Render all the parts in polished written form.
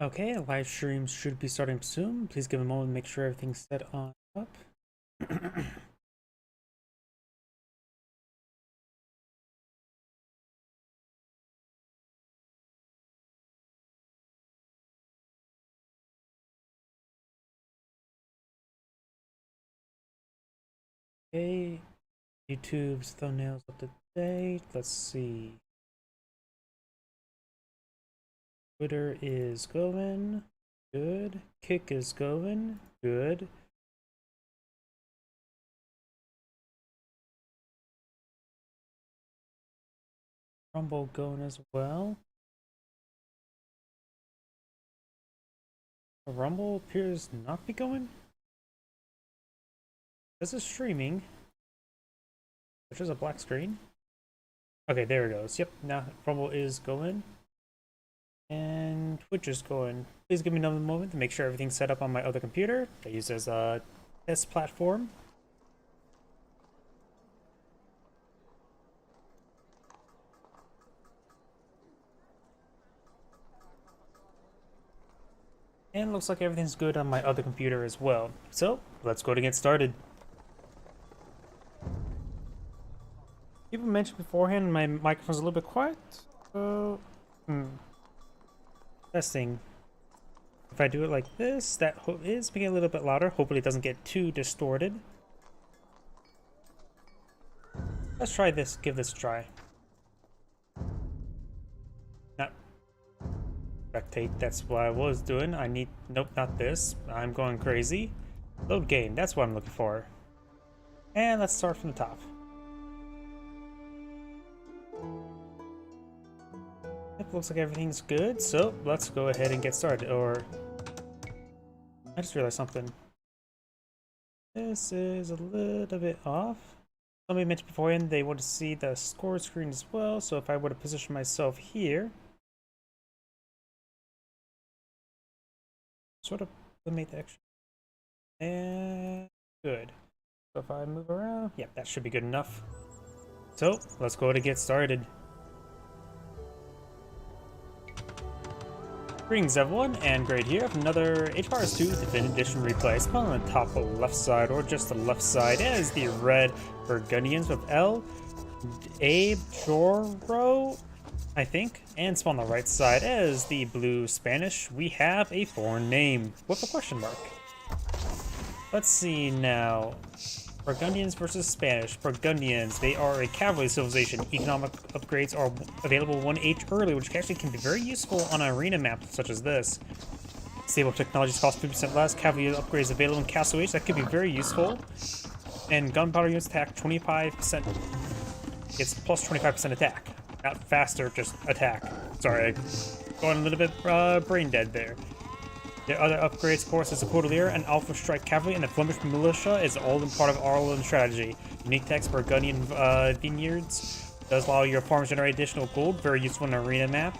Okay, live stream should be starting soon. Please give a moment to make sure everything's set on up. Okay, YouTube's thumbnails up to date. Let's see. Twitter is going. Good. Kick is going. Good. Rumble going as well. Rumble appears not be going. This is streaming, which is a black screen. Okay, there it goes. Yep, now Rumble is going. And Twitch is going. Please give me another moment to make sure everything's set up on my other computer I use as a test platform. And looks like everything's good on my other computer as well. So, let's go to get started. People mentioned beforehand my microphone's a little bit quiet. So, testing. If I do it like this, that is making it a little bit louder. Hopefully it doesn't get too distorted. Let's try this, give this a try. Not spectate, that's what I was doing. I need, nope, not this. I'm going crazy. Load gain, that's what I'm looking for. And let's start from the top. It looks like everything's good, so let's go ahead and get started. Or, I just realized something. This is a little bit off. Somebody mentioned beforehand they want to see the score screen as well, so if I were to position myself here, sort of eliminate the extra. And good. So if I move around, yeah, that should be good enough. So let's go to get started. Greetings everyone, and Great here with another Age of Empires 2 Definitive Edition replay. Spawn on the top left side, or just the left side, as the red Burgundians with L, A, Joro, I think, and spawn on the right side as the blue Spanish. We have a foreign name with a question mark. Let's see now. Burgundians versus Spanish. Burgundians, they are a cavalry civilization. Economic upgrades are available 1H early, which actually can be very useful on an arena map such as this. Stable technologies cost 50% less. Cavalry upgrades available in Castle Age, that could be very useful. And gunpowder units attack 25%. It's plus 25% attack. Not faster, just attack. Sorry, going a little bit brain dead there. The other upgrades, of course, is the Cordelier and Alpha Strike Cavalry, and the Flemish Militia is all in part of Arlen strategy. Unique text Burgundian vineyards does allow your farms to generate additional gold, very useful in an arena map.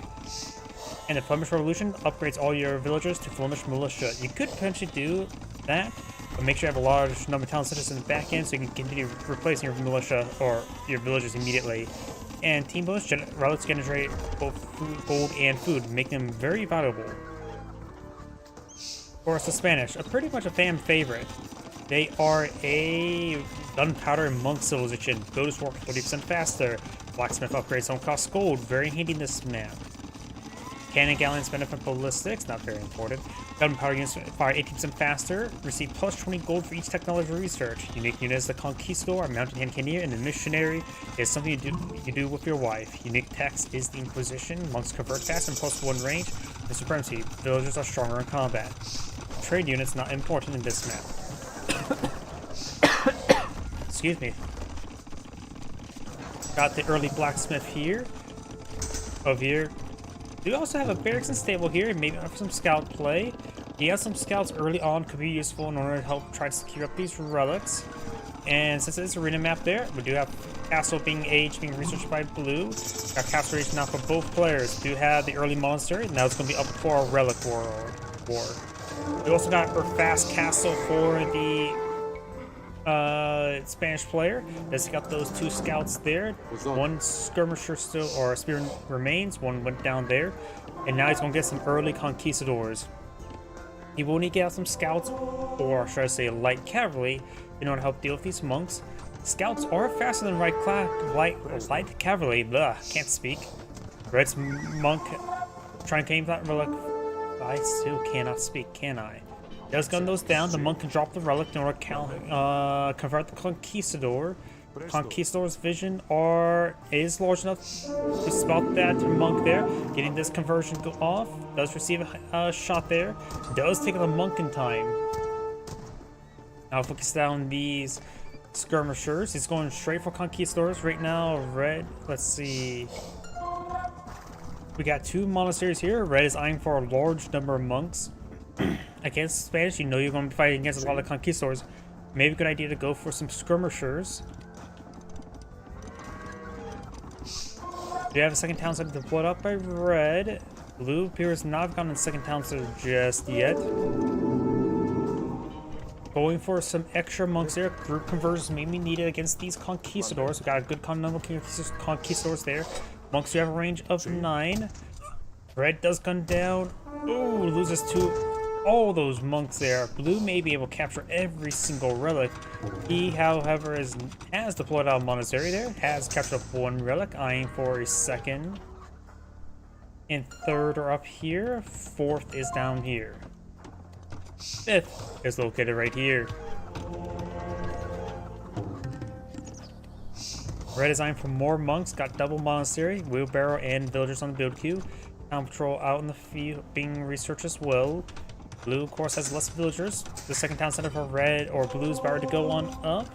And the Flemish Revolution upgrades all your villagers to Flemish Militia. You could potentially do that, but make sure you have a large number of town centers in the back end so you can continue replacing your militia or your villagers immediately. And team bonus relics generate both gold and food, making them very valuable. Of course, the Spanish are pretty much a fan favorite. They are a gunpowder monk civilization. Goes work 30% faster. Blacksmith upgrades don't cost gold. Very handy in this map. Cannon galleons benefit ballistics, not very important. Gunpowder units fire 18% faster. Receive plus 20 gold for each technology research. Unique units, the Conquistador, Mountain Hand Cannoneer, and the Missionary is something you do with your wife. Unique text is the Inquisition. Monks convert fast and plus 1 range. The Supremacy. Villagers are stronger in combat. Trade units not important in this map. Excuse me. Got the early blacksmith here. Over here. We also have a barracks and stable here, maybe for some scout play. He has some scouts early on, could be useful in order to help try to secure up these relics. And since it's arena map there, we do have Castle being researched by Blue. Got Castle Age now for both players. We do have the early monster, now it's going to be up for a relic war. We also got our fast castle for the Spanish player. Let's got those 2 scouts there. One skirmisher still, or spear remains. One went down there. And now he's gonna get some early conquistadors. He will need to get out some scouts, or should I say light cavalry, in order to help deal with these monks. Scouts are faster than light cavalry. Ugh, can't speak. Red's monk trying to claim that relic. I still cannot speak, can I? Does gun those down. The monk can drop the relic in order to convert the conquistador. Conquistador's vision is large enough to spot that monk there. Getting this conversion go off. Does receive a shot there. Does take the monk in time. Now focus down these skirmishers. He's going straight for conquistadors right now. Red, let's see. We got 2 monasteries here. Red is eyeing for a large number of monks. Against Spanish, you know you're going to be fighting against a lot of conquistadors. Maybe a good idea to go for some skirmishers. We have a second town center deployed up by Red. Blue appears not have gotten a second town center just yet. Going for some extra monks there. Group conversions may be needed against these conquistadors. We got a good number of conquistadors there. Monks do have a range of 9. Red does gun down. Ooh, loses 2. All those monks there. Blue may be able to capture every single relic. He, however, has deployed out a monastery there. Has captured 1 relic, eyeing for a second. And 3rd are up here. 4th is down here. 5th is located right here. Red is eyeing for more monks. Got double monastery, wheelbarrow, and villagers on the build queue. Town patrol out in the field being researched as well. Blue, of course, has less villagers. The second town center for Red or Blue's about to go on up.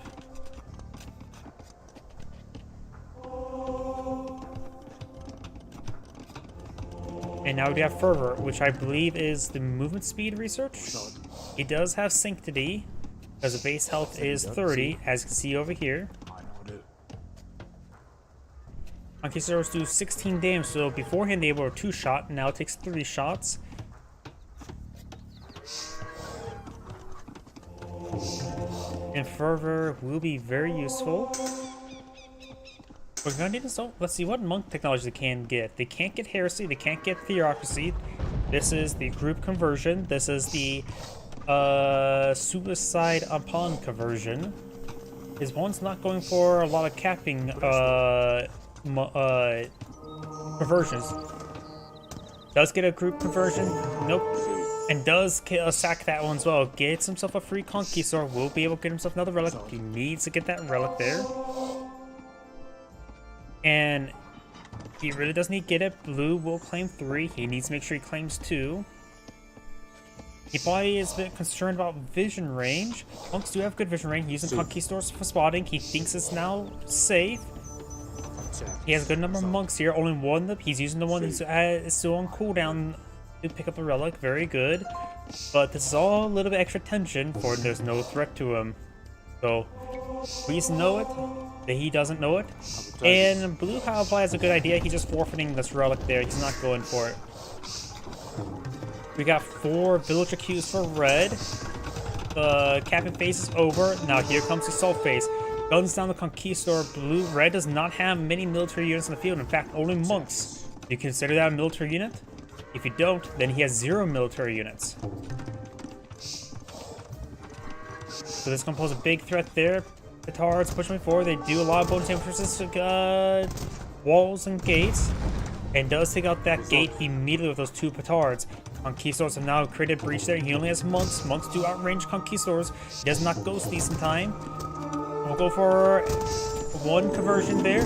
And now we have Fervor, which I believe is the movement speed research. He does have Sanctity, because the base health is 30, as you can see over here. Conquistadors do 16 damage, so beforehand they were 2 shot, now it takes 3 shots. And Fervor will be very useful. We're gonna need to let's see what monk technology they can get. They can't get heresy, they can't get theocracy. This is the group conversion. This is the suicide upon conversion. His one's not going for a lot of capping conversions. Does get a group conversion. Nope. And does sack that one as well. Gets himself a free conquistador. Will be able to get himself another relic. He needs to get that relic there. And he really does need to get it. Blue will claim 3. He needs to make sure he claims 2. He probably is a bit concerned about vision range. Monks do have good vision range. Using conquistadors for spotting. He thinks it's now safe. He has a good number of monks here. Only one. He's using the one who's still on cooldown to pick up the relic. Very good. But this is all a little bit extra tension for there's no threat to him. So please know it. That he doesn't know it. And Blue probably has a good idea. He's just forfeiting this relic there. He's not going for it. We got 4 villager queues for Red. The capping phase is over. Now here comes the assault phase. Guns down the conquistador. Blue. Red does not have many military units in the field. In fact, only monks. Do you consider that a military unit? If you don't, then he has 0 military units. So this is going to pose a big threat there. Petards pushing forward. They do a lot of bonus damage to walls and gates. And does take out that gate immediately with those 2 petards. Conquistadors have now created a breach there. He only has monks. Monks do outrange conquistadors. He does not ghost these in time. We'll go for 1 conversion there.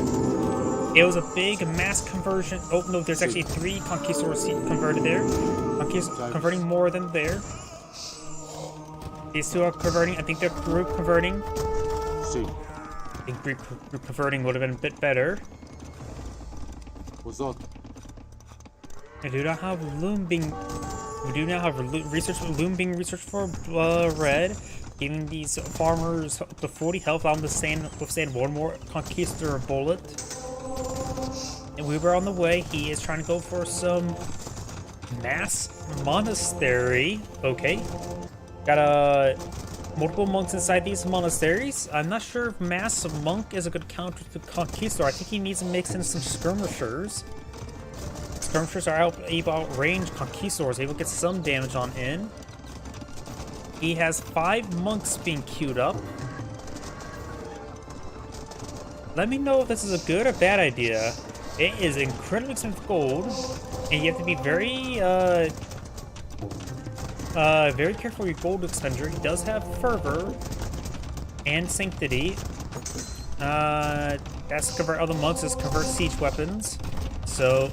It was a big mass conversion. Oh no, there's actually 3 conquistadors converted there. Converting more than there. These 2 are converting. I think they're group converting. I think group converting would have been a bit better. What's up? I do not have loom being. We do now have research loom being researched for Red, giving these farmers up to 40 health. I'm withstand 1 more conquistador bullet. And we were on the way. He is trying to go for some mass monastery. Okay, got a multiple monks inside these monasteries. I'm not sure if mass monk is a good counter to conquistador. I think he needs to mix in some skirmishers. Skirmishers are able to outrange conquistadors, able to get some damage on in. He has 5 monks being queued up. Let me know if this is a good or bad idea. It is incredibly expensive gold, and you have to be very careful with your gold expenditure. He does have fervor and sanctity. That's to convert other monks, is convert siege weapons. So,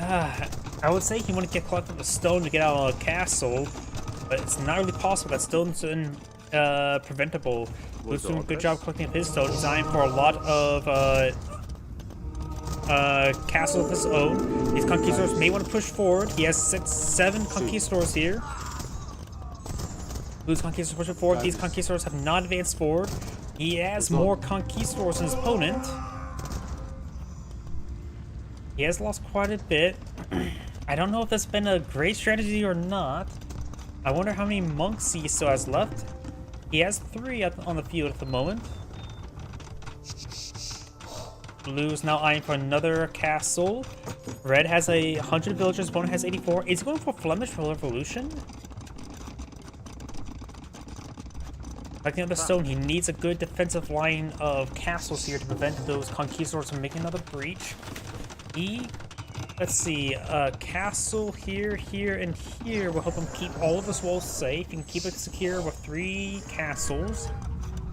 I would say he want to get collected the stone to get out of a castle, but it's not really possible. That stone's preventable. Blue's doing a good job collecting up his stone, designed for a lot of castles of his own. These conquistadors may want to push forward. He has 7 conquistadors here. Blue's conquistadors pushing forward. These conquistadors have not advanced forward. He has more conquistadors than his opponent. He has lost quite a bit. I don't know if that's been a great strategy or not. I wonder how many monks he still has left. He has 3 on the field at the moment. Blue's now eyeing for another castle. Red has 100 villagers, opponent has 84. Is he going for Flemish Revolution? Like the other stone, he needs a good defensive line of castles here to prevent those conquistadors from making another breach. Let's see, castle here, here, and here will help him keep all of his walls safe and keep it secure with 3 castles.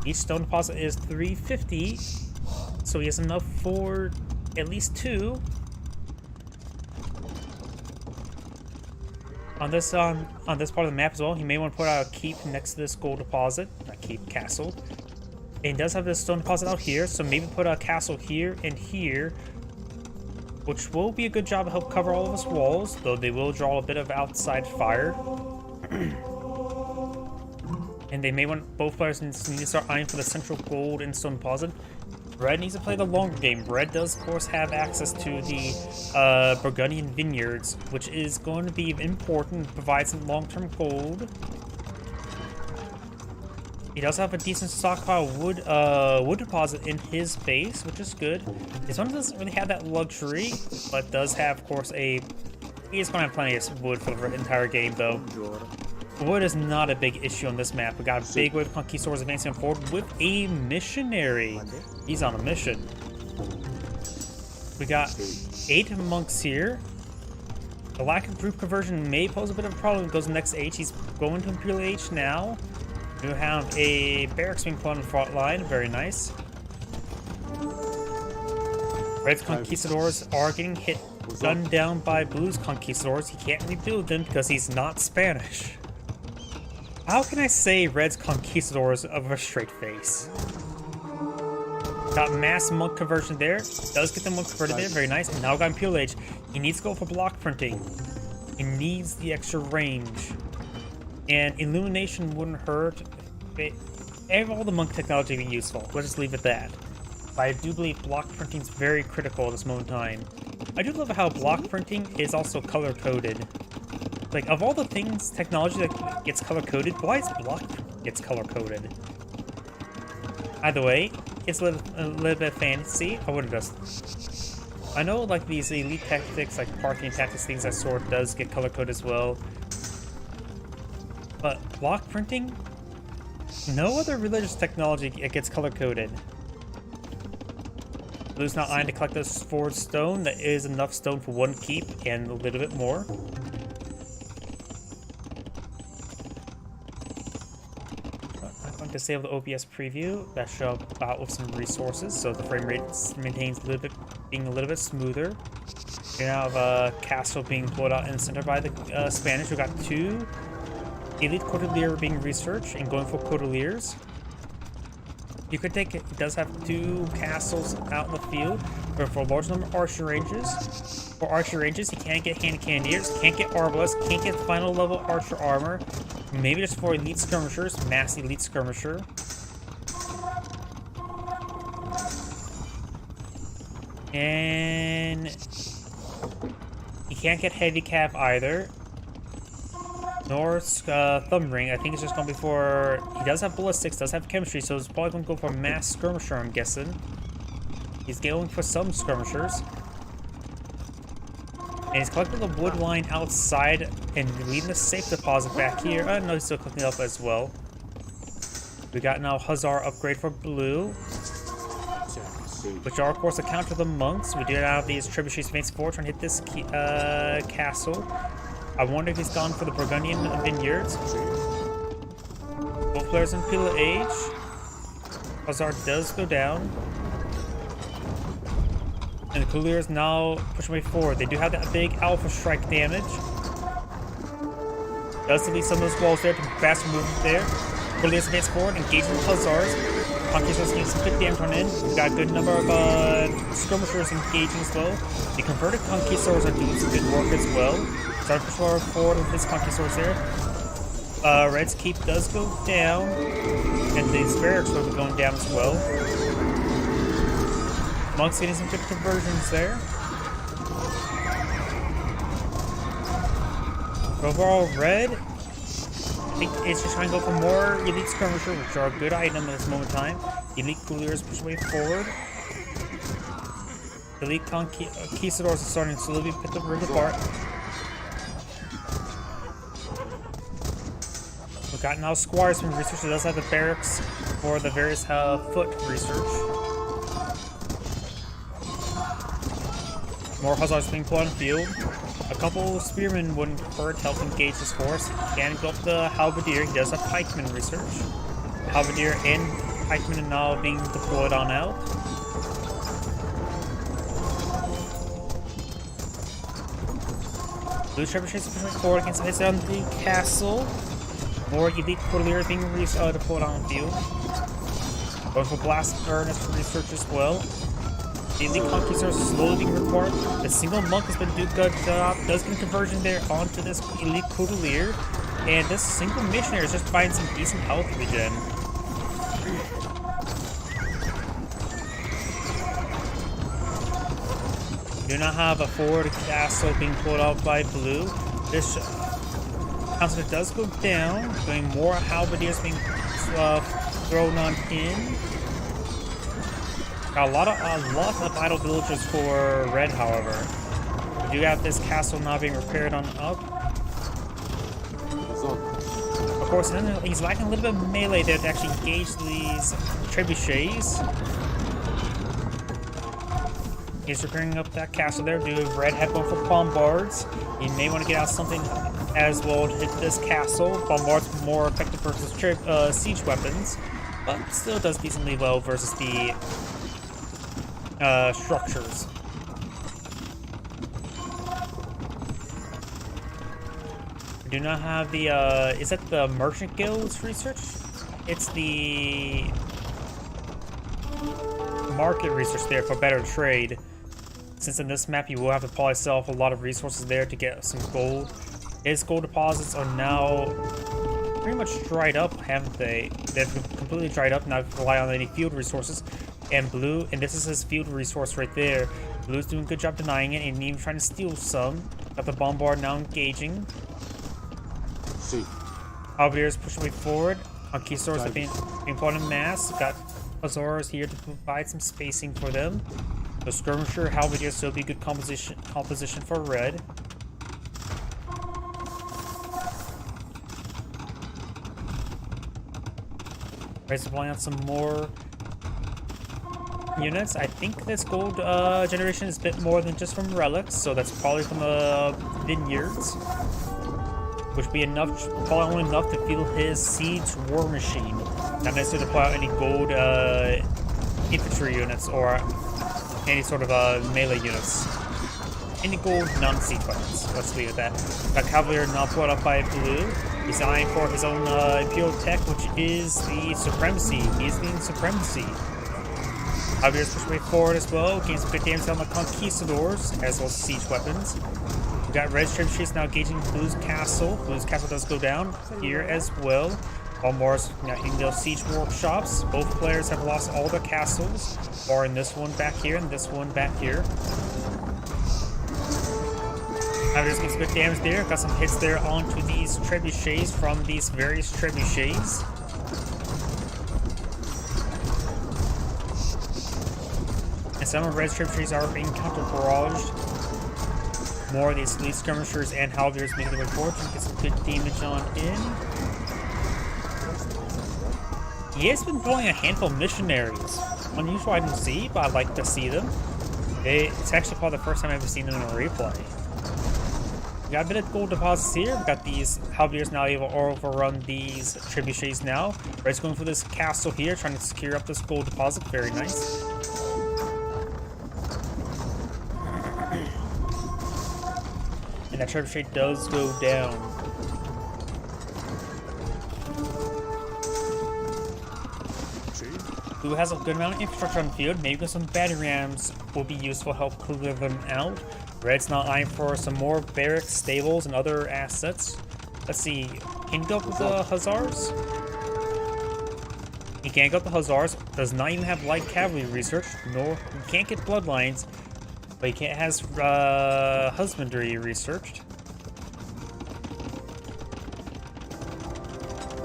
Each stone deposit is 350, so he has enough for at least 2. On this part of the map as well, he may want to put out a keep next to this gold deposit, not keep, castle. And he does have this stone deposit out here, so maybe put a castle here and here, which will be a good job to help cover all of his walls, though they will draw a bit of outside fire. And they may want, both players need to start eyeing for the central gold and stone deposit. Red needs to play the longer game. Red does, of course, have access to the Burgundian vineyards, which is going to be important to provide some long-term gold. He does have a decent stockpile wood deposit in his base, which is good. His one doesn't really have that luxury, but does have, of course, he's going to have plenty of wood for the entire game, though. Wood is not a big issue on this map. We got a big wave of conquistadors advancing forward with a missionary. He's on a mission. We got 8 monks here. The lack of group conversion may pose a bit of a problem. It goes to the next H. He's going to Imperial H now. We have a barracks being put on the front line. Very nice. Red's conquistadors are getting gunned down by Blue's conquistadors. He can't rebuild them because he's not Spanish. How can I say Red's conquistadors of a straight face? Got mass monk conversion there. Does get the monk converted there. Very nice. And now got Imperial Age. He needs to go for block printing. He needs the extra range. And illumination wouldn't hurt. All the monk technology would be useful. Let's just leave it at that. But I do believe block printing is very critical at this moment in time. I do love how block printing is also color coded. Like, of all the things, technology that gets color coded, why is block gets color coded? Either way, it's a little bit fancy. I wouldn't just. I know, like, these elite tactics, like parking tactics, things that sort does get color coded as well. But block printing, no other religious technology gets color coded. Blue's not eyeing to collect this forward stone. That is enough stone for 1 keep and a little bit more. Disable the OBS preview. That should help out with some resources, so the frame rate maintains being a little bit smoother. We now have a castle being pulled out in the center by the Spanish. We got 2 elite Cordelier being researched and going for Cordeliers. You could take it. It does have 2 castles out in the field, but for a large number of archer ranges. For archer ranges, you can't get hand cannoneers, can't get arbalists, can't get final level archer armor. Maybe just for elite skirmishers, mass elite skirmisher. And you can't get heavy cav either. Norse thumb ring. I think it's just going to be for. He does have ballistics, does have chemistry, so it's probably going to go for mass skirmisher. I'm guessing. He's going for some skirmishers. And he's collecting the wood line outside and leaving the safe deposit back here. No, he's still cooking up as well. We got now Hussar upgrade for blue, which are of course a counter the monks. We do have these trebuchets fancy 4 trying to hit this castle. I wonder if he's gone for the Burgundian vineyards. Both players in Pillar Age. Hussar does go down. And the Cooliers now pushing way forward. They do have that big alpha strike damage. Does delete some of those walls there to faster movement there. Cooliers advance forward, engaging the Hussars. Conquistadors getting some good damage on in. We've got a good number of skirmishers engaging as well. The converted Conquistadors are doing some good work as well. Starting to push forward with his Conquistadors there. Red's keep does go down. And these barracks are going down as well. Monks getting some good conversions there. Overall, red, I think it's just trying to go for more elite skirmisher, which are a good item at this moment in time. Elite cooliers push way forward. Elite conquistadors are starting to slowly pick the rig apart. We've got now squires from research. It does have the barracks for the various foot research. More Hussars being put on the field. A couple spearmen wouldn't hurt to help engage this force. Can go up the halberdier. He does have pikeman research. Halberdier and pikemen are now being deployed on out. Blue trebuchets are pushing forward against hits on the castle. More elite cavalier being deployed on the field. Going for blast furnace research as well. The elite conquistadors are slowly being required. The single monk has been doing a good job. Does get a conversion there onto this elite cavalier. And this single missionary is just finding some decent health regen. Do not have a forward castle being pulled out by blue. This council does go down, doing more halberdiers being thrown on in. Got a lot of idle villagers for red, however. We do have this castle now being repaired on up. Of course, he's lacking a little bit of melee there to actually engage these trebuchets. He's repairing up that castle there. Do red have one for bombards. You may want to get out something as well to hit this castle. Bombards more effective versus siege weapons, but still does decently well versus the structures. We do not have the is that the Merchant Guild's research? It's the market research there for better trade. Since in this map you will have to probably sell off a lot of resources there to get some gold. His gold deposits are now pretty much dried up, haven't they? They've completely dried up, not rely on any field resources. And blue, and this is his field resource right there. Blue's doing a good job denying it and even trying to steal some. Got the bombard now engaging. Halberdiers pushing way forward. Conquistadors have been put in mass. Got Hussars here to provide some spacing for them. The skirmisher halberdiers still be good composition for red. Red's supplying out some more units. I think this gold generation is a bit more than just from relics, so that's probably from the vineyards, which would be enough, probably only enough to fuel his siege war machine. Not necessarily to pull out any gold infantry units or any sort of melee units. Any gold non-siege weapons. Let's leave it at that. Got Cavalier now pulled up by blue. He's eyeing for his own Imperial tech, which is the Supremacy. He's being Supremacy. Javiers push way forward as well, gains some good damage on the Conquistadors, as well as siege weapons. We got Red's trebuchets now engaging Blue's castle. Blue's castle does go down here as well. Balmore's now hitting those siege workshops. Both players have lost all their castles, barring this one back here and this one back here. Halberdiers getting some good damage there. Got some hits there onto these trebuchets from these various trebuchets. And some of Red's trebuchets are being counter-barraged. More of these elite skirmishers and halberdiers making their way forward to get some good damage on in. He has been throwing a handful of missionaries. Unusual I didn't see, but I'd like to see them. It's actually probably the first time I've ever seen them in a replay. We got a bit of gold deposits here. We got these halberdiers now able to overrun these trebuchets now. Red's going for this castle here, trying to secure up this gold deposit. Very nice. And that trebuchet does go down. Blue has a good amount of infrastructure on the field. Maybe some battery rams will be useful to help clear them out. Red's now eyeing for some more barracks, stables, and other assets. Let's see. Can he go up with the Hussars? He can't go up the Hussars. Does not even have light cavalry research. Nor he can't get bloodlines. But he has husbandry researched.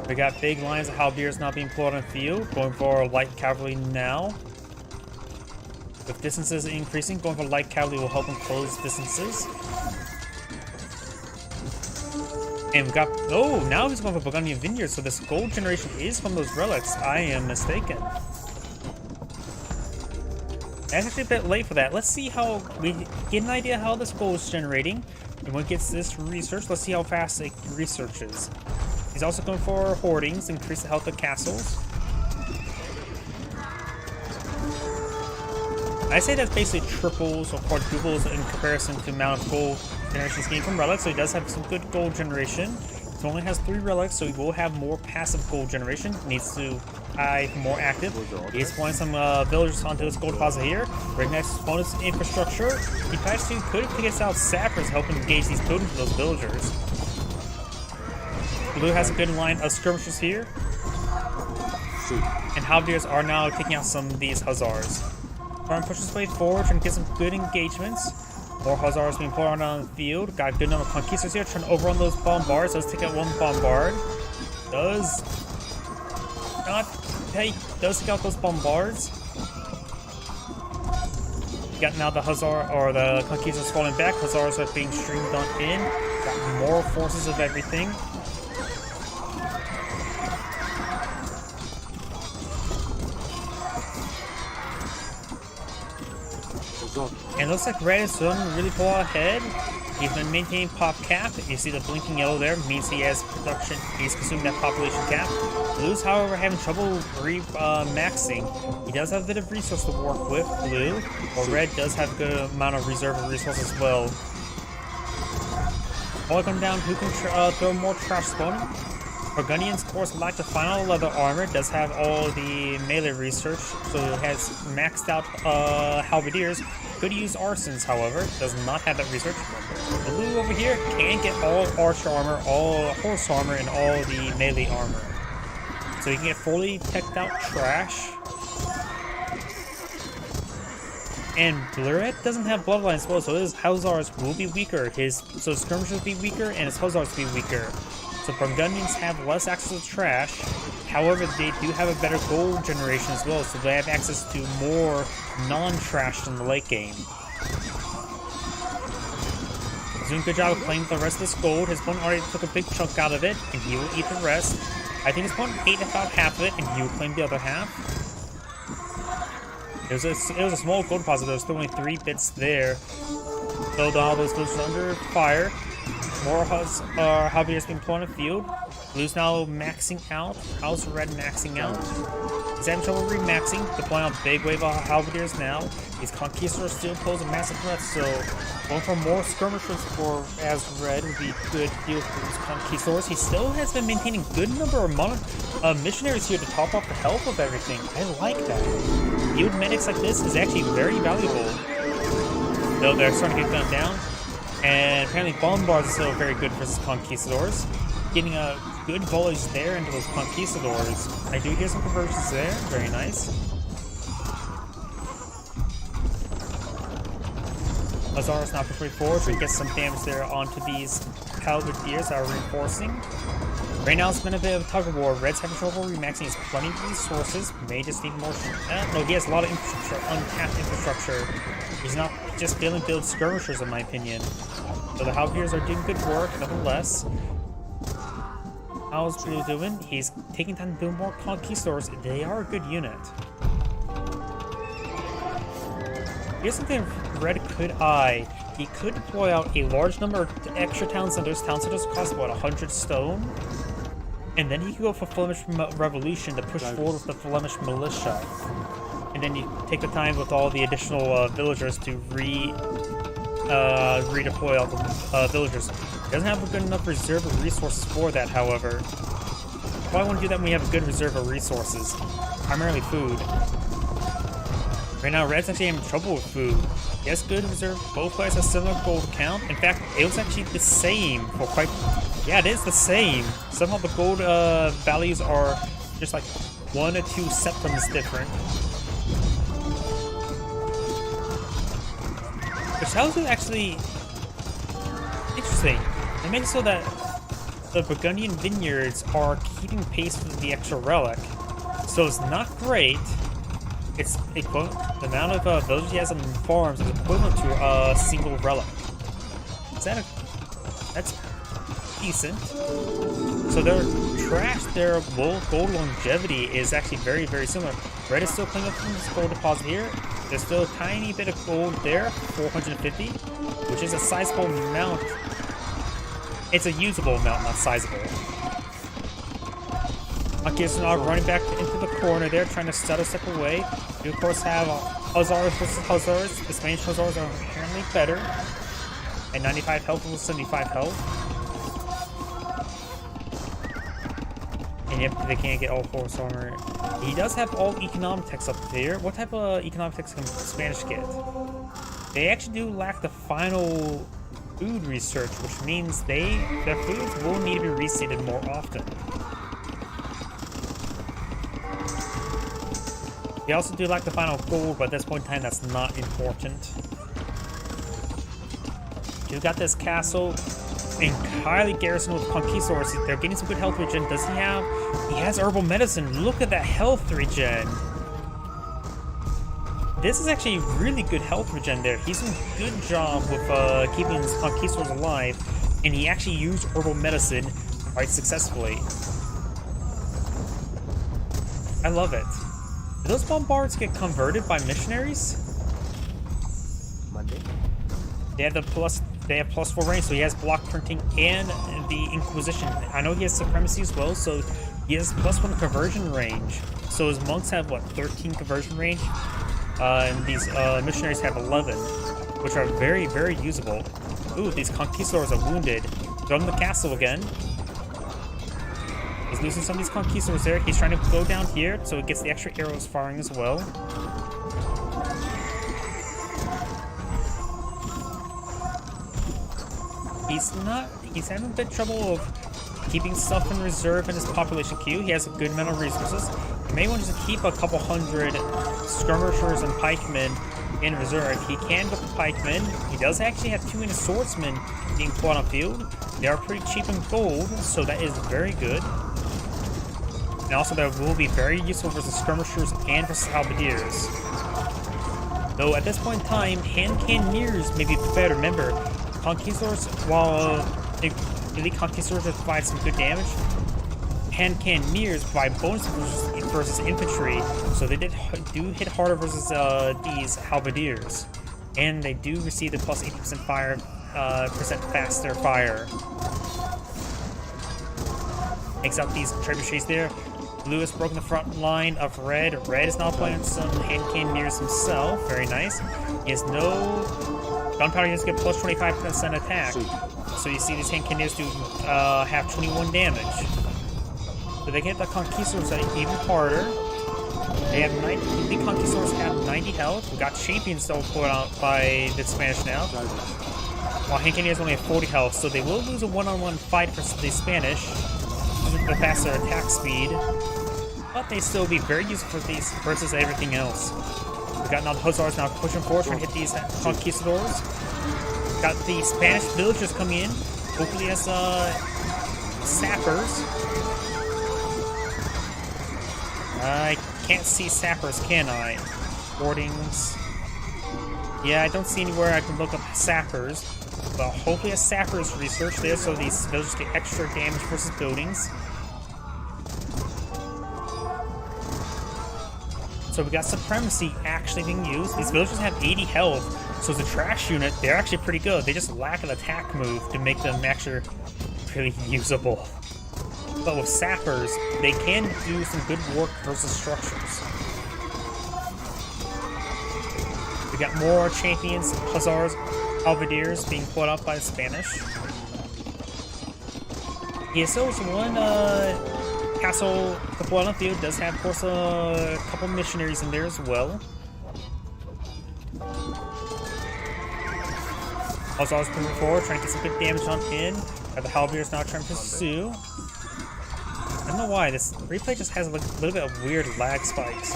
We got big lines of halberdiers now being pulled on the field, going for light cavalry now. With distances increasing, going for light cavalry will help him close distances. And we got, oh, now he's going for Burgundian Vineyards, so this gold generation is from those relics. I am mistaken. That's actually a bit late for that. Let's see how we get an idea how this gold is generating. And when it gets this research, let's see how fast it researches. He's also going for hoardings, increase the health of castles. I say that's basically triples or quadruples in comparison to the amount of gold generations gained from relics, so he does have some good gold generation. He only has 3 relics, so he will have more passive gold generation. He needs to eye more active. He is pulling some villagers onto this gold deposit here. Recognize bonus infrastructure. He actually could have taken out sappers, helping engage these totems for those villagers. Blue has a good line of skirmishers here. And halberdiers are now taking out some of these hussars. Trying to push his way forward, trying to get some good engagements. More hussars being put on the field. Got a good number of conquistadors here, trying to overrun those bombards. Does take out one bombard. Does not take, does take out those bombards. Got now the hussar, or the conquistadors falling back. Hussars are being streamed on in. Got more forces of everything. And it looks like Red is doing really far ahead. He's been maintaining pop cap. You see the blinking yellow there means he has production. He's consuming that population cap. Blue's, however, having trouble maxing. He does have a bit of resource to work with, Blue, but Red does have a good amount of reserve resources as well. While come down, who can throw more trash spawn? Burgundians, of course, lack the final leather armor. Does have all the melee research, so it has maxed out halberdiers. Could use arsons, however. Does not have that research. Blue over here can get all archer armor, all horse armor, and all the melee armor. So you can get fully teched out trash. And Blurred doesn't have bloodline as well, so his hussars will be weaker. So skirmishers will be weaker, and his hussars will be weaker. So Burgundians have less access to trash. However, they do have a better gold generation as well, so they have access to more non-trash in the late game. He's doing a good job of playing the rest of this gold. His opponent already took a big chunk out of it, and he will eat the rest. I think his opponent ate about half of it, and he will claim the other half. It was a small gold deposit. There was still only 3 bits there. So all those villagers under fire. More halberdiers being put on the field. Blue's now maxing out. How's Red maxing out? He's having trouble remaxing, deploying a big wave of halberdiers now. These conquistadors still pose a massive threat, so going for more skirmishers for as Red would be a good deal for these conquistadors. He still has been maintaining a good number of missionaries here to top up the health of everything. I like that. Field medics like this is actually very valuable. Though they're starting to get gunned down. And apparently bombards are still very good for his conquistadors. Getting a good volleys there into those conquistadors. I do hear some conversions there. Very nice. Hussars now pushing forward to get some damage there onto these halberdiers that are reinforcing. Right now it's been a bit of a tug of war. Red's having trouble remaxing. He has plenty of resources. May just need more. No, he has a lot of infrastructure, untapped infrastructure. He's not just failing to build skirmishers, in my opinion. So the halberdiers are doing good work, nevertheless. How's Blue doing? He's taking time to build more conquistadors. They are a good unit. Here's something Red could eye. He could deploy out a large number of extra town centers. Town centers cost about 100 stone. And then he could go for Flemish Revolution to push forward with the Flemish militia. And then you take the time with all the additional villagers to redeploy all the villagers. Doesn't have a good enough reserve of resources for that, however. Why want to do that when we have a good reserve of resources? Primarily food. Right now, Red's actually having trouble with food. He has good reserve. Both players have similar gold count. In fact, it was actually the same for quite... Yeah, it is the same. Somehow the gold values are just like 1 or 2 septims different. Which tells you actually... Interesting. It makes it so that the Burgundian vineyards are keeping pace with the extra relic. So it's not great. It's equivalent. The amount of villages he has on farms is equivalent to a single relic. Is that that's decent. So their gold longevity is actually very, very similar. Red is still cleaning up from this gold deposit here. There's still a tiny bit of gold there, 450, which is a sizable amount. It's a usable amount, not sizable. Akisuna running back into the corner there, trying to stutter step away. You of course have Hussars versus Hussars. The Spanish Hussars are apparently better. At 95 health versus 75 health. And yep, they can't get all horse armor. He does have all economic techs up there. What type of economic techs can Spanish get? They actually do lack the final food research, which means their foods will need to be restated more often. They also do lack the final gold, but at this point in time, that's not important. You got this castle entirely garrisoned with conquistadors. They're getting some good health regen. Does he have? He has herbal medicine. Look at that health regen. This is actually really good health regen there. He's doing a good job with keeping his conquistadors alive, and he actually used herbal medicine quite successfully. I love it. Do those bombards get converted by missionaries? Monday. They have +4 range, so he has block printing and the Inquisition. I know he has supremacy as well, so he has +1 conversion range. So his monks have what, 13 conversion range, and these missionaries have 11, which are very, very usable. Ooh, these conquistadors are wounded. Throw them in the castle again. He's losing some of these conquistadors there. He's trying to go down here, so it gets the extra arrows firing as well. He's having a bit of trouble of keeping stuff in reserve in his population queue. He has a good amount of resources. He may want to just keep a couple hundred skirmishers and pikemen in reserve. He can go for pikemen. He does actually have 2 unit swordsmen being put on field. They are pretty cheap in gold, so that is very good. And also that will be very useful versus skirmishers and versus halberdiers. Though at this point in time, hand cannoneers may be better. Remember, conquistadors, while elite conquistadors provide some good damage, hand cannoneers provide bonuses versus infantry, so they do hit harder versus these halberdiers, and they do receive the plus 80% fire, percent faster fire. Takes out these trebuchets there. Blue has broken the front line of Red. Red is now playing some hand cannoneers himself. Very nice. He has no gunpowder. He has to get plus 25% attack. So you see these hand cannoneers do have 21 damage. So they get the conquistadors even harder. They have 90. The conquistadors have 90 health. We got champions still put out by the Spanish now. While hand cannoneers only have 40 health, so they will lose a one-on-one fight versus the Spanish. The faster attack speed, but they still be very useful for these versus everything else. We got now the Hussars now pushing forward, trying to hit these conquistadors. Got the Spanish villagers coming in, hopefully as sappers. I can't see sappers, can I? Boardings. Yeah, I don't see anywhere I can look up sappers. But hopefully a sappers research there so these villagers get extra damage versus buildings. So we got Supremacy actually being used. These villagers have 80 health, so as a trash unit, they're actually pretty good. They just lack an attack move to make them actually really usable. But with sappers, they can do some good work versus structures. We got more champions, hussars, halberdiers being put up by the Spanish. Yeah, so it's one castle deployed on the field does have, of course, a couple missionaries in there as well. Hussars moving forward, trying to get some good damage on in. The halberdiers now trying to pursue. I don't know why, this replay just has a little bit of weird lag spikes.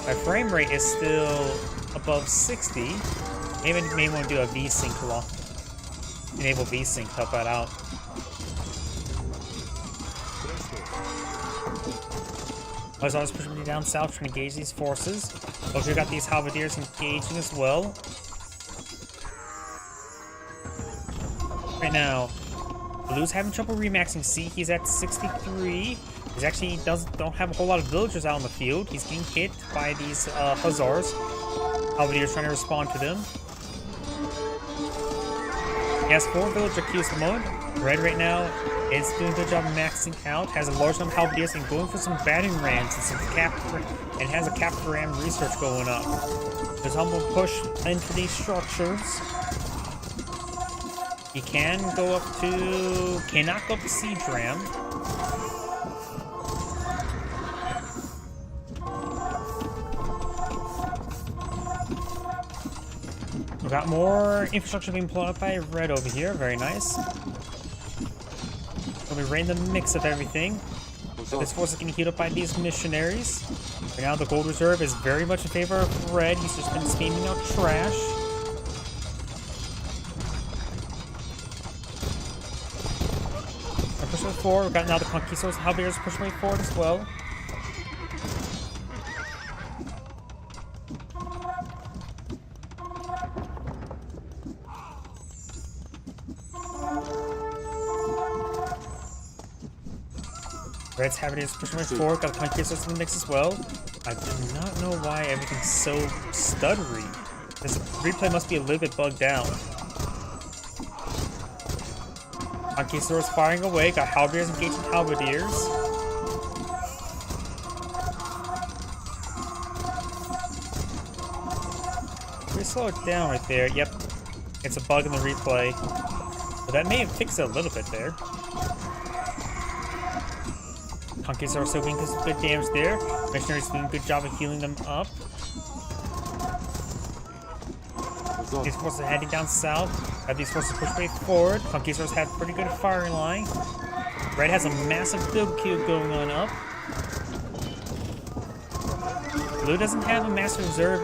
My frame rate is still above 60. Maybe I may want to do a VSync law. Enable VSync to help that out. I was always pushing me down south trying to engage these forces. Also, we got these halberdiers engaging as well. Right now, Blue's having trouble remaxing C. He's at 63. He's actually don't have a whole lot of villagers out in the field. He's getting hit by these hussars. Halberdiers trying to respond to them. He has 4 villager queues at the moment. Red right now is doing a good job of maxing out. Has a large number of halberdiers and going for some battering rams and some and has a capture ram research going up. There's a humble push into these structures. He can go up to... cannot go up to Siege Ram. We've got more infrastructure being pulled up by Red over here. Very nice. So we rain the mix of everything. This force is getting healed up by these missionaries. Right now the gold reserve is very much in favor of Red. He's just been spamming out trash. Pushing forward. We've got now the Conquistadors and Halberdiers pushing way forward as well. Red's Halberdiers pushing way forward. Got the Conquistadors in the mix as well. I do not know why everything's so stuttery. This replay must be a little bit bugged out. Conquistadors firing away, got halberdiers engaging halberdiers. Can we slow it down right there? Yep. It's a bug in the replay. But that may have fixed it a little bit there. Conquistadors still getting some good damage there. Missionaries doing a good job of healing them up. These forces are heading down south. Have these forces push way forward. Conquistadors have pretty good firing line. Red has a massive build queue going on up. Blue doesn't have a massive reserve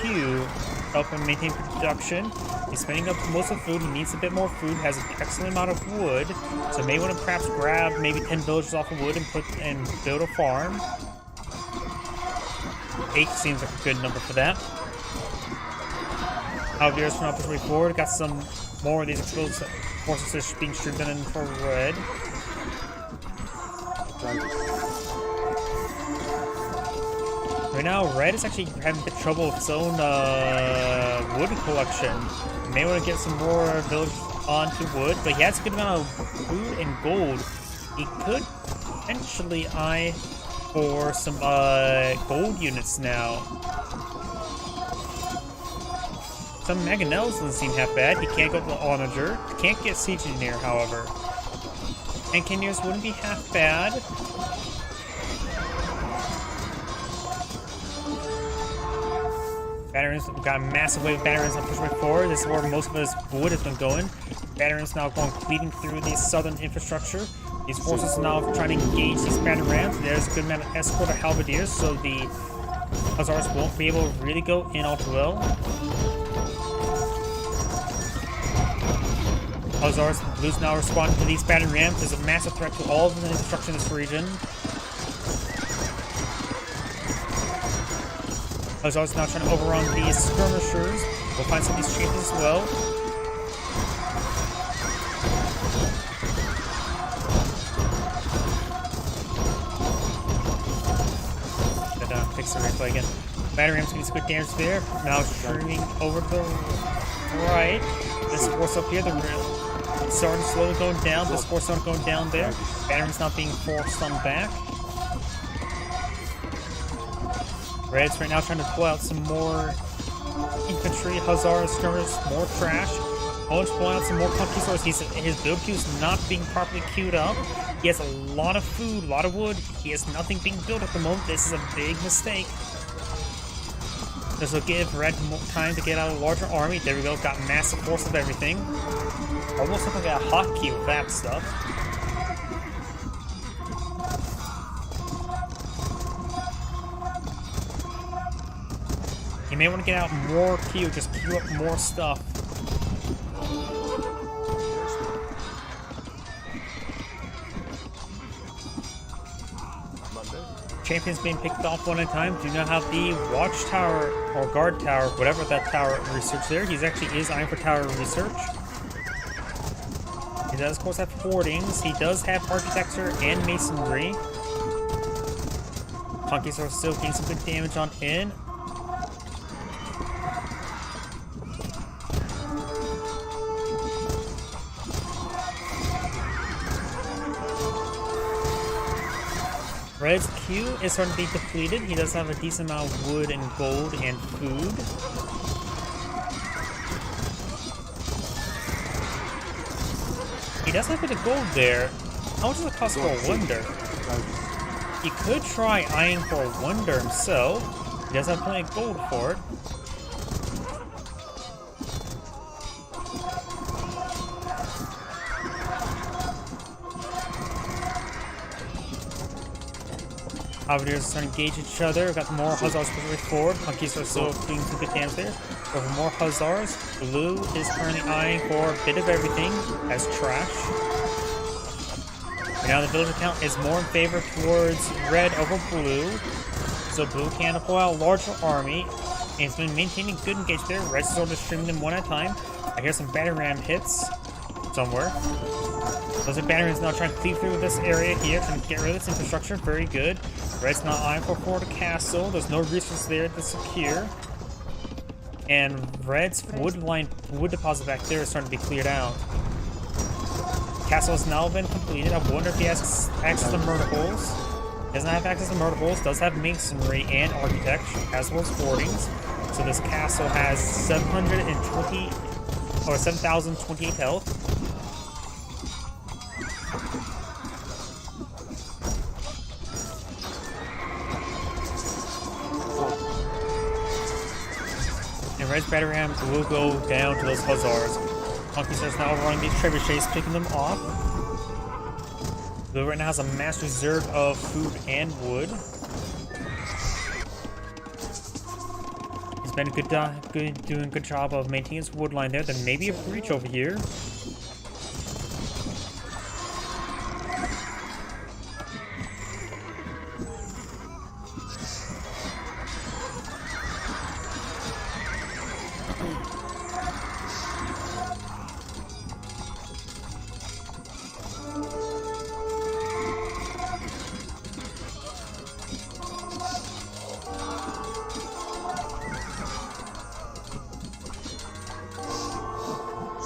queue up and maintain production. He's spending up most of the food. He needs a bit more food. Has an excellent amount of wood. So may want to perhaps grab maybe 10 villagers off of wood and build a farm. 8 seems like a good number for that. Halberdiers from up way forward. Got some more of these explosive forces being streamed in for Red. Right now, Red is actually having a bit of trouble with its own wood collection. May want to get some more villagers onto wood, but he has a good amount of food and gold. He could potentially eye for some gold units now. Some Mangonels doesn't seem half bad. He can't go to the Onager. Can't get Siege Engineer, however. And Engineers wouldn't be half bad. Batterings, we've got a massive wave of batterings on pushing forward. This is where most of his wood has been going. Batterings now going cleaving through the southern infrastructure. These forces are now trying to engage these batter rams. There's a good amount of escort of halberdiers, so the Hussars won't be able to really go in all too well. Hussars, Blues now responding to these battering rams. There's a massive threat to all of the infrastructure in this region. Hussars now trying to overrun these skirmishers. We'll find some of these champions as well. Fix the replay again. Battery ram's getting some good damage there. Now streaming over to the right. This force up here, the starting slowly going down. This force not going down there. Battery ram's not being forced on back. Reds right now trying to pull out some more infantry, hussars, skirmishers, more trash. Owen's pulling out some more conquistadors. His build queue is not being properly queued up. He has a lot of food, a lot of wood. He has nothing being built at the moment. This is a big mistake. This will give Red more time to get out a larger army. There we go, got massive force of everything. Almost looks like a hotkey with that stuff. You may want to get out more queue, just queue up more stuff. Champions being picked off one at a time. Do not have the watchtower or guard tower, whatever that tower research there. He's actually is eyeing for tower research. He does, of course, have hoardings. He does have architecture and masonry. Conquistadors are still getting some good damage on in. Red's queue is starting to be depleted. He does have a decent amount of wood and gold and food. He does have a bit of gold there. How much does it cost for a wonder? He could try eyeing for a wonder himself. He does have plenty of gold for it. Cavaliers are starting to engage each other. We've got more hussars pushing forward. Conquistadors still doing some good damage there. We have more hussars. Blue is currently eyeing for a bit of everything as trash. And now the villager count is more in favor towards red over blue. So blue can pull out a larger army. And it's been maintaining good engagement there. Red's sort of streaming them one at a time. I hear some battering ram hits somewhere. Those are batteries now trying to cleave through this area here, trying to get rid of this infrastructure. Very good. Red's not eyeing for Florida Castle. There's no resources there to secure. And Red's wood deposit back there is starting to be cleared out. Castle has now been completed. I wonder if he has access to murder holes. Doesn't have access to murder holes. Does have masonry and architecture, as well as hoardings. So this castle has 7,028 health. And Red's battery rams will go down to those hussars. Conquistadors now overrunning these trebuchets, picking them off. Blue right now has a mass reserve of food and wood. He's been doing a good job of maintaining his wood line there. There may be a breach over here.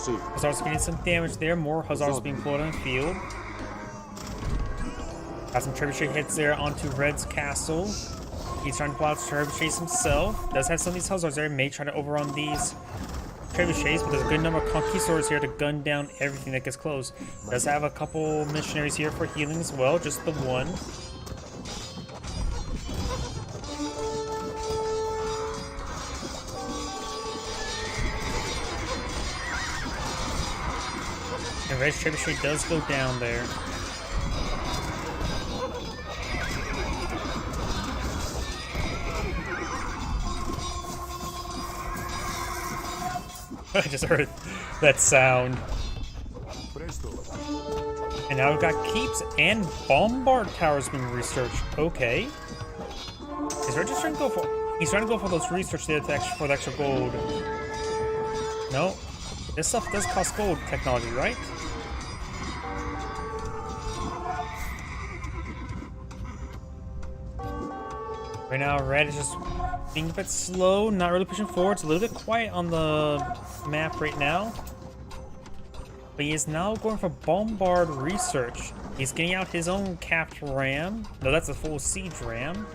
Hussars getting some damage there. More hussars being pulled on the field. Got some trebuchet hits there onto Red's castle. He's trying to pull out trebuchets himself. Does have some of these hussars there. May try to overrun these trebuchets, but there's a good number of conquistadors here to gun down everything that gets close. Does have a couple missionaries here for healing as well. Just the one. And Red's trebuchet does go down there. I just heard that sound. And now we've got keeps and bombard towers being researched. Okay. Is Red just trying to go for? He's trying to go for those research there for the extra gold. No, this stuff does cost gold technology, right? Right now, Red is just being a bit slow, not really pushing forward. It's a little bit quiet on the map right now. But he is now going for bombard research. He's getting out his own capped ram. No, that's a full siege ram.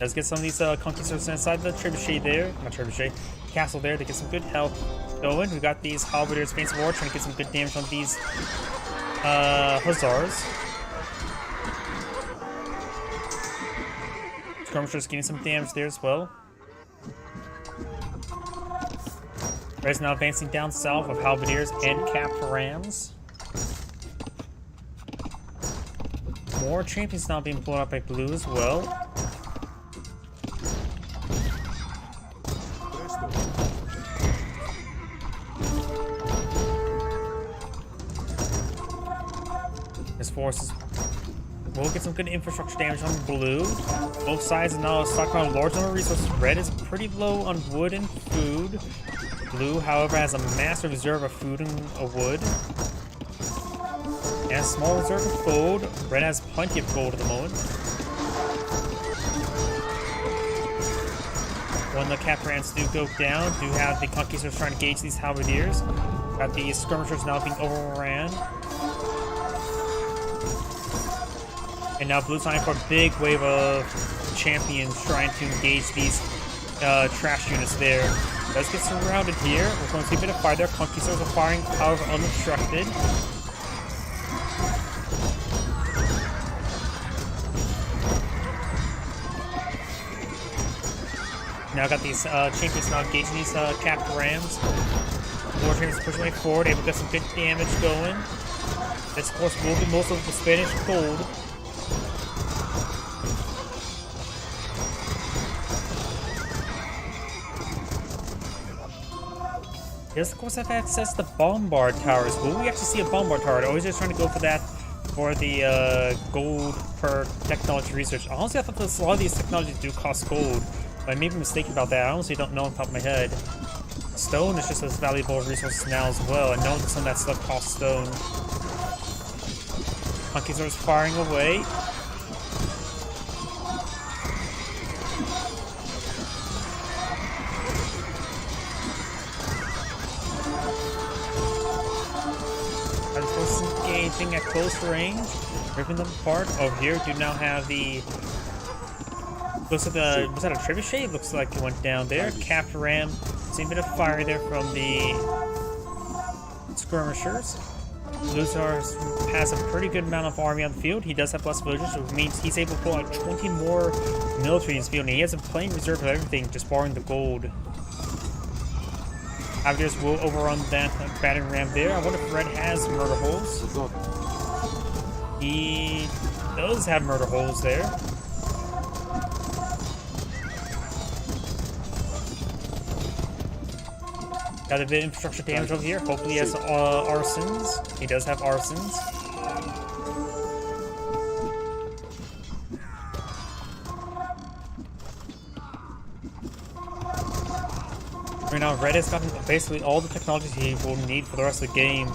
Let's get some of these conquistadors inside the trebuchet there. Not trebuchet, castle there to get some good health going. We got these halberdiers, Faints of War, trying to get some good damage on these hussars. Skirmishers getting some damage there as well. Red's now advancing down south of halberdiers and capped rams. More champions now being blown up by blue as well. His forces will get some good infrastructure damage on blue. Both sides are now stockpiling a large number of resources. Red is pretty low on wood and food. Blue, however, has a massive reserve of food and wood. And a small reserve of gold. Red has plenty of gold at the moment. When the cap rams do go down, do have the conquistadors trying to gauge these halberdiers. Got the skirmishers now being overran. And now blue's trying for a big wave of champions trying to engage these trash units there. Let's get surrounded here. We're going to see a bit of fire there. Conquistadors are firing, however, unobstructed. Now got these champions now engaging these capped rams. More champions pushing way forward, able to get some good damage going. This, of course, will be most of the Spanish gold. Yes, of course, have access to bombard towers. Will we actually see a bombard tower? Always just trying to go for that for the gold per technology research. Honestly, I thought a lot of these technologies do cost gold. But I may be mistaken about that. I honestly don't know on top of my head. Stone is just as valuable a resource now as well. I know that some of that stuff costs stone. Conquistadors firing away. Engaging at close range, ripping them apart. Over here, do now have the. Looks like the. Was that a trebuchet? Looks like it went down there. Capped ram. See a bit of fire there from the skirmishers. Luzar has a pretty good amount of army on the field. He does have less villagers, which means he's able to pull out 20 more military in his field. And he has a plain reserve of everything, just borrowing the gold. Halberdiers will overrun that battering ram there. I wonder if Red has murder holes. He does have murder holes there. Got a bit of infrastructure damage over here. Hopefully he has arsons. He does have arsons. Right now, Red has gotten basically all the technologies he will need for the rest of the game.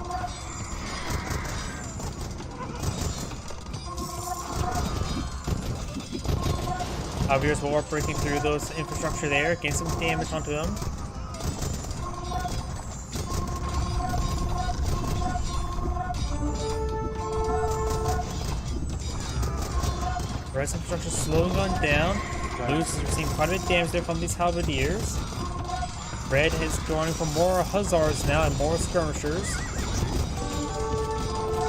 Halberdiers will are breaking through those infrastructure there, getting some damage onto them. Red's infrastructure slowly going down. Blue's is receiving quite a bit of damage there from these halberdiers. Red is going for more hussars now and more skirmishers.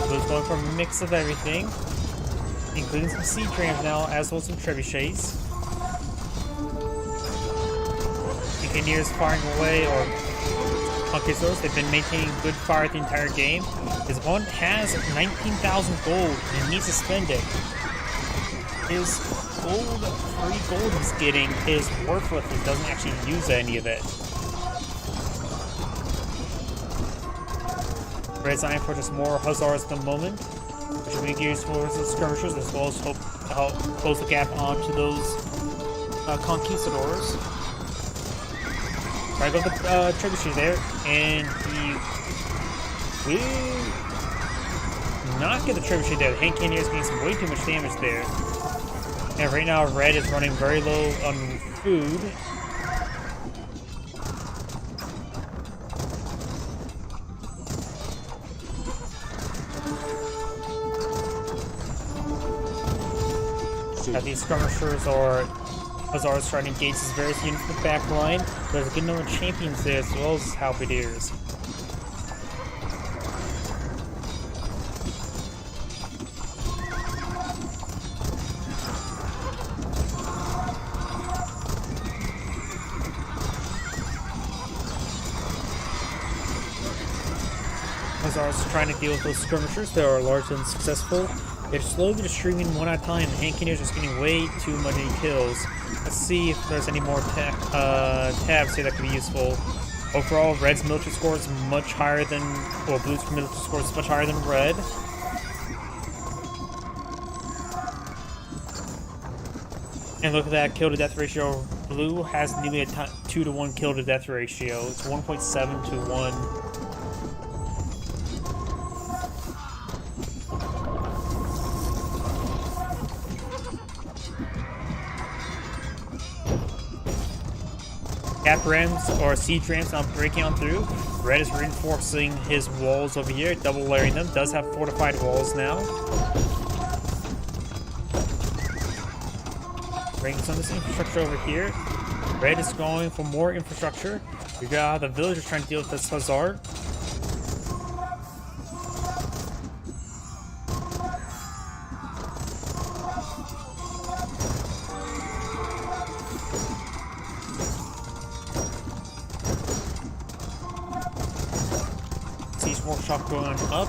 Blue's going for a mix of everything, including some siege rams now, as well as some trebuchets. Engineers firing away, or conquistadors. They've been maintaining good fire the entire game. His opponent has 19,000 gold and he needs to spend it. His free gold he's getting is worthless. He doesn't actually use any of it. Red's eyeing for just more Hussars at the moment, which will be used for the skirmishers as well as hope to help close the gap onto those conquistadors. Right, go the trebuchet there, and he will not get the trebuchet there. The hand cannoneers getting some way too much damage there. And right now, Red is running very low on food. These skirmishers or Hussars trying to engage these various units in the back line. There's a good number of champions there as well as halberdiers. Hussars trying to deal with those skirmishers. They are largely unsuccessful. They're slowly just streaming one at a time. The hand cannoneers are just getting way too many kills. Let's see if there's any more tabs here that could be useful. Overall, Red's military score is much higher than, well, Blue's military score is much higher than Red. And look at that kill to death ratio. Blue has nearly a 2-to-1 kill to death ratio. It's 1.7 to 1. Cap rams or siege rams not breaking on through. Red is reinforcing his walls over here, double layering them. Does have fortified walls now. Bringing some of this infrastructure over here. Red is going for more infrastructure. We got the villagers trying to deal with this Hussar. Workshop going up.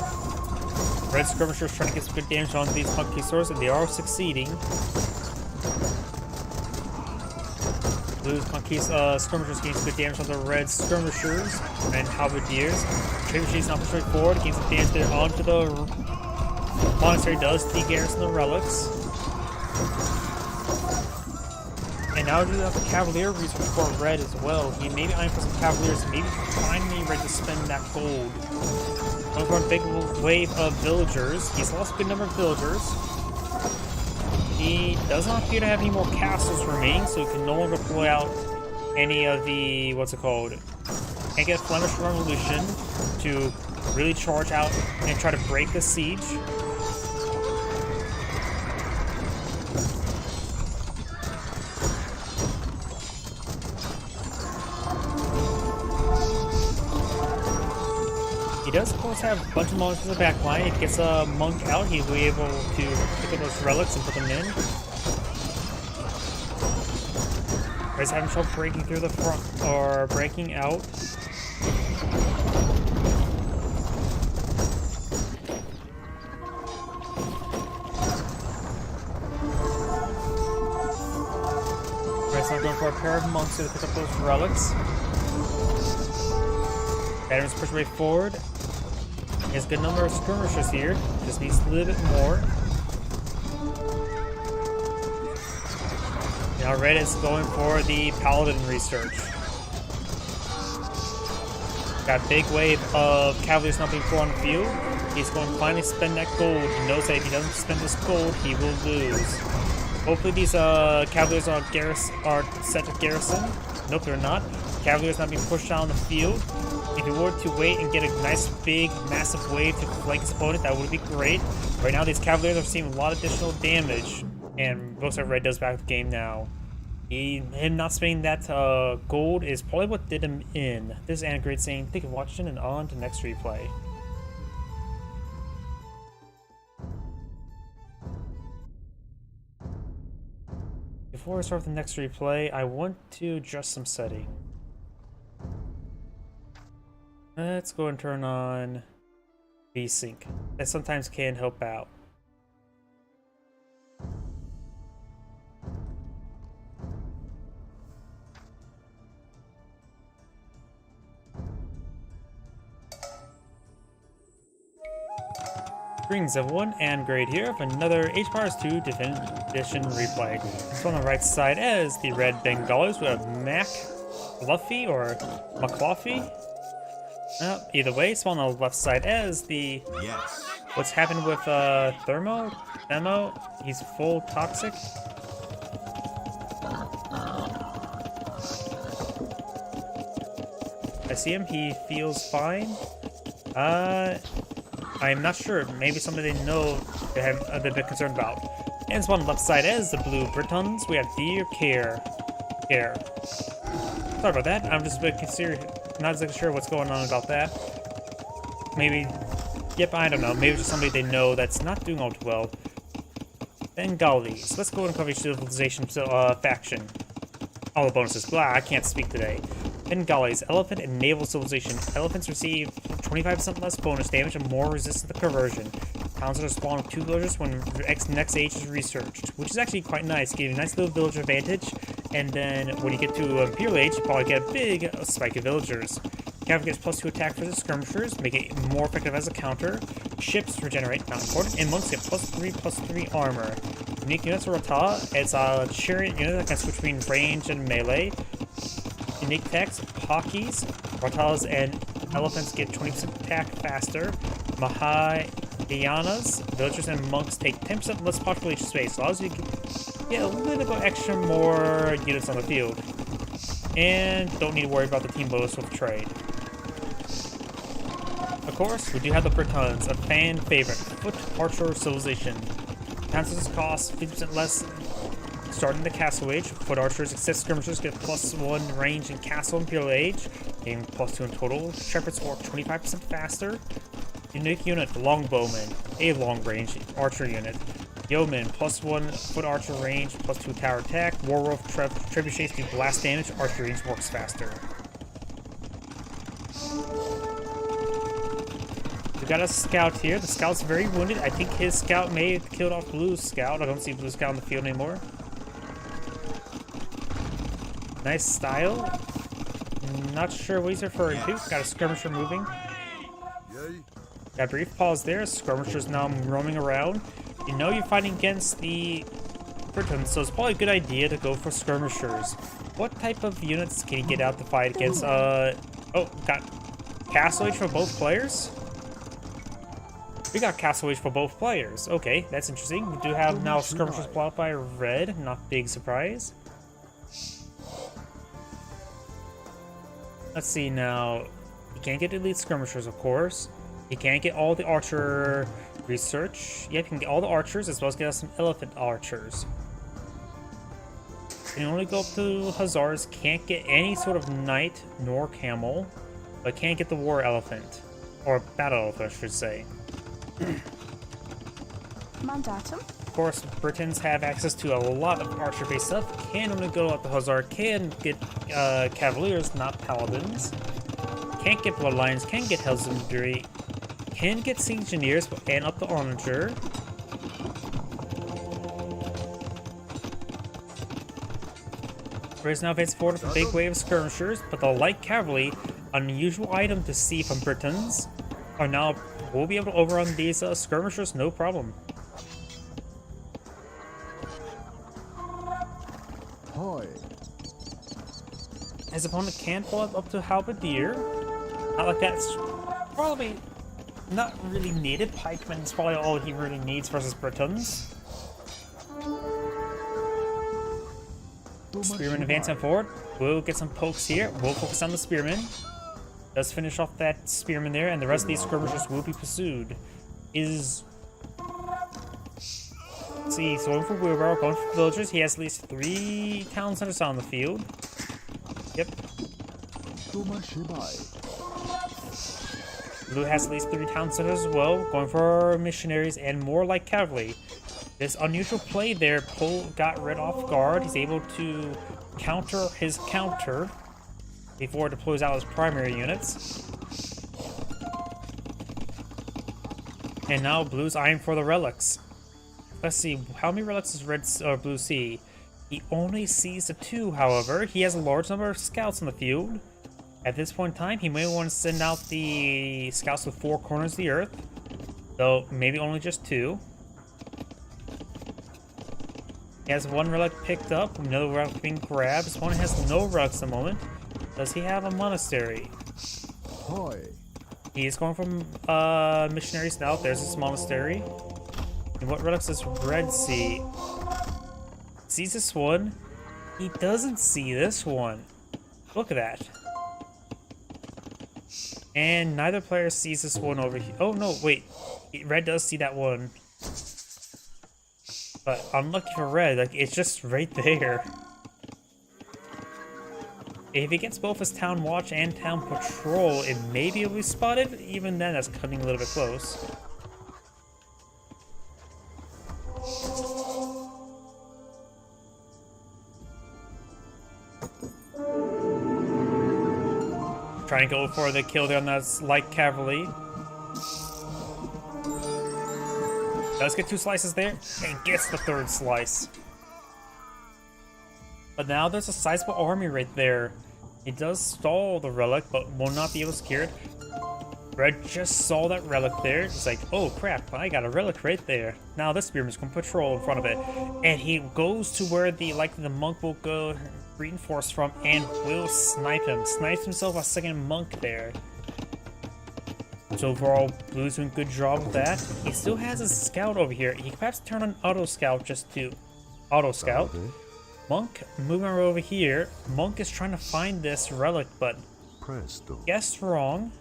Red skirmishers trying to get some good damage on these conquistadors, and they are succeeding. Blue's skirmishers getting some good damage on the red skirmishers and halberdiers. Trebuchets not pushing forward, getting some damage there onto the monastery. Does de-garrison the relics. And now we do have the Cavalier resource for Red as well. He may be eyeing for some Cavaliers, maybe finally ready to spend that gold. Going for a big wave of villagers. He's lost a good number of villagers. He does not appear to have any more castles remaining, so he can no longer pull out any of the, what's it called? Can't get a Flemish Revolution to really charge out and try to break the siege. He does, of course, have a bunch of monks in the back line. If he gets a monk out, he'll be able to pick up those relics and put them in. Red's having trouble breaking through the front, or breaking out. Red's not going for a pair of monks here to pick up those relics. Veterans push way forward. He has a good number of skirmishers here. Just needs a little bit more. Now Red is going for the Paladin research. Got a big wave of Cavaliers not being put on the field. He's going to finally spend that gold. He knows that if he doesn't spend this gold, he will lose. Hopefully these Cavaliers are set to garrison. Nope, they're not. Cavaliers not being pushed down the field. If he were to wait and get a nice, big, massive wave to flank his opponent, that would be great. Right now, these Cavaliers are seeing a lot of additional damage, and looks like Red does back the game now. Him not spending that gold is probably what did him in. This is Anagrid saying, thank you for watching, and on to next replay. Before I start with the next replay, I want to adjust some setting. Let's go and turn on VSync. That sometimes can help out. Greetings everyone, and Grade here for another HPARS 2 Definitive Edition replay. So on the right side is the Red Bengalis. We have Mac Fluffy or McCluffy. Either way, so on the left side is the what's happened with Thermo. He's full toxic. I see him, he feels fine. I'm not sure. Maybe somebody they know they have a bit concerned about. And so on the left side is the Blue Britons. We have Dear Care. Sorry about that. I'm just a bit not exactly sure what's going on about that. Maybe, yep, I don't know. Maybe just somebody they know that's not doing all too well. Bengalis. Let's go and cover each civilization faction. All the bonuses. Blah, I can't speak today. Bengalis, elephant and naval civilization. Elephants receive 25% less bonus damage and more resistant to conversion. Towns are spawned with 2 villagers when next age is researched, which is actually quite nice, giving a nice little villager advantage. And then when you get to Imperial Age, you probably get a big spike of villagers. Cavalry gets +2 attack for the skirmishers, make it more effective as a counter. Ships regenerate, not important, and monks get +3/+3 armor. Unique units are Rata. It's a chariot unit that can switch between range and melee. Unique attacks, Hawkies, Ratas, and elephants get 20% attack faster. Mahayanas, villagers and monks take 10% less population space, allows you to get a little bit extra more units on the field. And don't need to worry about the team bonus with trade. Of course, we do have the Britons, a fan favorite, foot archer civilization. Councils cost 50% less. Starting the Castle Age, foot archers, except skirmishers get +1 range in Castle Imperial Age, gain +2 in total. Shepherds work 25% faster. Unique unit, Longbowman, a long range archer unit. Yeoman, +1 foot archer range, +2 tower attack. Warwolf, trebuchets do blast damage, archer range works faster. We got a scout here. The scout's very wounded. I think his scout may have killed off Blue's scout. I don't see Blue's scout on the field anymore. Nice style. Not sure what he's referring to. Got a skirmisher moving. Got a brief pause there. Skirmisher's now roaming around. You know you're fighting against the Britons, so it's probably a good idea to go for skirmishers. What type of units can you get out to fight against? Oh, got Castle Age for both players? We got Castle Age for both players. Okay, that's interesting. We do have now skirmishers blocked by red. Not big surprise. Let's see now. You can't get elite skirmishers, of course. You can't get all the archer research. Yeah, you can get all the archers as well as get us some elephant archers. You can only go up to Hussars. Can't get any sort of knight nor camel, but can't get the war elephant or battle elephant, I should say. Mandatum. Of course, Britons have access to a lot of archer-based stuff. Can only go up the Hussar. Can get Cavaliers, not Paladins. Can't get Bloodlines. Can get Husbandry. Can get Siege Engineers and up the Onager. British now advancing forward with a big wave of skirmishers, but the light cavalry, an unusual item to see from Britons, are now will be able to overrun these skirmishers no problem. His opponent can pull up to Halberdier. Not like that's probably not really needed. Pikeman is probably all he really needs versus Britons. Spearman advancing forward. We'll get some pokes here. We'll focus on the Spearman. Let's finish off that Spearman there, and the rest of these skirmishers will be pursued. Let's see, so going for Wheelbarrow, going for villagers. He has at least 3 town centers on the field. Yep. Blue has at least 3 town centers as well, going for missionaries and more light cavalry. This unusual play there, got red off guard. He's able to counter his counter before it deploys out his primary units. And now Blue's eyeing for the relics. Let's see, how many relics does Red or Blue see? He only sees the 2, however. He has a large number of scouts in the field. At this point in time, he may want to send out the scouts with 4 corners of the earth. Though maybe only just 2. He has 1 relic picked up, another relic being grabbed. His opponent has no relics at the moment. Does he have a monastery? Hoy. He is going from missionary south. There's his monastery. And what relics does Red see? Sees this one. He doesn't see this one. Look at that. And neither player sees this one over here. Oh no, wait. Red does see that one. But unlucky for Red, like it's just right there. If he gets both his Town Watch and Town Patrol, it maybe will be spotted. Even then, that's cutting a little bit close. Trying to go for the kill there on that light cavalry. Does get 2 slices there, and gets the 3rd slice. But now there's a sizable army right there. It does stall the relic, but will not be able to secure it. Red just saw that relic there. He's like, oh crap, I got a relic right there. Now this spearman's going to patrol in front of it. And he goes to where the monk will go reinforce from and will snipe him. Snipes himself a 2nd monk there. So overall, Blue's doing a good job with that. He still has his scout over here. He can perhaps turn on auto scout just to auto scout. Monk moving over here. Monk is trying to find this relic, but Presto. guessed wrong.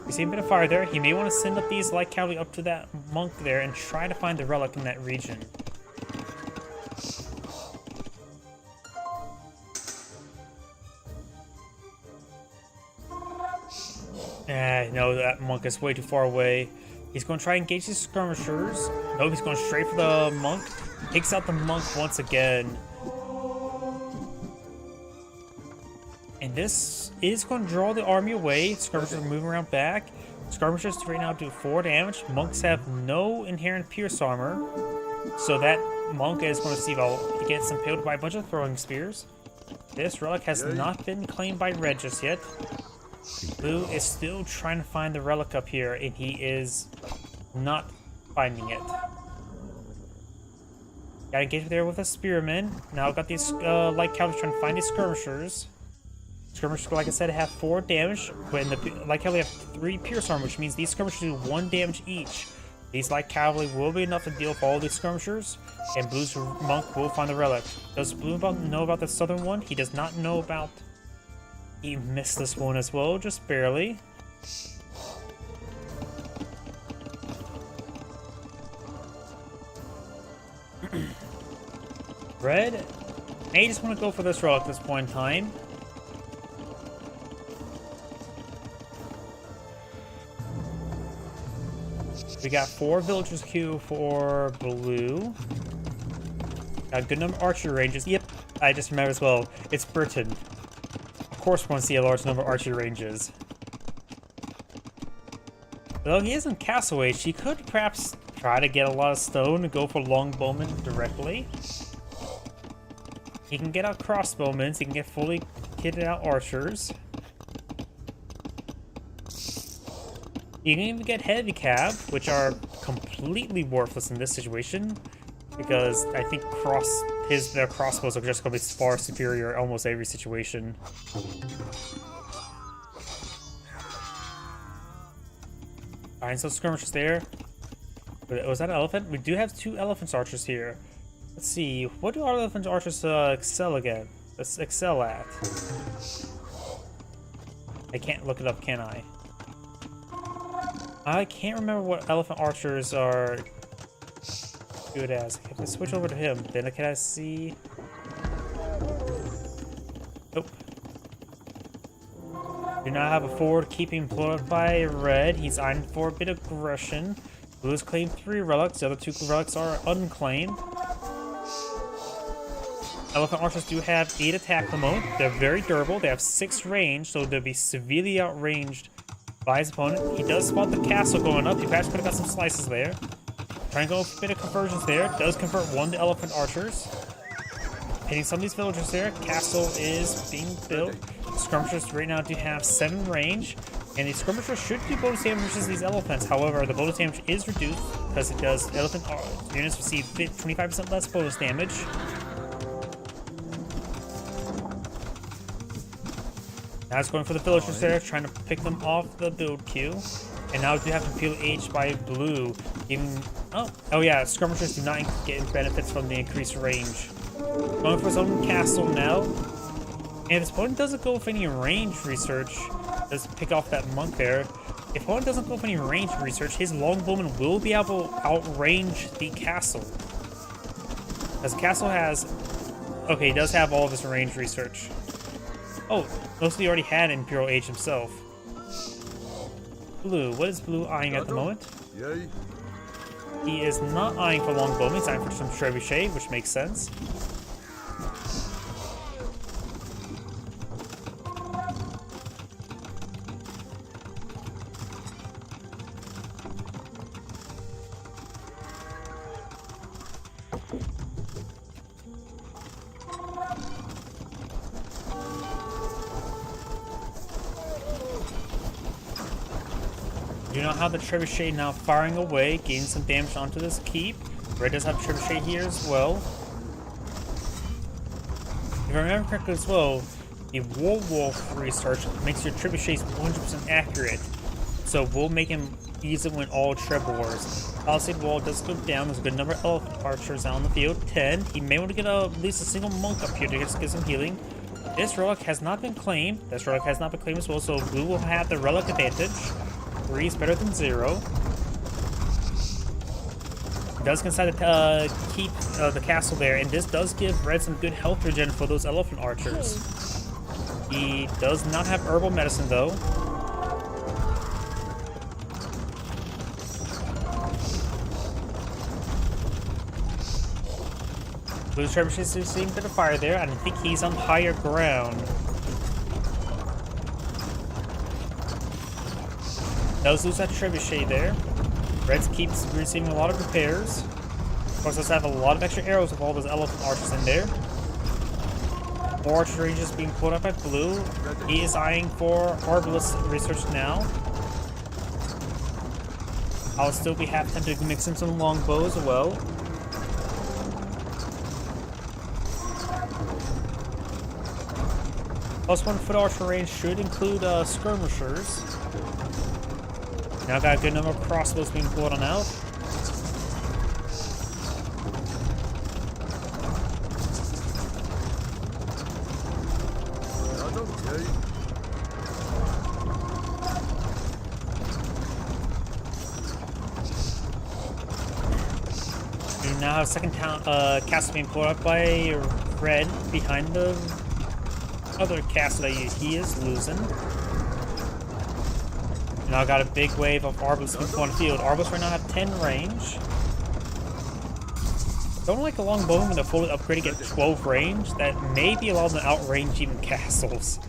We see a bit of fire there. He may want to send up these light cavalry up to that monk there and try to find the relic in that region. No, that monk is way too far away. He's going to try and engage his skirmishers. No, he's going straight for the monk. Takes out the monk once again. And this is going to draw the army away. Skirmishers are moving around back. Skirmishers right now do 4 damage. Monks have no inherent pierce armor. So that monk is going to see, well, he gets impaled by a bunch of throwing spears. This relic has not been claimed by Red just yet. Blue is still trying to find the relic up here, and he is not finding it. Got engaged there with a spearman. Now I've got these light cavalry trying to find these skirmishers. Skirmishers, like I said, have 4 damage. When the light cavalry have 3 pierce armor, which means these skirmishers do 1 damage each. These light cavalry will be enough to deal with all these skirmishers, and Blue's monk will find the relic. Does Blue know about the southern one? He does not know about. He missed this one as well, just barely. Red may just want to go for this relic at this point in time. We got 4 villagers queue for Blue. Got a good number of archery ranges. Yep, I just remember as well. It's Britain. Of course, we want to see a large number of archery ranges. Though he is in Castle Age, he could perhaps try to get a lot of stone and go for longbowmen directly. He can get out crossbowmen, he can get fully kitted out archers. You can even get heavy cav, which are completely worthless in this situation, because I think their crossbows are just going to be far superior in almost every situation. Alright, so skirmishers there. Was that an elephant? We do have 2 elephant archers here. Let's see, what do our elephant archers excel again? Let's excel at. I can't look it up, can I? I can't remember what elephant archers are good as. If I switch over to him, then can I see? Nope. Do not have a forward keeping employed by Red. He's eyeing for a bit of aggression. Blue has claimed 3 relics. The other 2 relics are unclaimed. Elephant archers do have 8 attack at the moment. They're very durable. They have 6 range, so they'll be severely outranged by his opponent. He does spot the castle going up. He perhaps could have got some slices there. Trying to go with a bit of conversions there. Does convert 1 to elephant archers. Hitting some of these villagers there. Castle is being built. Skirmishers right now do have 7 range. And the skirmisher should do bonus damage versus these elephants. However, the bonus damage is reduced because it does elephant units receive 25% less bonus damage. Now it's going for the villagers there, trying to pick them off the build queue. And now we do have to feel aged by blue. Even oh yeah, skirmishers do not get benefits from the increased range. Going for his own castle now. And if his opponent doesn't go with any range research, does pick off that monk there. If opponent doesn't go with any range research, his longbowman will be able to outrange the castle. As the castle has, okay, he does have all of his range research. Oh, mostly already had Imperial Age himself. Blue, what is Blue eyeing at the moment? Yay. He is not eyeing for longbowmen, he's eyeing for some trebuchet, which makes sense. Do not have the trebuchet now firing away, gaining some damage onto this keep. Red does have trebuchet here as well. If I remember correctly as well, the Warwolf research makes your trebuchets 100% accurate. So we'll make him easy win all treb wars. Palisade wall does go down. There's a good number of elephant archers out on the field. 10. He may want to get at least a single monk up here to get some healing. This relic has not been claimed. This relic has not been claimed as well, so blue will have the relic advantage. 3 is better than 0. He does decide to keep the castle there, and this does give red some good health regen for those elephant archers. He does not have herbal medicine though. Blue's trebuchet is seeing a bit of fire there. I don't think he's on higher ground. Does lose that trebuchet there. Reds keeps receiving a lot of repairs. Of course, does have a lot of extra arrows with all those elephant archers in there. More archer ranges being pulled up by blue. He is eyeing for Arbalest research now. I'll still be half tempted to mix in some longbows as well. Plus 1 foot archer range should include skirmishers. Now got a good number of crossbows being pulled on out. We now have a second castle being pulled up by red behind the other castle that he is losing. Now got a big wave of Arbalest being pulled on the field. Arbalest right now have 10 range. Don't like a longbowman with a fully upgraded get 12 range. That may be allowed to outrange even castles.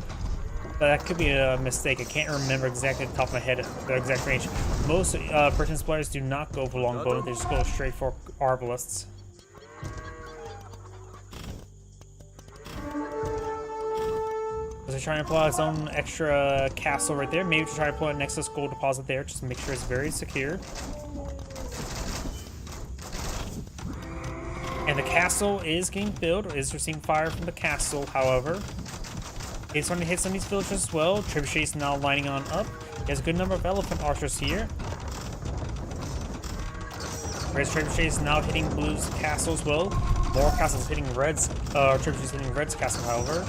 But that could be a mistake. I can't remember exactly at the top of my head the exact range. Most Persian players do not go for longbowmen, they just go straight for Arbalests. They're trying to pull out his own extra castle right there. Maybe to try to pull out Nexus gold deposit there, just to make sure it's very secure. And the castle is getting built, is receiving fire from the castle, however. It's starting to hit some of these villagers as well. Trebuchet is now lining on up. He has a good number of elephant archers here. Red's Trebuchet is now hitting Blue's castle as well. More castles hitting Red's, Trebuchet is hitting Red's castle, however.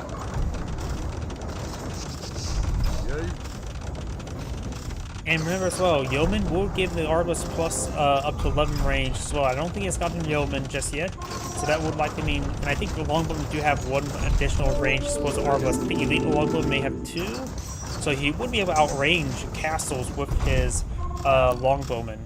And remember as well, Yeoman will give the Arbalest plus up to 11 range as well. I don't think it's gotten Yeoman just yet, so that would likely mean, and I think the Longbowmen do have 1 additional range as opposed to Arbalest. The Elite Longbowman may have 2, so he would be able to outrange castles with his Longbowman.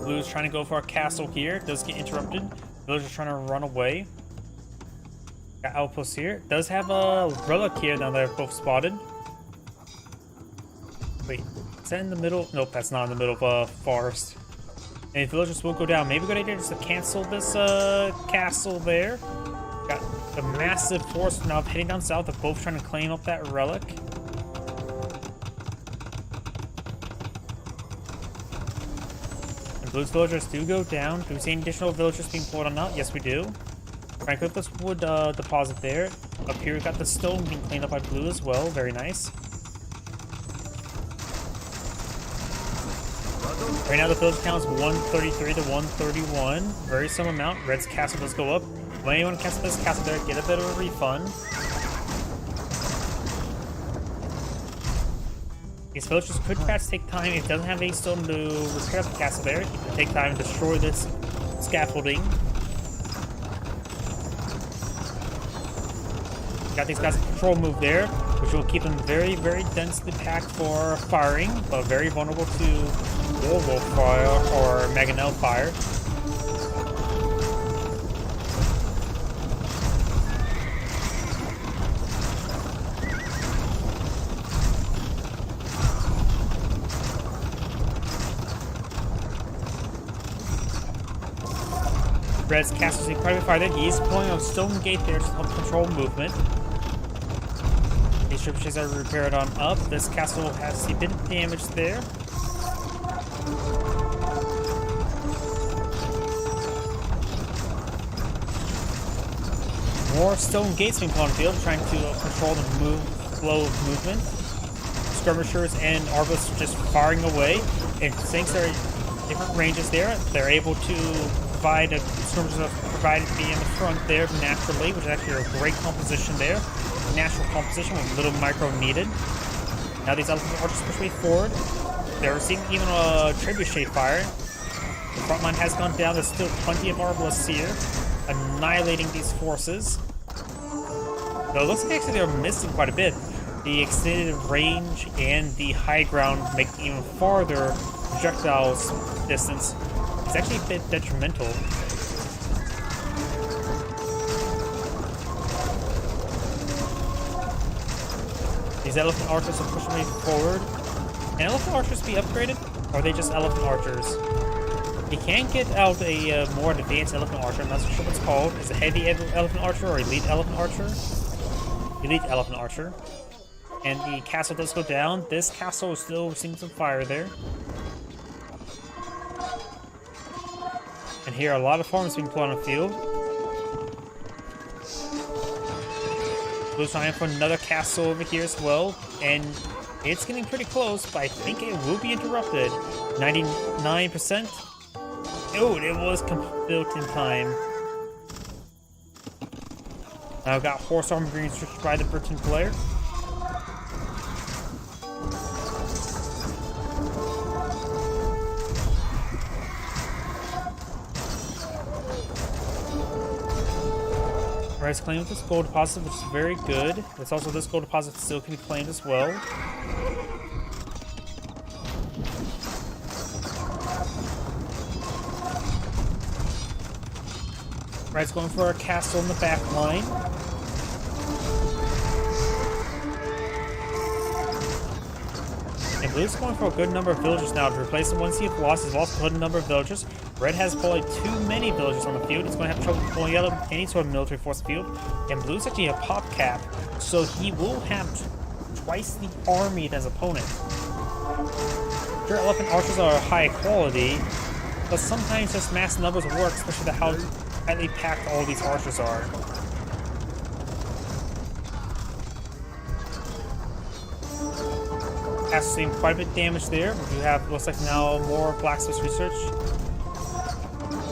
Blue's trying to go for a castle here, does get interrupted. Villagers are trying to run away. Got outposts here. Does have a relic here now they're both spotted. Wait, is that in the middle? Nope, that's not in the middle of a forest. And villagers will go down. Maybe a good idea just to cancel this castle there. Got a massive force now heading down south. They're both trying to claim up that relic. And Blue's villagers do go down. Do we see any additional villagers being pulled on out? Yes, we do. Trying to click this wood deposit there. Up here, we've got the stone being cleaned up by Blue as well. Very nice. Right now, the village count is 133 to 131. Very similar amount. Red's castle does go up. When you want to cancel this castle there, get a bit of a refund. These villagers could perhaps take time. If it doesn't have any stone to repair the castle there, you can take time to destroy this scaffolding. Got these guys a control move there, which will keep them very, very densely packed for firing, but very vulnerable to Werewolf fire or Mangonel fire. Red's castle's in quite a bit farther. He's pulling a stone gate there to help control movement. These trebuchets are repaired on up. This castle has a bit of damage there. More stone gates being put on the field, trying to control the flow of movement. Skirmishers and arbalists are just firing away. And since there are different ranges there, they're able to provide skirmishers provided to be in the front there naturally, which is actually a great composition there. Natural composition with little micro needed. Now these elephant archers push way forward. They're receiving even a trebuchet fire. The front line has gone down. There's still plenty of arbalists here, annihilating these forces. Though it looks like actually they're missing quite a bit. The extended range and the high ground make even farther projectiles distance. It's actually a bit detrimental. These elephant archers are pushing me forward. Can elephant archers be upgraded? Or are they just elephant archers? You can get out a more advanced elephant archer. I'm not so sure what it's called. Is it heavy elephant archer or elite elephant archer? Elite elephant archer. And the castle does go down. This castle is still receiving some fire there. And here are a lot of farms being put on the field. Blue's trying for another castle over here as well. And it's getting pretty close, but I think it will be interrupted. 99%. Oh, it was built in time. Now I've got horse armor being switched by the Britain player. Red's claimed this gold deposit, which is very good. There's also this gold deposit still can be claimed as well. Red's going for a castle in the back line. And Blue's going for a good number of villagers now to replace the ones he's lost. He's lost a good number of villagers. Red has probably too many villagers on the field. He's going to have trouble pulling out any sort of military force field. And Blue's actually a pop cap, so he will have twice the army as opponent. Sure, elephant archers are high quality, but sometimes just mass numbers work, especially the how tightly packed all these archers are. Has seen quite a bit of damage there. We do have, looks like now, more blacksmith research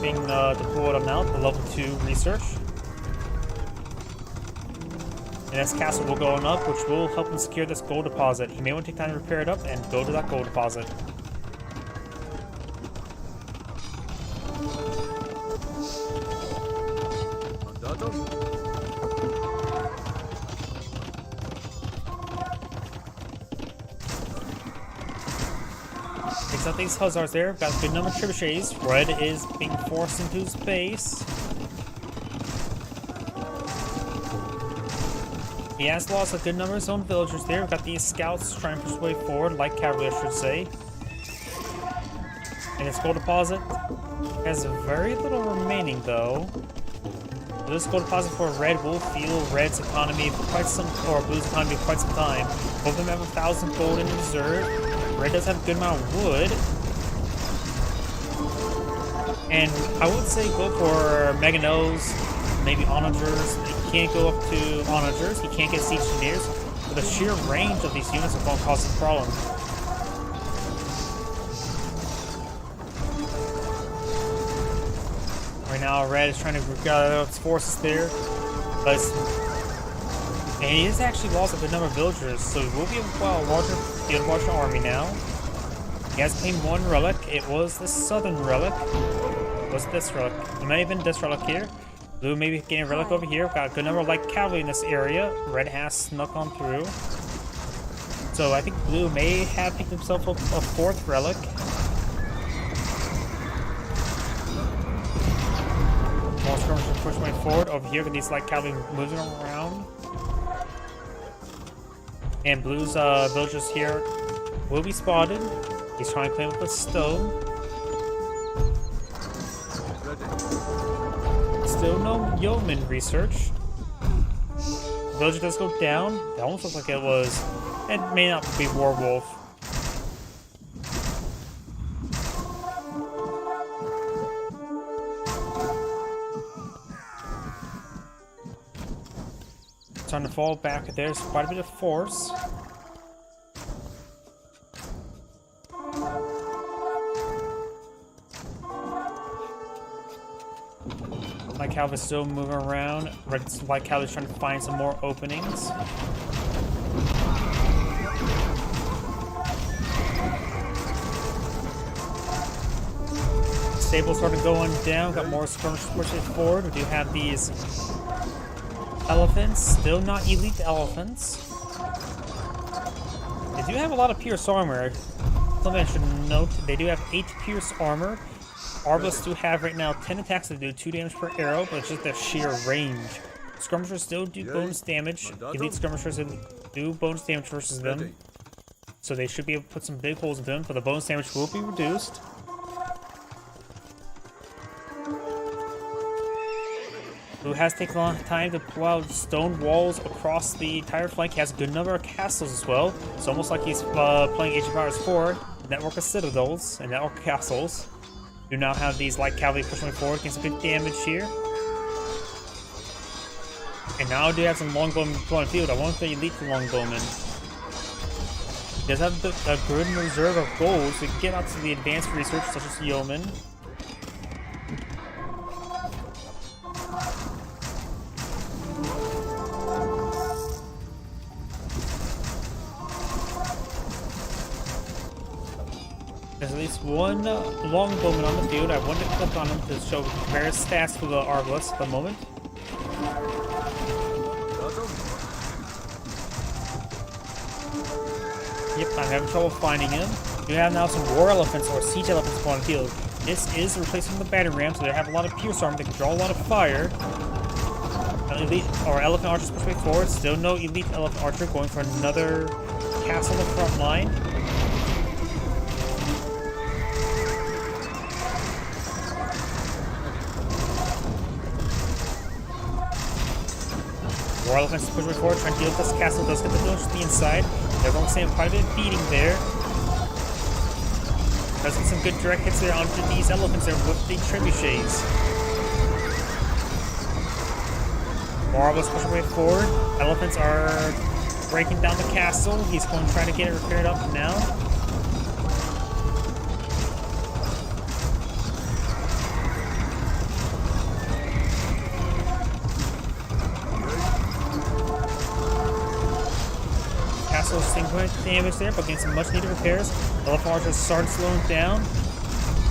being deployed on now, the level 2 research. And this castle will go on up, which will help him secure this gold deposit. He may want to take time to repair it up and go to that gold deposit. Takes out these hussars there. Got a good number of trebuchets. Red is being forced into his base. He has lost a good number of his own villagers there. We've got these scouts trying to push their way forward, like cavalry, I should say. And his gold deposit has very little remaining, though. This gold deposit for red will fuel red's economy for quite some, or blue's economy for quite some time. Both of them have 1,000 gold in reserve. Red does have a good amount of wood. And I would say go for Meganos, maybe Onagers. He can't go up to Onagers, he can't get Siege Engineers. But the sheer range of these units are going to cause some problems. Right now, Red is trying to gather its forces there. But and he has actually lost a good number of villagers, so he will be a larger army now. He has claimed one relic. It was the southern relic. Was this relic? It may have been this relic here. Blue may be getting a relic over here. Got a good number of light cavalry in this area. Red has snuck on through. So I think Blue may have picked himself up a fourth relic. More skirmishers pushing way forward. Over here, with these light cavalry moving around. And Blue's villagers here will be spotted. He's trying to claim up a stone. Still no yeoman research. Villager does go down. That almost looks like it was. It may not be Warwolf. Trying to fall back. There's quite a bit of force. Light Cavalry is still moving around. Light Cavalry is trying to find some more openings. Stables started going down. Got more skirmishers pushing forward. We do have these elephants. Still not elite elephants. They do have a lot of pierce armor. Something I should note. They do have 8 pierce armor. Arbalists do have right now 10 attacks that do 2 damage per arrow, but it's just their sheer range. Skirmishers still do bonus damage. Elite skirmishers do bonus damage versus them. So they should be able to put some big holes in them, but the bonus damage will be reduced. Who has taken a long time to pull out stone walls across the entire flank. He has a good number of castles as well. It's almost like he's playing Age of Empires 4, network of citadels and network of castles. Do now have these light cavalry pushing forward, getting some good damage here. And now do have some longbowmen on the field. I want the elite longbowmen. He does have a good reserve of gold, so he can get out to the advanced research, such as yeomen. There's at least one longbowman on the field. I wanted to click on him to show various stats for the Arbalists at the moment. Yep, I'm having trouble finding him. We have now some war elephants or siege elephants on the field. This is a replacement of the battering ram, so they have a lot of pierce armor. They can draw a lot of fire. Elite or elephant archers push way forward. Still no elite elephant archer going for another castle on the front line. War elephants push way forward, trying to deal with this castle. Does get the village to the inside. They're going to stand quite a bit of beating there. Does get some good direct hits there onto these elephants there with the trebuchets. More Arbalists pushing way forward. Elephants are breaking down the castle. He's going to try to get it repaired up now. Seeing quite damage there, but getting some much needed repairs. Elephant archers started slowing down.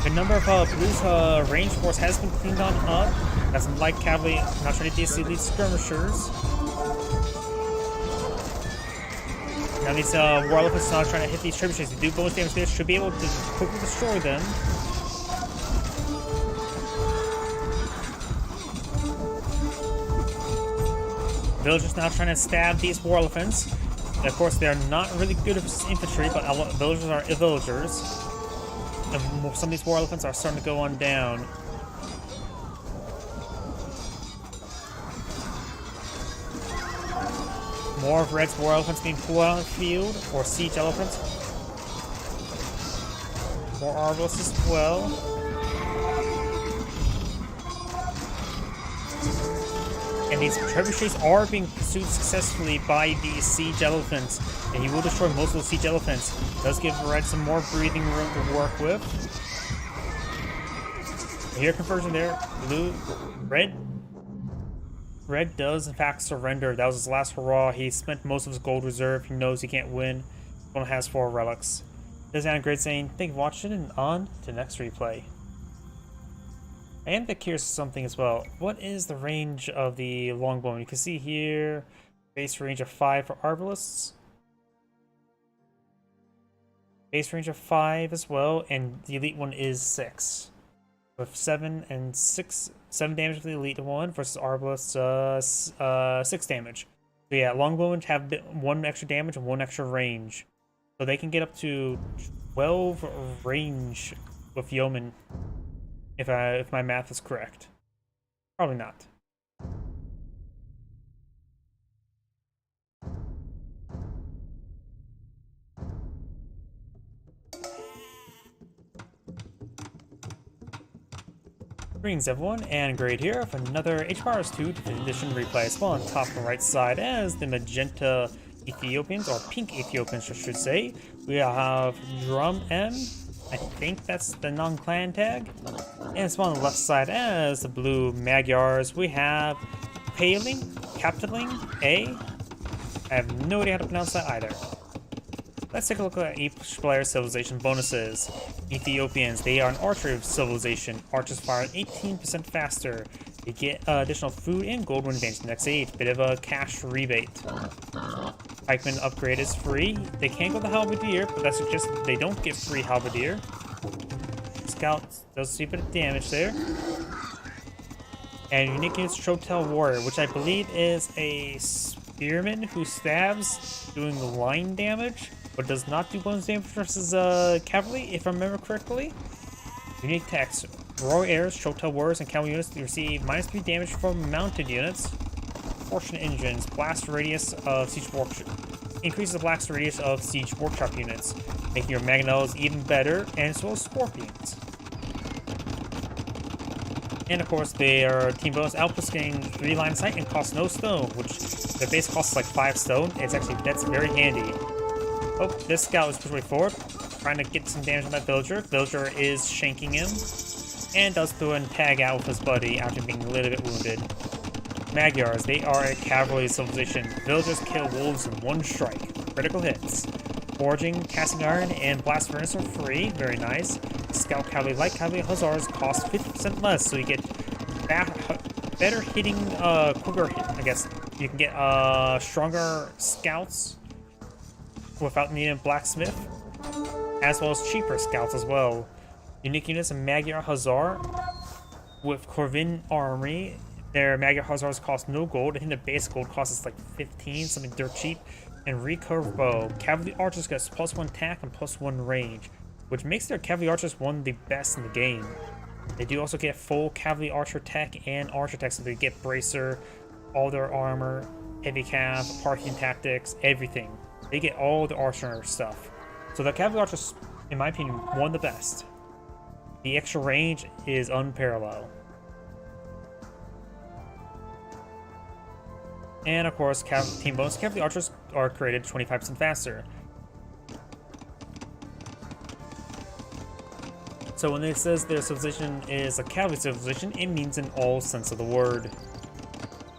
The number of Blue's range force has been cleaned on up. Got some light cavalry, not trying to deal with these skirmishers. Now these war elephants are trying to hit these trebuchets. They do bonus damage there, should be able to quickly destroy them. Villagers now trying to stab these war elephants. Of course, they are not really good at infantry, but villagers are villagers. And some of these war elephants are starting to go on down. More of Red's war elephants being pulled out on the field, or siege elephants. More Arbalists as well. And these trebuchets are being pursued successfully by the siege elephants, and he will destroy most of those siege elephants. Does give Red some more breathing room to work with. Here, conversion there. Blue, Red does in fact surrender. That was his last hurrah. He spent most of his gold reserve. He knows he can't win. Only has 4 relics. This is Anna Great saying, thank you for watching, and on to the next replay. I am a bit curious of something as well. What is the range of the longbow? You can see here, base range of 5 for Arbalists. Base range of 5 as well, and the elite one is 6. With 7 damage for the elite one versus Arbalists 6 damage. So yeah, longbowmen have 1 extra damage and 1 extra range. So they can get up to 12 range with yeomen. If my math is correct. Probably not. Greetings everyone, and Great here for another HPRS 2 Definitive Edition replay. Spawn on top of the right side as the magenta Ethiopians, or pink Ethiopians I should say. We have Drum M, I think that's the non-clan tag. And spawn on the left side as the blue Magyars. We have Paling, Capitling A. I have no idea how to pronounce that either. Let's take a look at each player's civilization bonuses. Ethiopians, they are an archer civilization. Archers fire 18% faster. They get additional food and gold when advancing next age. Bit of a cash rebate. Pikeman upgrade is free. They can go the Halberdier, but that suggests that they don't get free Halberdier. Scout does see a bit of damage there. And unique units Chotel Warrior, which I believe is a spearman who stabs doing line damage, but does not do bonus damage versus cavalry, if I remember correctly. Unique text. Royal Heirs, Chotel Warriors, and cavalry units receive -3 damage from mounted units. Fortunate Engines, blast radius of siege workshop. Increases the blast radius of siege workshop units, making your Magnells even better, and so as Scorpions. And of course, their team bonus outputs getting 3 line of sight and costs no stone, which their base costs like 5 stone. That's very handy. Oh, this scout is pushed way forward, trying to get some damage on that villager. Villager is shanking him, and does throw and tag out with his buddy after being a little bit wounded. Magyars, they are a cavalry civilization. Villagers kill wolves in 1 strike. Critical hits. Forging, Casting Iron, and Blast Furnace are free. Very nice. Scout Cavalry, Light Cavalry, Hussars cost 50% less, so you get better hitting, quicker hit, I guess. You can get stronger scouts without needing a blacksmith, as well as cheaper scouts as well. Unique units of Magyar Hussar with Corvin Armory. Their Magyar Hussars cost no gold. I think their base gold cost is like 15, something dirt cheap. And recurve bow. Cavalry archers get +1 attack and +1 range, which makes their cavalry archers one of the best in the game. They do also get full cavalry archer tech and archer tech, so they get bracer, all their armor, heavy cav, parking tactics, everything. They get all the archer stuff. So the cavalry archers, in my opinion, one of the best. The extra range is unparalleled. And of course, team bonus cavalry archers are created 25% faster. So when it says their civilization is a cavalry civilization, it means in all sense of the word.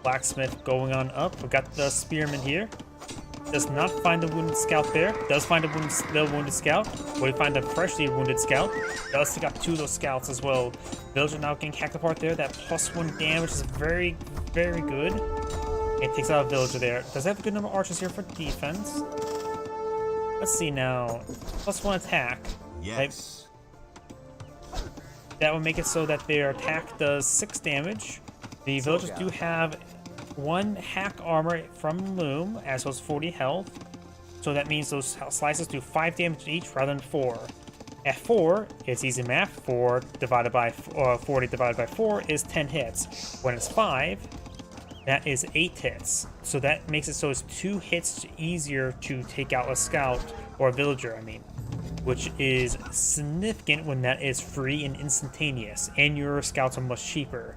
Blacksmith going on up. We got the spearman here. Does not find the wounded scout there. Does find the wounded scout. We find a freshly wounded scout. Does take out 2 of those scouts as well. Villager now getting hacked apart there. That +1 damage is very, very good. It takes out a villager there. Does have a good number of archers here for defense. Let's see now. +1 attack. Yes. That would make it so that their attack does 6 damage. The villagers do have 1 hack armor from Loom, as well as 40 health. So that means those slices do 5 damage each rather than 4. At 4, it's easy math. 40 divided by 4 is 10 hits. When it's 5, That is 8 hits. So that makes it so it's 2 hits easier to take out a scout, or a villager, I mean. Which is significant when that is free and instantaneous, and your scouts are much cheaper.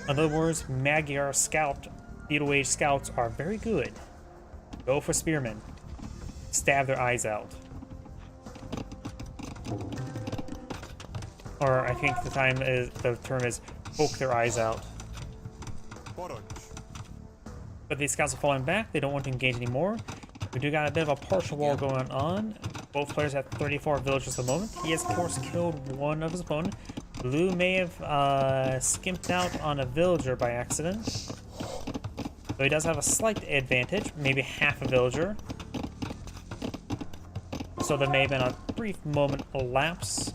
In other words, Magyar scout, feudal age scouts are very good. Go for spearmen. Stab their eyes out. Or I think the term is poke their eyes out. But these scouts are falling back. They don't want to engage anymore. We do got a bit of a partial wall going on. Both players have 34 villagers at the moment. He has, of course, killed one of his opponent. Blue may have skimped out on a villager by accident. So he does have a slight advantage, maybe half a villager. So there may have been a brief moment elapse.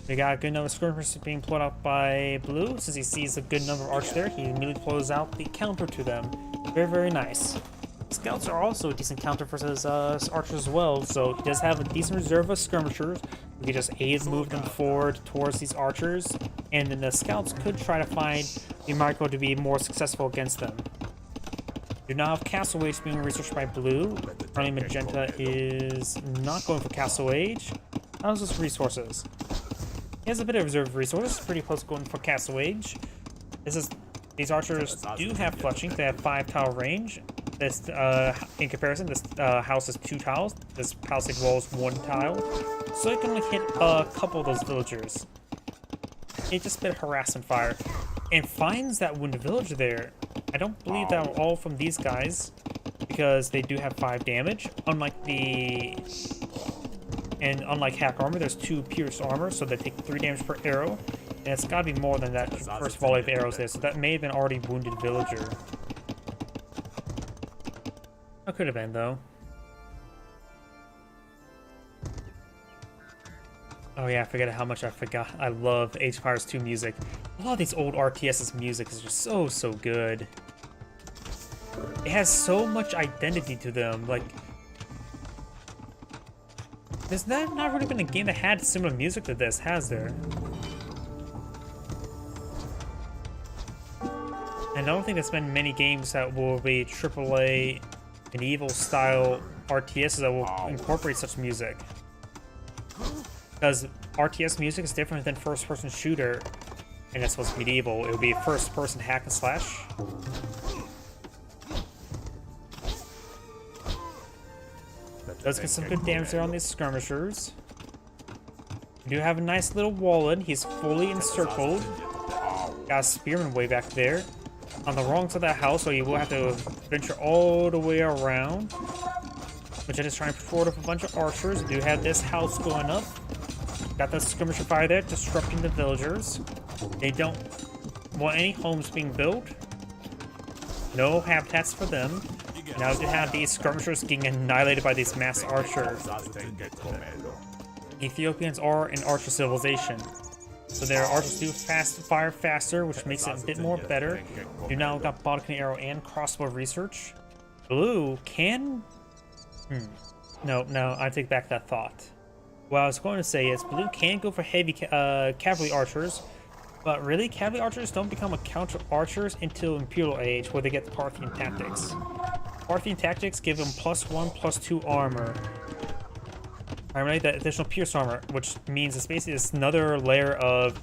We got a good number of skirmishers being pulled out by Blue. Since he sees a good number of archers there, he immediately pulls out the counter to them. Very, very nice. Scouts are also a decent counter versus archers as well, so he does have a decent reserve of skirmishers. We can just aid move them forward towards these archers, and then the scouts could try to find the micro to be more successful against them. Do now have Castle Age being researched by Blue. Currently Magenta is not going for Castle Age. How's his resources? He has a bit of reserve resources, pretty close to going for Castle Age. These archers do have fletching, they have 5 tile range. This, in comparison, this house is 2 tiles. This palisade wall is 1 tile. So it can only hit a couple of those villagers. It just bit harassment fire. And finds that wounded villager there. I don't believe that were all from these guys, because they do have 5 damage. Unlike hack armor, there's 2 pierced armor, so they take 3 damage per arrow. And it's gotta be more than that first volley of arrows there, so that may have been already wounded villager. It could have been, though. Oh yeah, I forget how much I forgot. I love Age of Empires 2 music. A lot of these old RTS's music is just so good. It has so much identity to them. Like, there's not really been a game that had similar music to this, has there? And I don't think there's been many games that will be AAA medieval style RTSs that will incorporate such music. Because RTS music is different than first person shooter, and that's what's medieval. It would be first person hack and slash. Does get some good damage there on these skirmishers. We do have a nice little wall in. He's fully encircled. Got a spearman way back there. On the wrong side of that house, so you will have to venture all the way around. Which I just trying to put forward with a bunch of archers. We do have this house going up. Got the skirmisher fire there, disrupting the villagers. They don't want any homes being built. No habitats for them. Now we have these skirmishers getting annihilated by these mass archers. Ethiopians are an archer civilization. So their archers do fire faster, which makes it a bit more better. You now got Bodkin arrow and crossbow research. Blue can... No, I take back that thought. What I was going to say is Blue can go for heavy cavalry archers, but really cavalry archers don't become a counter archers until Imperial Age, where they get the Parthian tactics. Parthian tactics give them +1/+2 armor. Primarily the additional pierce armor, which means it's basically just another layer of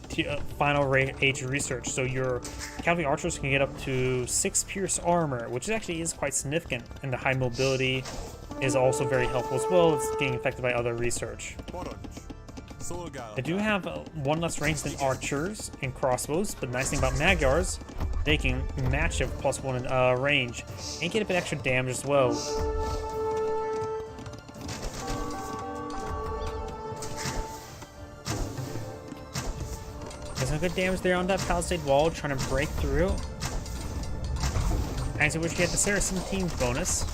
final age research. So your cavalry archers can get up to 6 pierce armor, which actually is quite significant, and the high mobility is also very helpful as well. It's getting affected by other research. They do have 1 less range than archers and crossbows, but the nice thing about Magyars, they can match it with +1 in range and get a bit extra damage as well. There's some good damage there on that palisade wall, trying to break through. I wish you had the Saracen team bonus.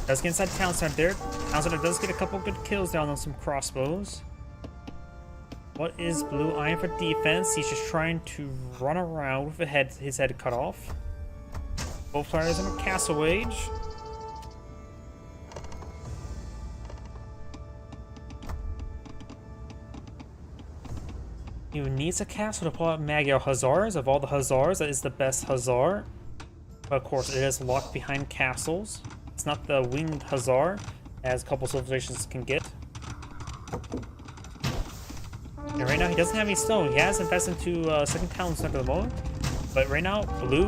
Does get inside the town center there. Town center does get a couple good kills down on some crossbows. What is Blue eyeing for defense? He's just trying to run around with his head cut off. Both players in a castle age. He needs a castle to pull out Magyar Hussars. Of all the Hussars, that is the best Hussar. But of course, it is locked behind castles. It's not the winged Hussar, as a couple civilizations can get. And right now, he doesn't have any stone. He has invested into second town center at the moment. But right now, Blue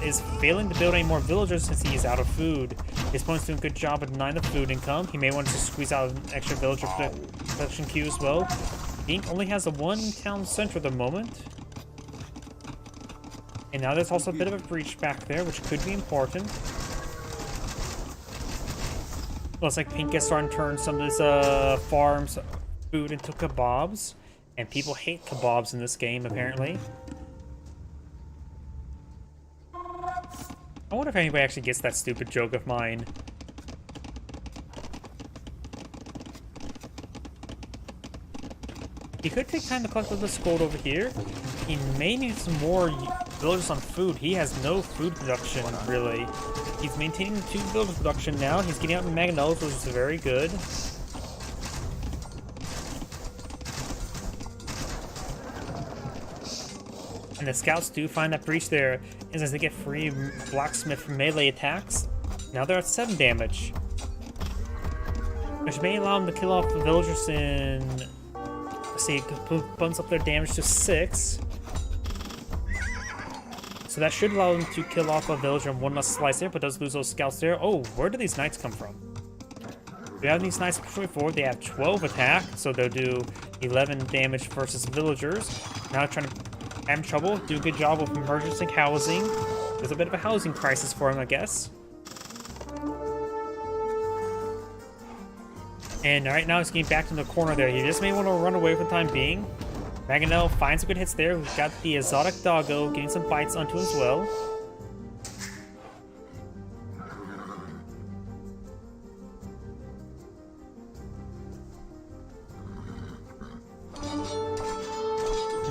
is failing to build any more villagers since he's out of food. His opponent's doing a good job of denying the food income. He may want to squeeze out an extra villager production queue as well. Pink only has a one town center at the moment. And now there's also a bit of a breach back there, which could be important. Looks like Pink is starting to turn some of his farms food into kebabs. And people hate kebabs in this game, apparently. I wonder if anybody actually gets that stupid joke of mine. He could take time to collect all this gold over here. He may need some more villagers on food. He has no food production, really. He's maintaining 2 village production now. He's getting out in Mangonels, which is very good. And the scouts do find that breach there, and as they get free blacksmith melee attacks, now they're at 7 damage. Which may allow them to kill off the villagers in... Let's see, it bumps up their damage to 6. So that should allow them to kill off a villager in one less slice there, but does lose those scouts there. Oh, where do these knights come from? We have these knights pushing forward. They have 12 attack, so they'll do 11 damage versus villagers. Now trying to have trouble, do a good job with emergency housing. There's a bit of a housing crisis for him, I guess. And right now he's getting back to the corner there. He just may want to run away for the time being. Mangonel finds some good hits there. We've got the exotic doggo getting some bites onto him as well.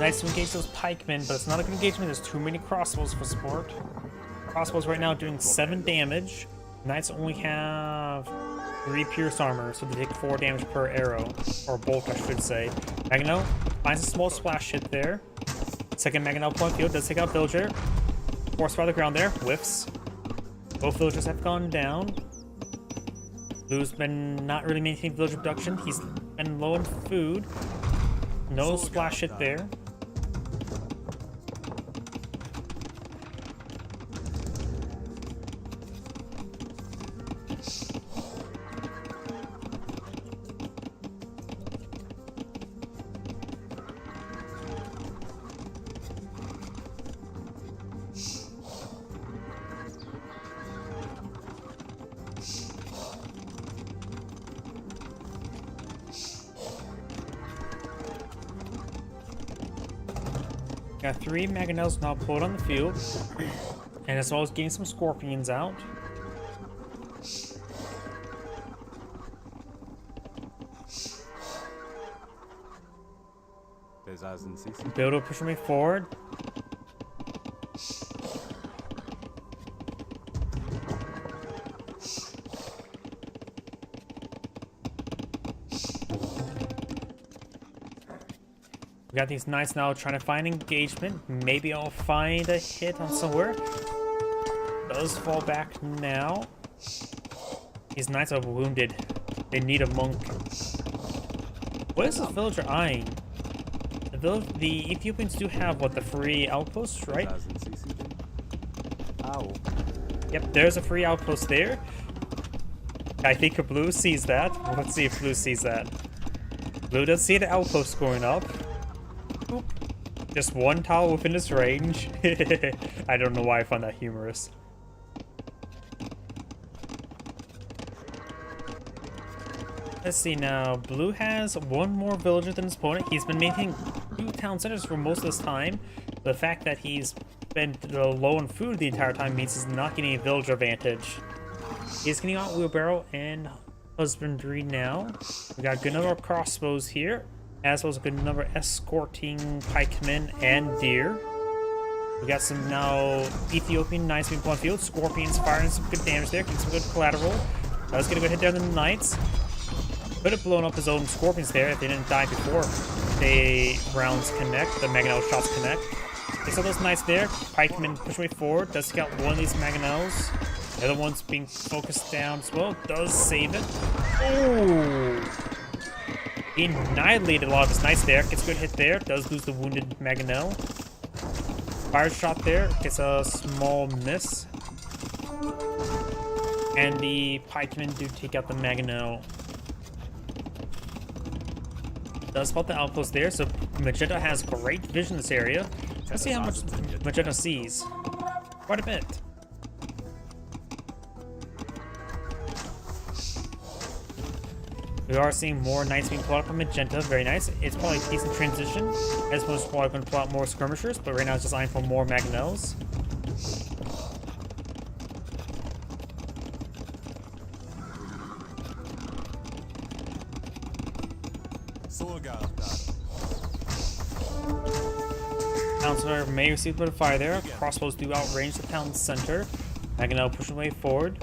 Nice to engage those pikemen, but it's not a good engagement. There's too many crossbows for support. Crossbows right now doing 7 damage. Knights only have 3 pierce armor, so they take 4 damage per arrow. Or bolt, I should say. Mangonel finds a small splash hit there. Second Mangonel point field does take out villager. Force by the ground there, whiffs. Both villagers have gone down. Blue's been not really maintaining villager production. He's been low in food. No splash hit there. Got 3 Mangonels now pulled on the field, and as well as getting some scorpions out. Builder pushing me forward. We got these knights now trying to find engagement. Maybe I'll find a hit on somewhere. Does fall back now. These knights are wounded. They need a monk. What is this villager eyeing? The Ethiopians do have, what, the free outposts, right? Ow. Yep, there's a free outpost there. I think Blue sees that. Let's see if Blue sees that. Blue does see the outpost going up. Oop. Just one tile within his range. I don't know why I found that humorous. Let's see now. Blue has 1 more villager than his opponent. He's been maintaining 2 town centers for most of this time. The fact that he's been low on food the entire time means he's not getting a villager advantage. He's getting out wheelbarrow and husbandry now. We got a good number of crossbows here, as well as a good number of escorting pikemen and deer. We got some now Ethiopian knights being put on field. Scorpions firing some good damage there, getting some good collateral. Let's get a good hit there on the knights. Could have blown up his own scorpions there if they didn't die before. the rounds connect, the Mangonel shots connect. Okay, so those knights there. Pikeman push way forward, does take out one of these Mangonels. The other one's being focused down as well, does save it. Oh! He annihilated a lot of his knights there, gets a good hit there, does lose the wounded Mangonel. Fire shot there, gets a small miss. And the pikemen do take out the Mangonel. Does spot the outpost there, so Magenta has great vision in this area. Let's see how much Magenta sees. Quite a bit. We are seeing more knights being pulled out from Magenta. Very nice. It's probably a decent transition. As opposed to probably going to pull out more skirmishers, but right now it's just eyeing for more Mangonels. Town center may receive a bit of fire there. Crossbows do outrange the town center. Mangonel pushing way forward.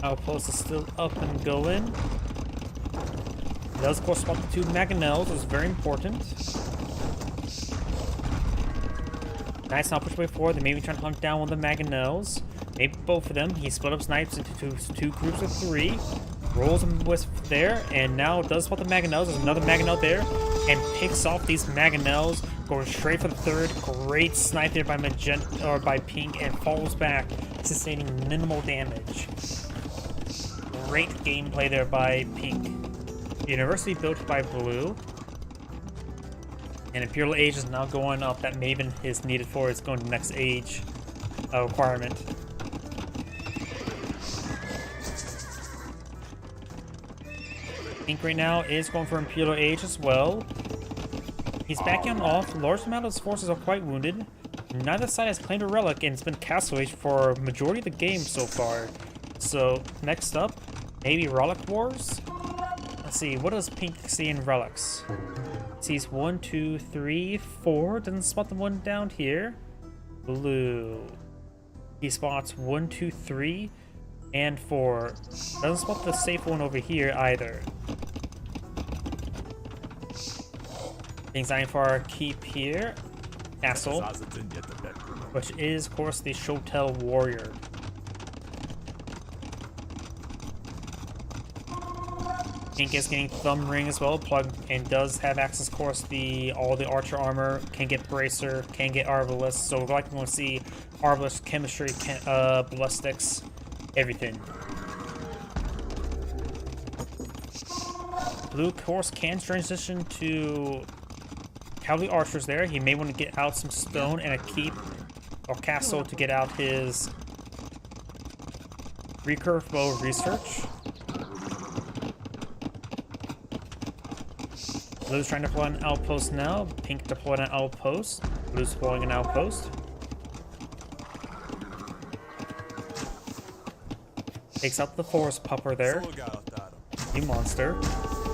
Outpost is still up and going. It does, of course, spot the two Mangonels, which is very important. Nice, now push way forward. They may be trying to hunt down one of the Mangonels. Maybe both of them. He split up snipes into two groups of three. Rolls him with there, and now does spot the Mangonels. There's another Mangonel there, and picks off these Mangonels, going straight for the third. Great snipe there by Magenta or by Pink, and falls back, sustaining minimal damage. Great gameplay there by Pink. University built by Blue. And Imperial Age is now going up. That Maven is needed for. It's going to the next age requirement. Pink right now is going for Imperial Age as well. He's backing off. Large amount of his forces are quite wounded. Neither side has claimed a relic, and it's been Castle Age for majority of the game so far. So next up, maybe Relic Wars? Let's see, what does Pink see in relics? Sees 1, 2, 3, 4. Doesn't spot the one down here. Blue. He spots 1, 2, 3, and 4. Doesn't spot the safe one over here either. Things eyeing for our keep here. Castle. Which is, of course, the Shotel Warrior. Pink is getting Thumb Ring as well, plug, and does have access, of course, all the archer armor, can get Bracer, can get Arbalest, so we're likely going to see Arbalest, chemistry, ballistics, everything. Blue, of course, can transition to Cavalry Archers there. He may want to get out some stone and a keep or castle to get out his recurve bow research. Blue's trying to deploy an outpost now. Pink deployed an outpost. Blue's deploying an outpost. Takes out the forest pupper there. You monster.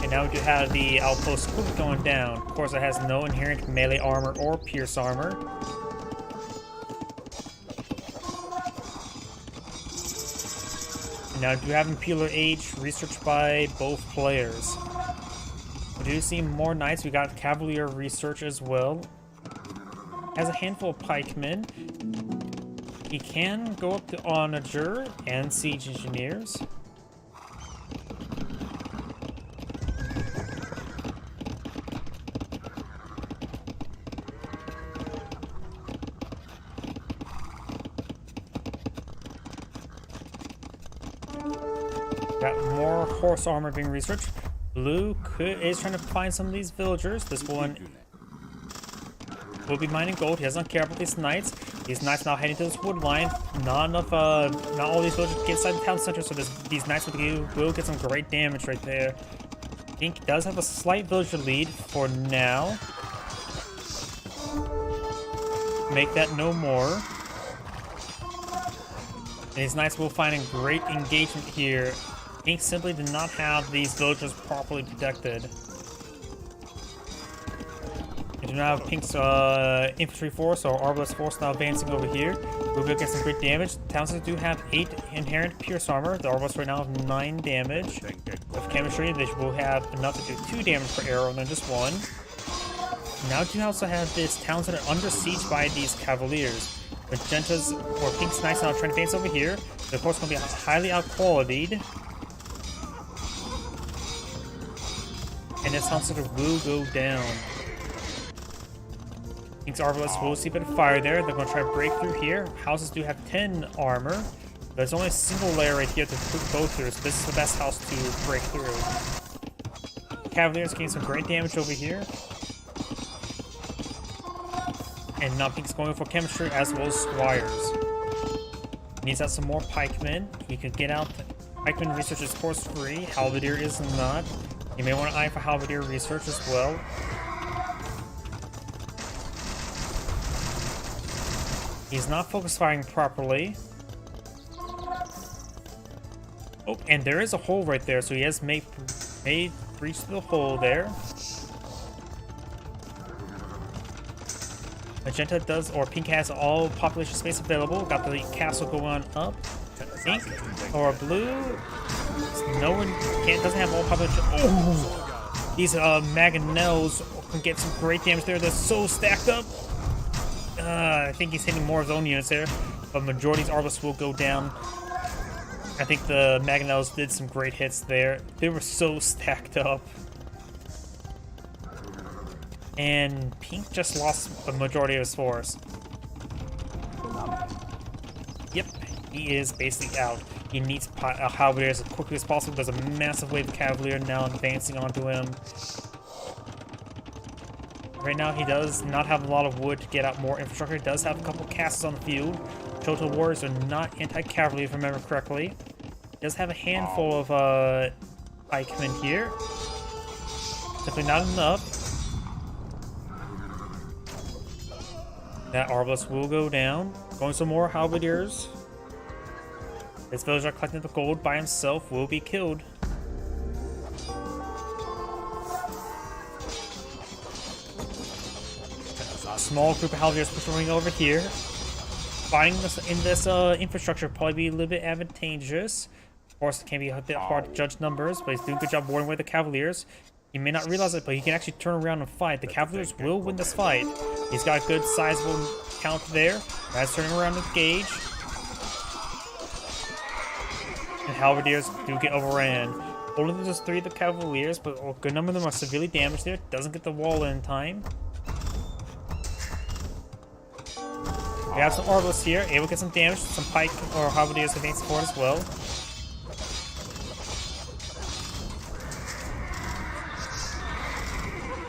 And now we do have the outpost quickly going down. Of course, it has no inherent melee armor or pierce armor. And now we do have Imperial Age researched by both players. We do see more knights. We got Cavalier research as well. Has a handful of pikemen. He can go up to Onager and siege engineers. Got more horse armor being researched. Blue is trying to find some of these villagers. This one will be mining gold. He doesn't care about these knights. These knights now heading to this wood line. Not all these villagers get inside the town center, so these knights will get some great damage right there. Pink does have a slight villager lead for now. Make that no more. And these knights will find a great engagement here. Pink simply did not have these villagers properly protected. And do not have Pink's infantry force or arbalest force now advancing over here. We'll be getting some great damage. Townsends do have 8 inherent pierce armor. The arbalists right now have 9 damage. With chemistry, they will have enough to do 2 damage per arrow and then just 1. Now you also have this Townsend under siege by these Cavaliers. Magenta's or Pink's Knights now trying to advance over here. They're of course going to be highly out-qualitied. And this Townsend will go down. Pink's Arbalest will see a bit of fire there. They're going to try to break through here. Houses do have 10 armor. There's only a single layer right here to go through, so this is the best house to break through. Cavaliers getting some great damage over here. And now Pink's going for chemistry as well as squires. He needs out some more pikemen. He could get out. Pikeman research is of course free. Halberdier is not. You may want to eye for Halberdier research as well. He's not focus firing properly. Oh, and there is a hole right there, so he has made breach the hole there. Magenta does, or Pink has all population space available. Got the castle going up. Pink or blue. No one doesn't have all population. Oh, these Mangonels can get some great damage there. They're so stacked up. I think he's hitting more of his own units there, but majority's Arbalists will go down. I think the Mangonels did some great hits there. They were so stacked up. And Pink just lost the majority of his force. Yep, he is basically out. He needs Halberdier as quickly as possible. There's a massive wave of Cavalier now advancing onto him. Right now, he does not have a lot of wood to get out more infrastructure. He does have a couple castles on the field. Total Warriors are not anti-cavalry, if I remember correctly. He does have a handful of pikemen here. Definitely not enough. That Arbalest will go down. Going some more Halberdiers. This villager collecting the gold by himself will be killed. A small group of Halberdiers pushing over here. Fighting in this infrastructure probably be a little bit advantageous. Of course, it can be a bit hard to judge numbers, but he's doing a good job warding away the Cavaliers. You may not realize it, but he can actually turn around and fight. The Cavaliers will win this fight. He's got a good sizable count there. That's turning around to engage. And Halberdiers do get overran. Only there's 3 of the Cavaliers, but a good number of them are severely damaged there. Doesn't get the wall in time. We have some Arbalists here, able to get some damage. Some Pike or Halberdiers advancing forward as well.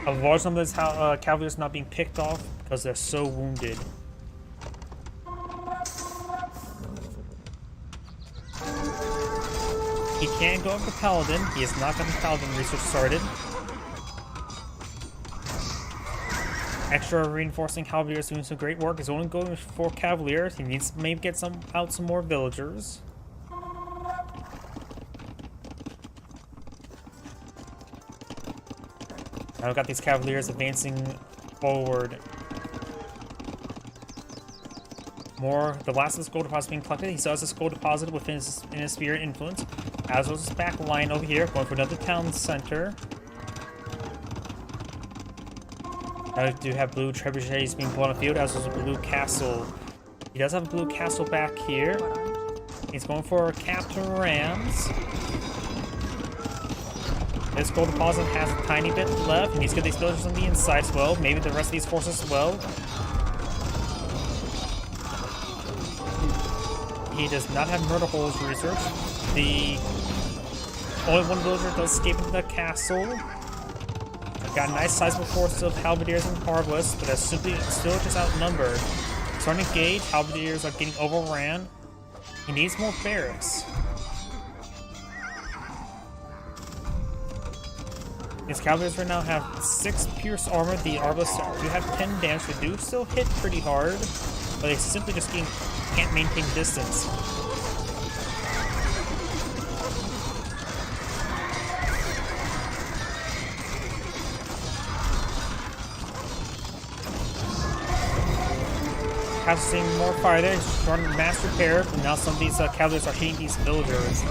A large number of these Cavaliers not being picked off because they're so wounded. He can go up to Paladin. He has not gotten Paladin research started. Extra reinforcing Halberdiers doing some great work. He's only going for Cavaliers. He needs to maybe get some more villagers. Now we've got these Cavaliers advancing forward. The last of this gold deposit being collected. He still has this gold deposit within his sphere of influence. As well as his back line over here, going for another town center. I do have blue trebuchets being put on the field, as well as a blue castle. He does have a blue castle back here. He's going for Captain Rams. This gold deposit has a tiny bit left. He needs to get these villagers on the inside as well. Maybe the rest of these forces as well. He does not have murder holes research. The only one villager does escape into the castle. I've got a nice sizable force of Halberdiers and Arbalists, but they're simply still just outnumbered. Starting to engage, Halberdiers are getting overran. He needs more barracks. These Cavaliers right now have 6 pierce armor. The Arbalists do have 10 damage. They do still hit pretty hard, but they simply just can't maintain distance. castle's seeing more fire there. He's running mass repair, but now some of these cavaliers are hitting these villagers.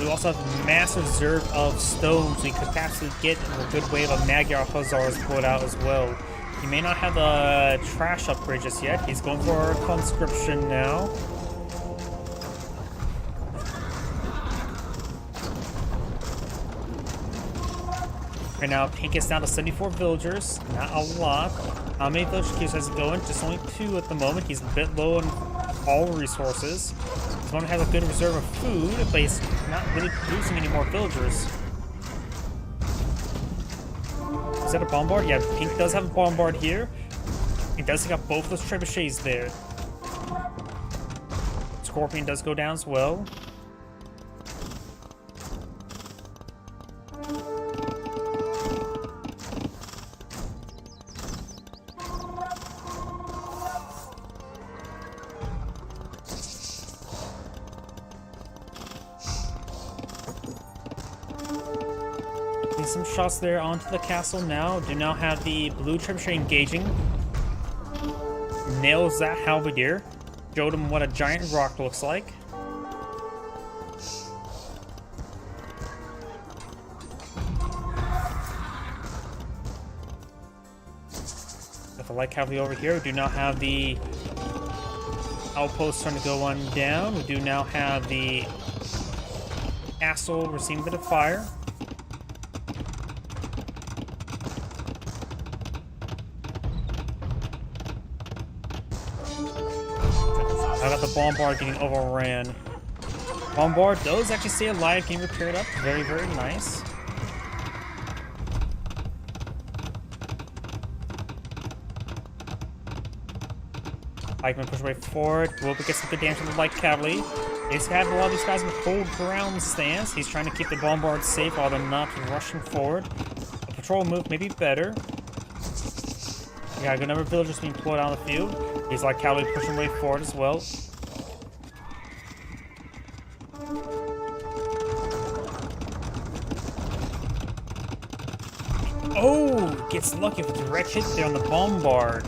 We also have massive reserve of stones. We could possibly get a good wave of Magyar Hussars put out as well. He may not have the trash upgrade just yet. He's going for a conscription now. Right now, Pink is down to 74 villagers. Not a lot. How many village queues has he going? Just only 2 at the moment. He's a bit low on all resources. His opponent has a good reserve of food, but he's not really producing any more villagers. Is that a bombard? Yeah, Pink does have a bombard here. He does take out both those trebuchets there. Scorpion does go down as well. Some shots there onto the castle now. Do now have the blue trebuchet engaging. Nails that halberdier. Showed him what a giant rock looks like. If I like cavalry over here, we do now have the outpost starting to go on down. We do now have the castle receiving a bit of fire. I got the bombard getting overran. Bombard does actually stay alive, getting repaired up. Very, very nice. Pikeman push way forward. Wilbur gets some good damage from the light cavalry. He's had a lot of these guys in the hold ground stance. He's trying to keep the bombard safe while they're not rushing forward. A patrol move may be better. Yeah, a good number of villagers being pulled out on the field. He's like cavalry pushing way forward as well. Oh, gets lucky with a direct hit there on the bombard.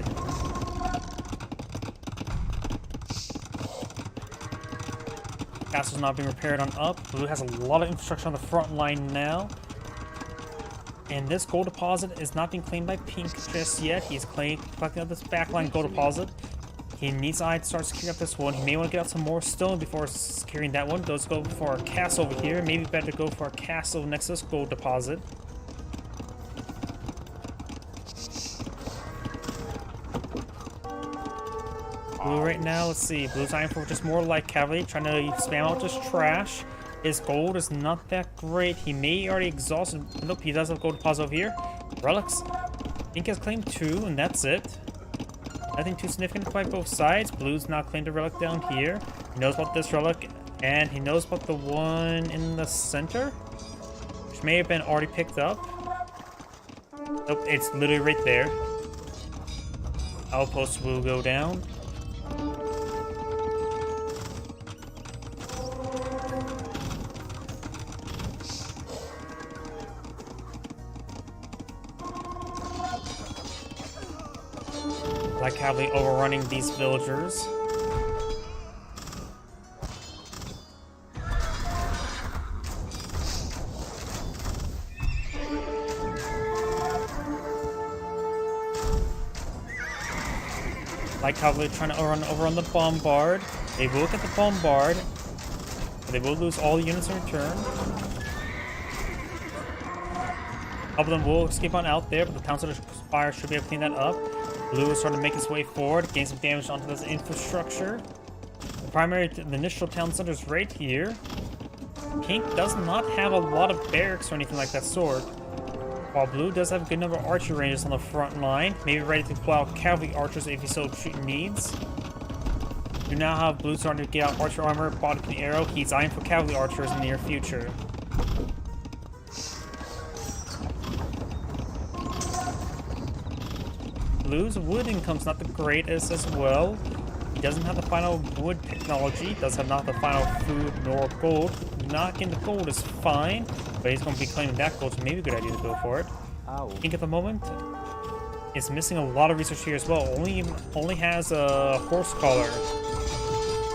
Castle's not being repaired on up. Blue has a lot of infrastructure on the front line now. And this gold deposit is not being claimed by Pink just yet. He's collecting up this backline gold deposit. He needs to start securing up this one. He may want to get out some more stone before securing that one. Does go for a castle over here. Maybe better to go for a castle next to this gold deposit. Blue right now, let's see. Blue's eyeing for just more light cavalry, trying to spam out just trash. His gold is not that great. He may already exhaust. Nope, he does have gold deposit over here. Relics. Pink has claimed 2, and that's it. Nothing too significant by both sides. Blue's now claimed a relic down here. He knows about this relic, and he knows about the one in the center, which may have been already picked up. Nope, it's literally right there. Outpost will go down. Light cavalry overrunning these villagers. Light cavalry trying to overrun the bombard. They will get the bombard, but they will lose all units in return. Couple of them will escape on out there, but the Town Center Spire should be able to clean that up. Blue is starting to make his way forward, gain some damage onto this infrastructure. The initial town center is right here. Pink does not have a lot of barracks or anything like that sort. While Blue does have a good number of archer rangers on the front line, maybe ready to pull out cavalry archers if he so needs. You now have Blue starting to get out archer armor, body and arrow. He's eyeing for cavalry archers in the near future. Blue's wood income's not the greatest as well. He doesn't have the final wood technology, does have not the final food nor gold. Not getting the gold is fine, but he's going to be claiming that gold, so maybe a good idea to go for it. Ow. Pink at the moment. is missing a lot of research here as well. Only has a horse collar.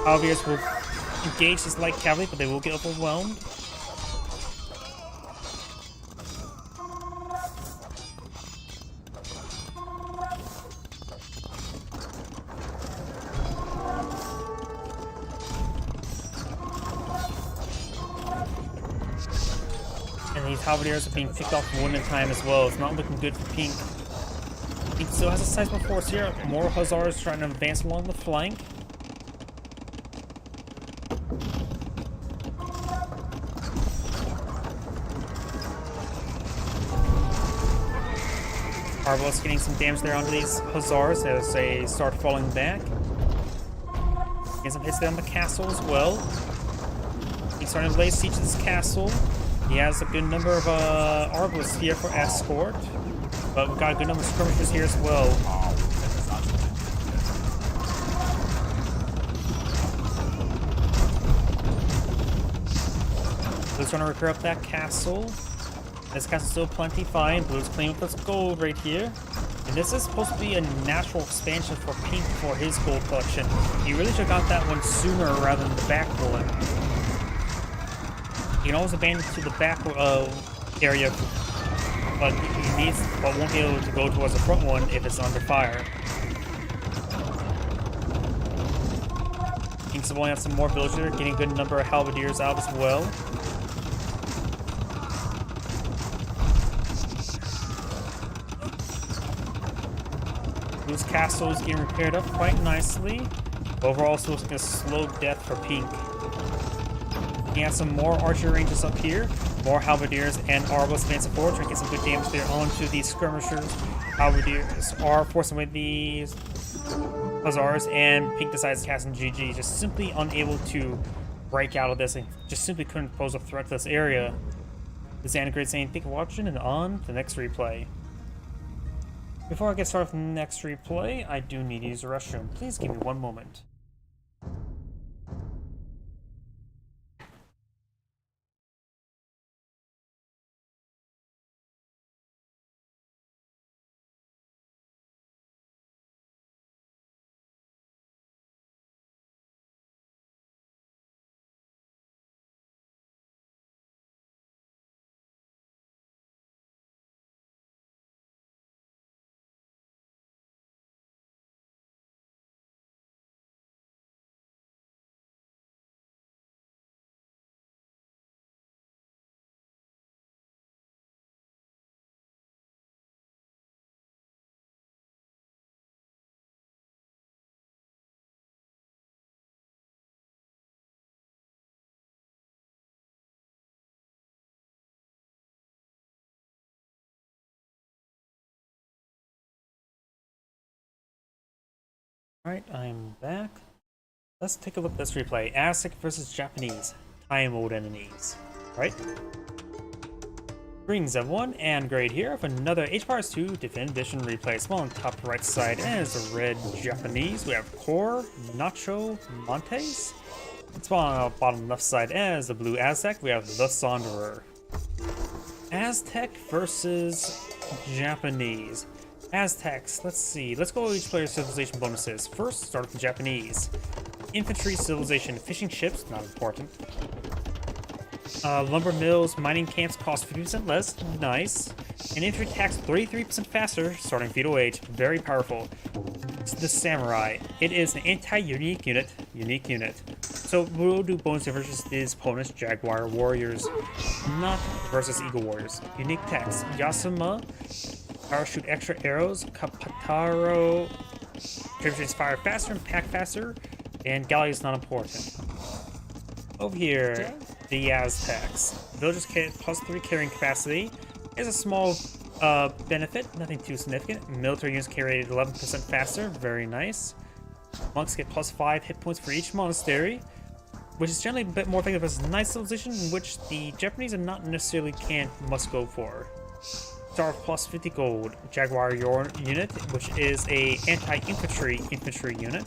Halberdiers will engage this light cavalry, but they will get overwhelmed. And these halberdiers are being picked off one at a time as well. It's not looking good for Pink. Pink still has a sizable force here. More hussars trying to advance along the flank. Arbalest getting some damage there onto these hussars as they start falling back. Getting some hits there on the castle as well. He's starting to lay siege to this castle. He has a good number of Arbalists here for escort, but we've got a good number of skirmishers here as well. Blue's trying to repair up that castle. This castle's still plenty fine. Blue's cleaning up this gold right here. And this is supposed to be a natural expansion for Pink for his gold collection. He really should have got that one sooner rather than the back one. He can always abandon to the back area, but won't be able to go towards the front one if it's under fire. Pink's rolling out some more villagers, getting a good number of halberdiers out as well. Blue's castle is getting repaired up quite nicely. Overall, still a slow death for Pink. He has some more archer ranges up here, more halberdiers and Arbalists advancing forward, trying to get some good damage there onto these skirmishers. Halberdiers are forcing away these hussars, and Pink decides to cast in GG, just simply unable to break out of this and just simply couldn't pose a threat to this area. This is Anagrid saying thank you for watching, and on to the next replay. Before I get started with the next replay, I do need to use the restroom. Please give me one moment. Alright, I'm back. Let's take a look at this replay. Aztec versus Japanese. Time mode enemies. Right? Greetings everyone, and Grade here for another HPARS 2 Definitive Edition replay. Small on top right side as the red Japanese. We have Core, Nacho, Montes. Small on the bottom left side as the blue Aztec. We have the Sonderer. Aztec versus Japanese. Aztecs, let's see. Let's go over each player's civilization bonuses. First, start with the Japanese. Infantry civilization, fishing ships, not important. Lumber mills, mining camps cost 50% less, nice. And infantry attacks 33% faster, starting feudal age, very powerful. It's the Samurai. It is an anti-unique unit, unique unit. So we'll do bonus versus his opponents, Jaguar Warriors, not versus Eagle Warriors. Unique text, Yasuma. Power shoot extra arrows. Kapataro contributes fire faster and pack faster. And Galley is not important. Over here, the Aztecs. Villagers get +3 carrying capacity. Is a small benefit, nothing too significant. Military units carry 11% faster, very nice. Monks get +5 hit points for each monastery, which is generally a bit more effective as a nice civilization, in which the Japanese are not necessarily must go for. Star plus 50 gold. Jaguar unit, which is a anti-infantry unit.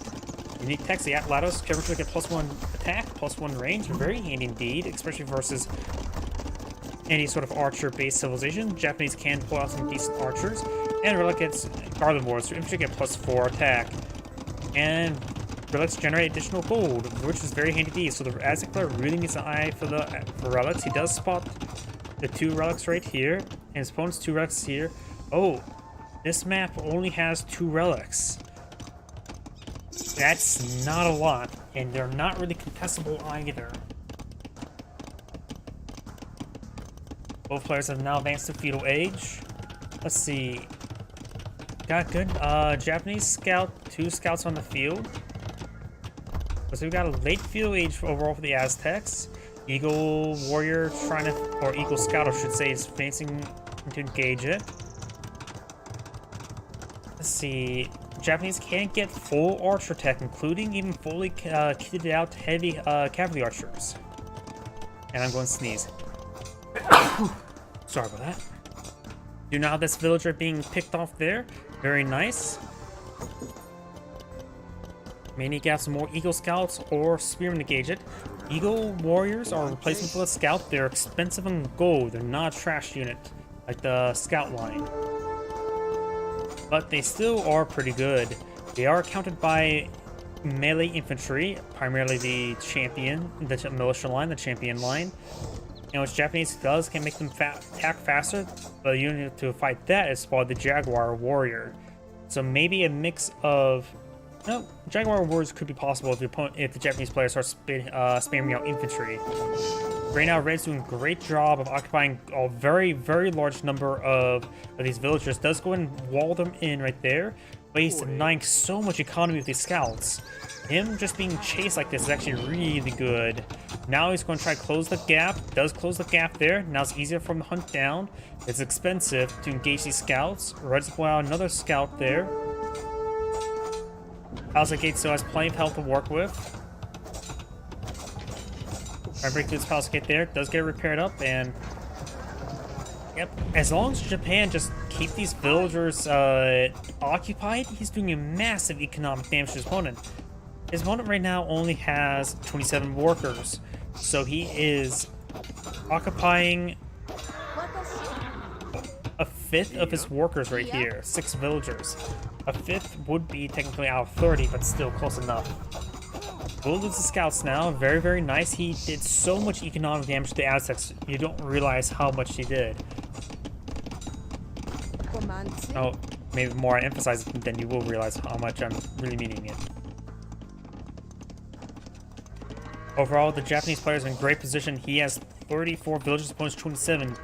Unique text, the Atlatos skirmisher get +1 attack, +1 range, very handy indeed, especially versus any sort of archer-based civilization. Japanese can pull out some decent archers. And Relic gets Garland Ward, so infantry get +4 attack. And Relics generate additional gold, which is very handy to use. So the Aztec player really needs an eye for relics. He does spot the 2 relics right here, and his opponent's 2 relics here. Oh, this map only has 2 relics. That's not a lot, and they're not really contestable either. Both players have now advanced to Feudal Age. Let's see. Got good Japanese scout, 2 scouts on the field. So we've got a late Feudal Age overall for the Aztecs. Eagle Warrior trying to, or Eagle Scout I should say, is advancing to engage it. Let's see. Japanese can't get full archer tech, including even fully kitted out heavy cavalry archers. And I'm going to sneeze. Sorry about that. Do now have this villager being picked off there. Very nice. May need to have some more Eagle Scouts or Spearmen to engage it. Eagle Warriors are a replacement for the Scout. They're expensive in gold. They're not a trash unit like the Scout line. But they still are pretty good. They are counted by melee infantry, primarily the champion, the militia line, the champion line. And which Japanese does can make them attack faster, but the unit to fight that is called the Jaguar Warrior. So maybe a mix of... No, Jaguar Warriors could be possible if the Japanese players start spamming out infantry. Right now, Red's doing a great job of occupying a very, very large number of these villagers. Does go and wall them in right there, but he's denying so much economy with these scouts. Him just being chased like this is actually really good. Now he's going to try to close the gap. Does close the gap there. Now it's easier for him to hunt down. It's expensive to engage these scouts. Red's put out another scout there. Palisade Gate still has plenty of health to work with. Try to break through this Palisade Gate there. Does get repaired up, and... Yep, as long as Japan just keep these villagers occupied, he's doing a massive economic damage to his opponent. His opponent right now only has 27 workers, so he is occupying a fifth of his workers right here, 6 villagers. A fifth would be technically out of 30, but still close enough. We'll lose the scouts now. Very, very nice. He did so much economic damage to the Aztecs, you don't realize how much he did. Oh, maybe more I emphasize it, then you will realize how much I'm really meaning it. Overall, the Japanese player is in great position. He has 34 villages, opponents 27.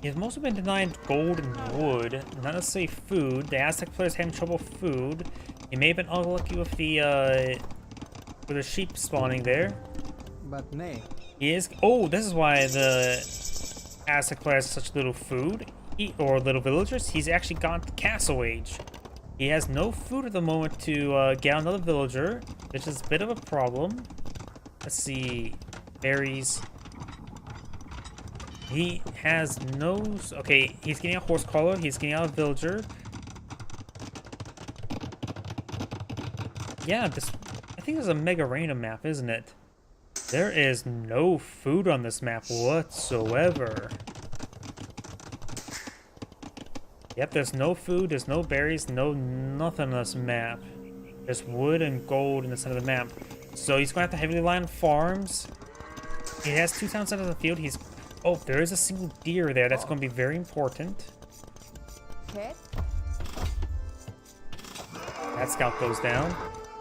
He has mostly been denied gold and wood, not necessarily food. The Aztec players having trouble with food. He may have been unlucky with the sheep spawning there. But nay. He is. Oh, this is why the Aztec player has such little food or little villagers. He's actually gone to Castle Age. He has no food at the moment to get another villager, which is a bit of a problem. Let's see, berries. He has no... Okay, he's getting a horse collar. He's getting out a villager. Yeah, this... I think this is a mega random map, isn't it? There is no food on this map whatsoever. Yep, there's no food, there's no berries, nothing on this map. There's wood and gold in the center of the map. So he's going to have to heavily rely on farms. He has 2 towns out of the field. He's... Oh, there is a single deer there. That's going to be very important. That scout goes down.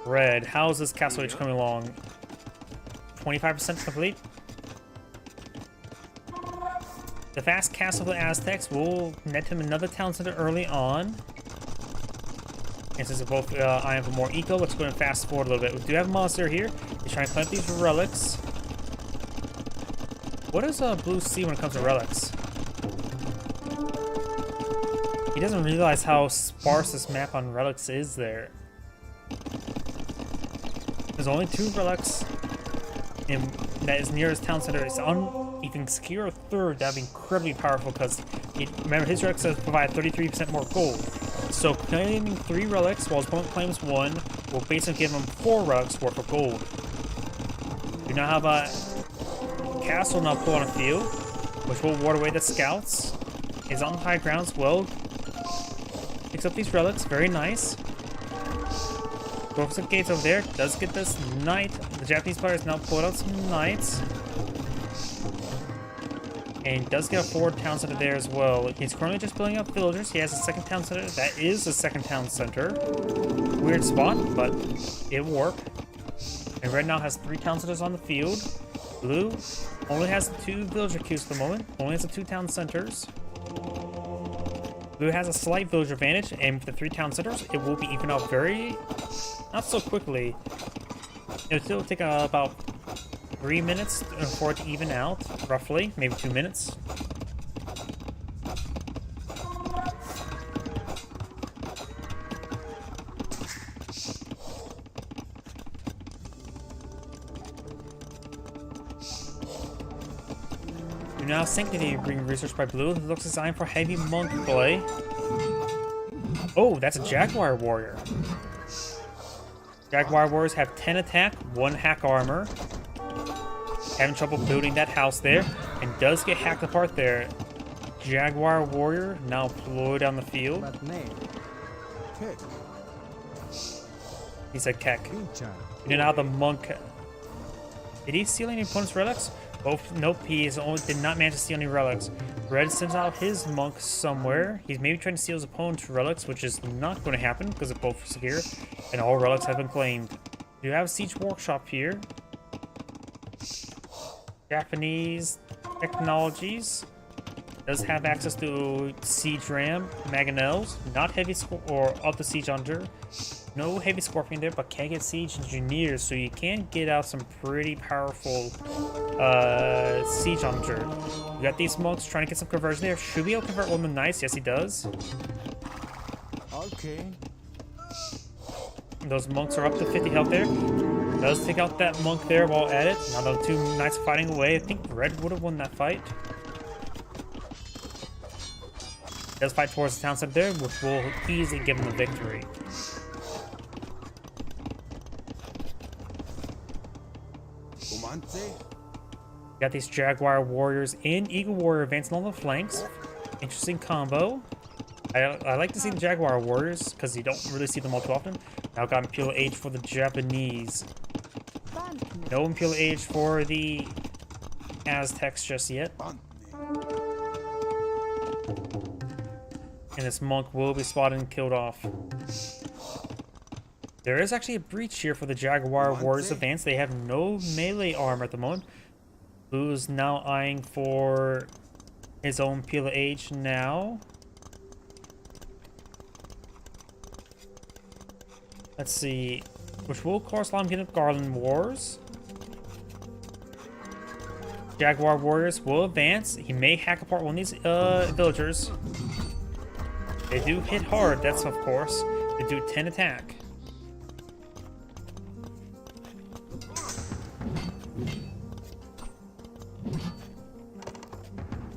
Red, how's this Castle Age coming along? 25% complete. The fast castle of the Aztecs will net him another town center early on. And since we're both eyeing for more eco, let's go and fast forward a little bit. We do have a monster here. He's trying to plant these relics. What does Blue see when it comes to relics? He doesn't realize how sparse this map on relics is there. There's only 2 relics and that is near his town center. It's if you can secure a 3rd, that'd be incredibly powerful because remember his relics provide 33% more gold. So claiming 3 relics while his opponent claims 1 will basically give him 4 relics worth of gold. We now have a castle now put on a field, which will ward away the scouts. Is on high ground as well. Picks up these relics, very nice. Goes some gates over there, does get this knight. The Japanese player has now pulled out some knights. And does get a forward town center there as well. He's currently just building up villagers. He has a second town center. That is a second town center. Weird spot, but it'll work. And red now has 3 town centers on the field. Blue only has 2 villager queues at the moment. Only has the 2 town centers. Blue has a slight villager advantage, and with the 3 town centers, it will be even out very, not so quickly. It'll still take about 3 minutes for it to even out, roughly, maybe 2 minutes. You're now Sanctity being researched by Blue. It looks designed for heavy monk play. Oh, that's a Jaguar Warrior. Jaguar Warriors have 10 attack, 1 hack armor. Having trouble building that house there, and does get hacked apart there. Jaguar Warrior now deployed on the field. He said Keck. And now the monk. Did he steal any opponent's relics? Both, nope, did not manage to steal any relics. Red sends out his monk somewhere. He's maybe trying to steal his opponent's relics, which is not going to happen because they're both secure, and all relics have been claimed. You have a siege workshop here. Japanese technologies does have access to siege ram, mangonels, not heavy or of the siege hunter. No heavy scorpion there, but can get siege engineers, so you can get out some pretty powerful siege hunter. You got these monks trying to get some conversion there. Should be able to convert one of them nice. Yes, he does. Okay. Those monks are up to 50 health there. Does take out that monk there while at it. Now the 2 knights are fighting away. I think red would have won that fight. Does fight towards the town center there, which will easily give him the victory. Got these Jaguar Warriors and Eagle Warrior advancing on the flanks. Interesting combo. I like to see the Jaguar Warriors because you don't really see them all too often. Now got Imperial Age for the Japanese. No Imperial Age for the Aztecs just yet. And this monk will be spotted and killed off. There is actually a breach here for the Jaguar Warriors advance. They have no melee armor at the moment. Blue's now eyeing for his own Imperial Age now. Let's see, which will correspond to Garland Wars. Jaguar Warriors will advance. He may hack apart one of these villagers. They do hit hard, that's of course. They do 10 attack.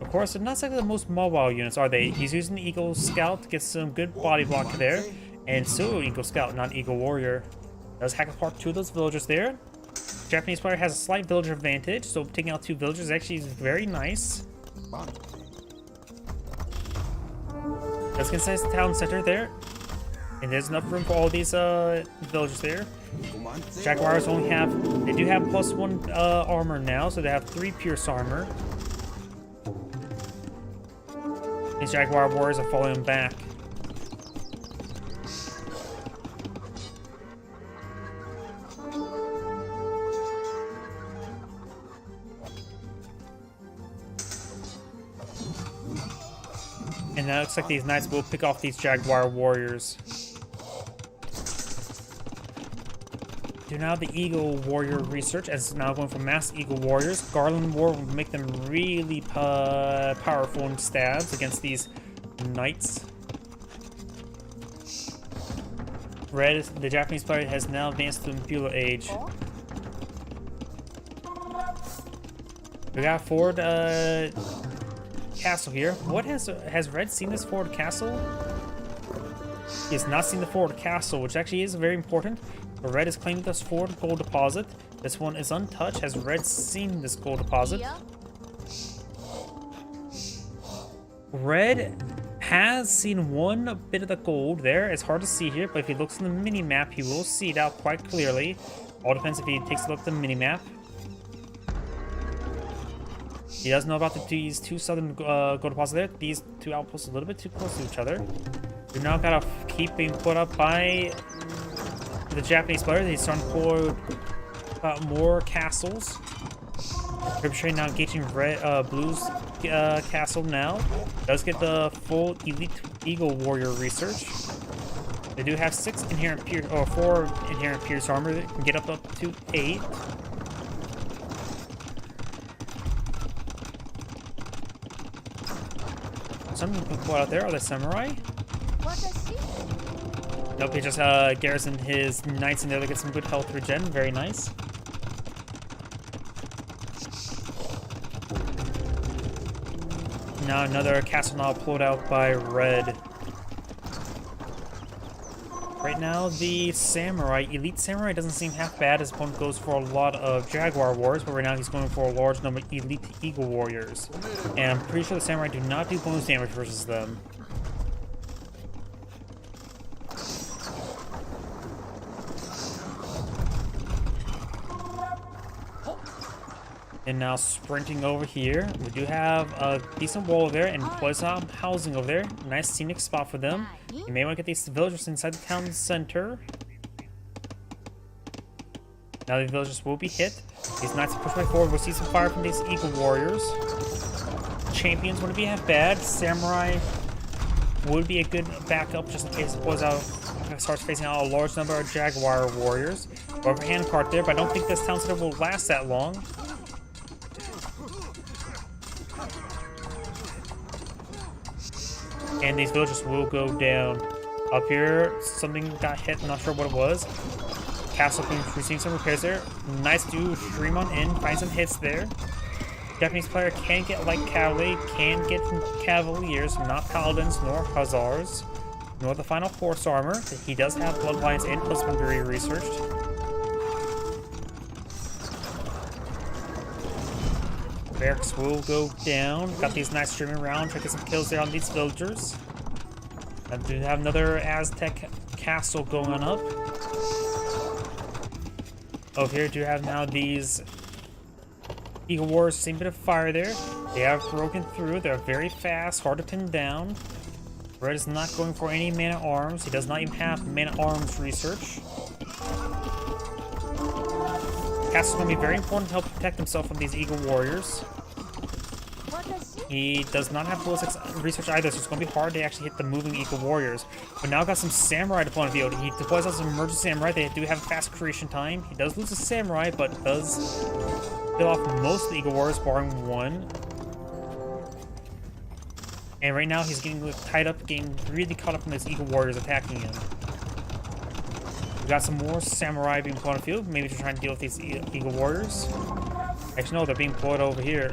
Of course, they're not exactly the most mobile units, are they? He's using the Eagle Scout to get some good body block there. And still Eagle Scout, not Eagle Warrior. Does hack apart 2 of those villagers there. Japanese player has a slight villager advantage, so taking out 2 villagers actually is very nice. Let's get inside the town center there. And there's enough room for all these villagers there. Jaguars only have, they do have +1 armor now, so they have 3 pierce armor. These Jaguar Warriors are falling back. And now it looks like these knights will pick off these Jaguar Warriors. Do now the Eagle Warrior research, as it's now going for mass Eagle Warriors. Garland War will make them really powerful in stabs against these knights. Red, the Japanese player, has now advanced to Imperial Age. We got forward castle here. What has Red seen this forward castle? He has not seen the forward castle, which actually is very important. But Red is claiming this forward gold deposit. This one is untouched. Has Red seen this gold deposit? Red has seen one bit of the gold there. It's hard to see here, but if he looks on the mini map, he will see it out quite clearly. All depends if he takes a look at the mini map. He does know about these two southern gold deposits there. These two outposts a little bit too close to each other. We've now got to keep being put up by the Japanese player. He's starting to pull more castles. Trebuchet now engaging Blue's castle now. Does get the full Elite Eagle Warrior research. They do have 4 inherent pierce armor that can get up to 8. Something can pull out there. Are the samurai? Nope, he just garrisoned his knights in there to get some good health regen. Very nice. Now another castle now pulled out by red. Right now, the samurai, elite samurai, doesn't seem half bad. His opponent goes for a lot of jaguar warriors, but right now he's going for a large number of elite eagle warriors. And I'm pretty sure the samurai do not do bonus damage versus them. And now sprinting over here, we do have a decent wall there and some housing over there. Nice scenic spot for them. You may want to get these villagers inside the town center. Now the villagers will be hit. These knights will push way forward. We'll see some fire from these eagle warriors. Champions wouldn't be half bad. Samurai would be a good backup just in case it starts facing out a large number of jaguar warriors. Overhand cart there, but I don't think this town center will last that long. And these villagers will go down. Up here, something got hit, not sure what it was. Castle receiving some repairs there. Nice to stream on in, find some hits there. Japanese player can get light cavalry, can get cavaliers, not paladins nor hussars, nor the final horse armor. He does have bloodlines and husbandry researched. Barracks will go down. Got these knights streaming around, trying to get some kills there on these villagers. And do have another Aztec castle going up. Over here, do have now these Eagle Warriors, same bit of fire there. They have broken through. They're very fast, hard to pin down. Red is not going for any man-at-arms. He does not even have man-at-arms research. Castle's going to be very important to help protect himself from these Eagle Warriors. He does not have ballistics research either, so it's going to be hard to actually hit the moving Eagle Warriors. But now got some samurai deploying the field. He deploys out some emergent samurai. They do have fast creation time. He does lose a samurai, but does kill off most of the Eagle Warriors, barring one. And right now he's getting tied up, getting really caught up in these Eagle Warriors attacking him. We got some more samurai being deployed on the field. Maybe they're trying to deal with these Eagle Warriors. Actually, no, they're being deployed over here.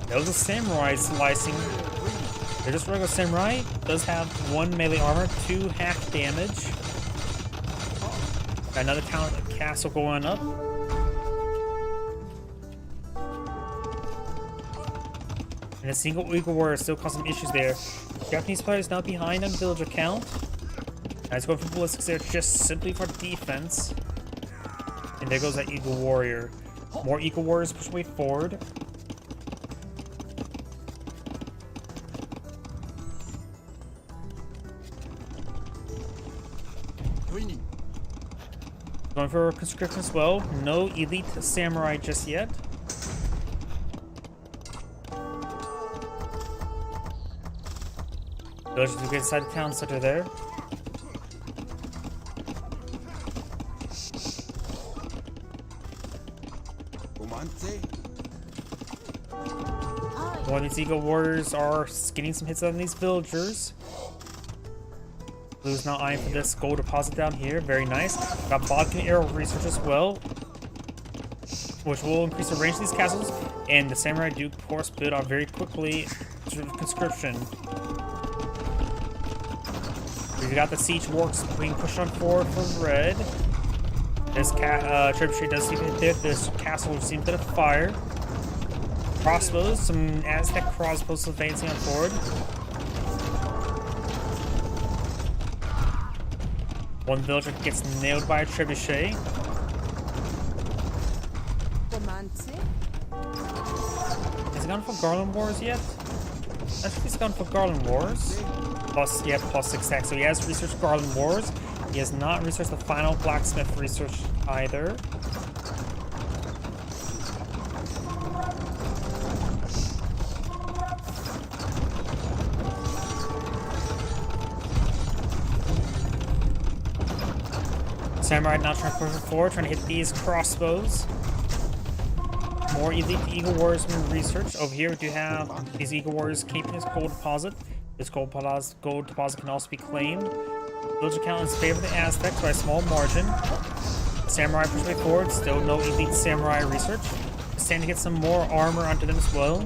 That was a samurai slicing. They're just regular samurai. Does have 1 melee armor, 2 hack damage. Got another castle going up. And a single Eagle Warrior still causing some issues there. Japanese player is now behind on villager count. Now he's going for ballistics there just simply for defense. And there goes that Eagle Warrior. More Eagle Warriors push way forward. Going for conscription as well. No elite samurai just yet. Villagers do get inside the town center there. One of these Eagle Warriors are getting some hits on these villagers. Blue's now eyeing for this gold deposit down here. Very nice. Got Bodkin arrow research as well, which will increase the range of these castles. And the samurai do, of course, build out very quickly through conscription. We've got the siege works being pushed on forward for red. This trebuchet does seem to hit there. This castle will seem a bit of fire. Crossbows, some Aztec crossbows advancing on forward. One villager gets nailed by a trebuchet. Has he gone for Garland Wars yet? I think he's gone for Garland Wars. Plus, yeah, plus 6 stacks. So he has researched Garland Wars. He has not researched the final blacksmith research either. Samurai now trying to push forward, trying to hit these crossbows. More elite Eagle Warriors from research. Over here we do have these Eagle Warriors keeping this gold deposit. This gold deposit can also be claimed. Villager count is favor of the Aztecs by a small margin. Samurai push way forward, still no elite Samurai research. Stand to get some more armor onto them as well.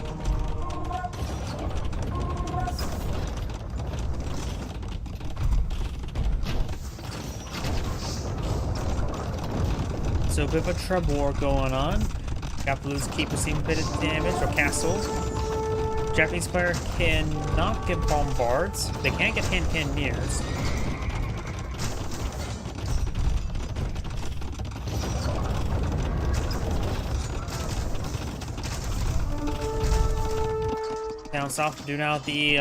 So a bit of a trouble war going on. Japanese keep receiving a bit of damage or castles. Japanese player cannot get bombards. They can't get hand cannoneers. Down south, do now the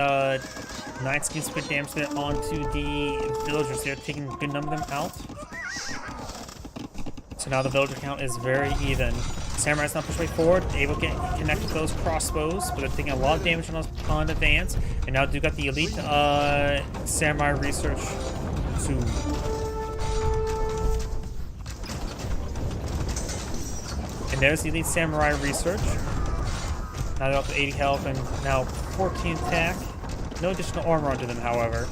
Knights can split damage there onto the villagers. They're taking a good number of them out. So now the villager count is very even. Samurai's not pushed way forward, able to get connected with those crossbows, but they're taking a lot of damage on advance. And now do got the elite Samurai research soon. And there's the elite Samurai research. Now they're up to 80 health and now 14 attack. No additional armor onto them, however.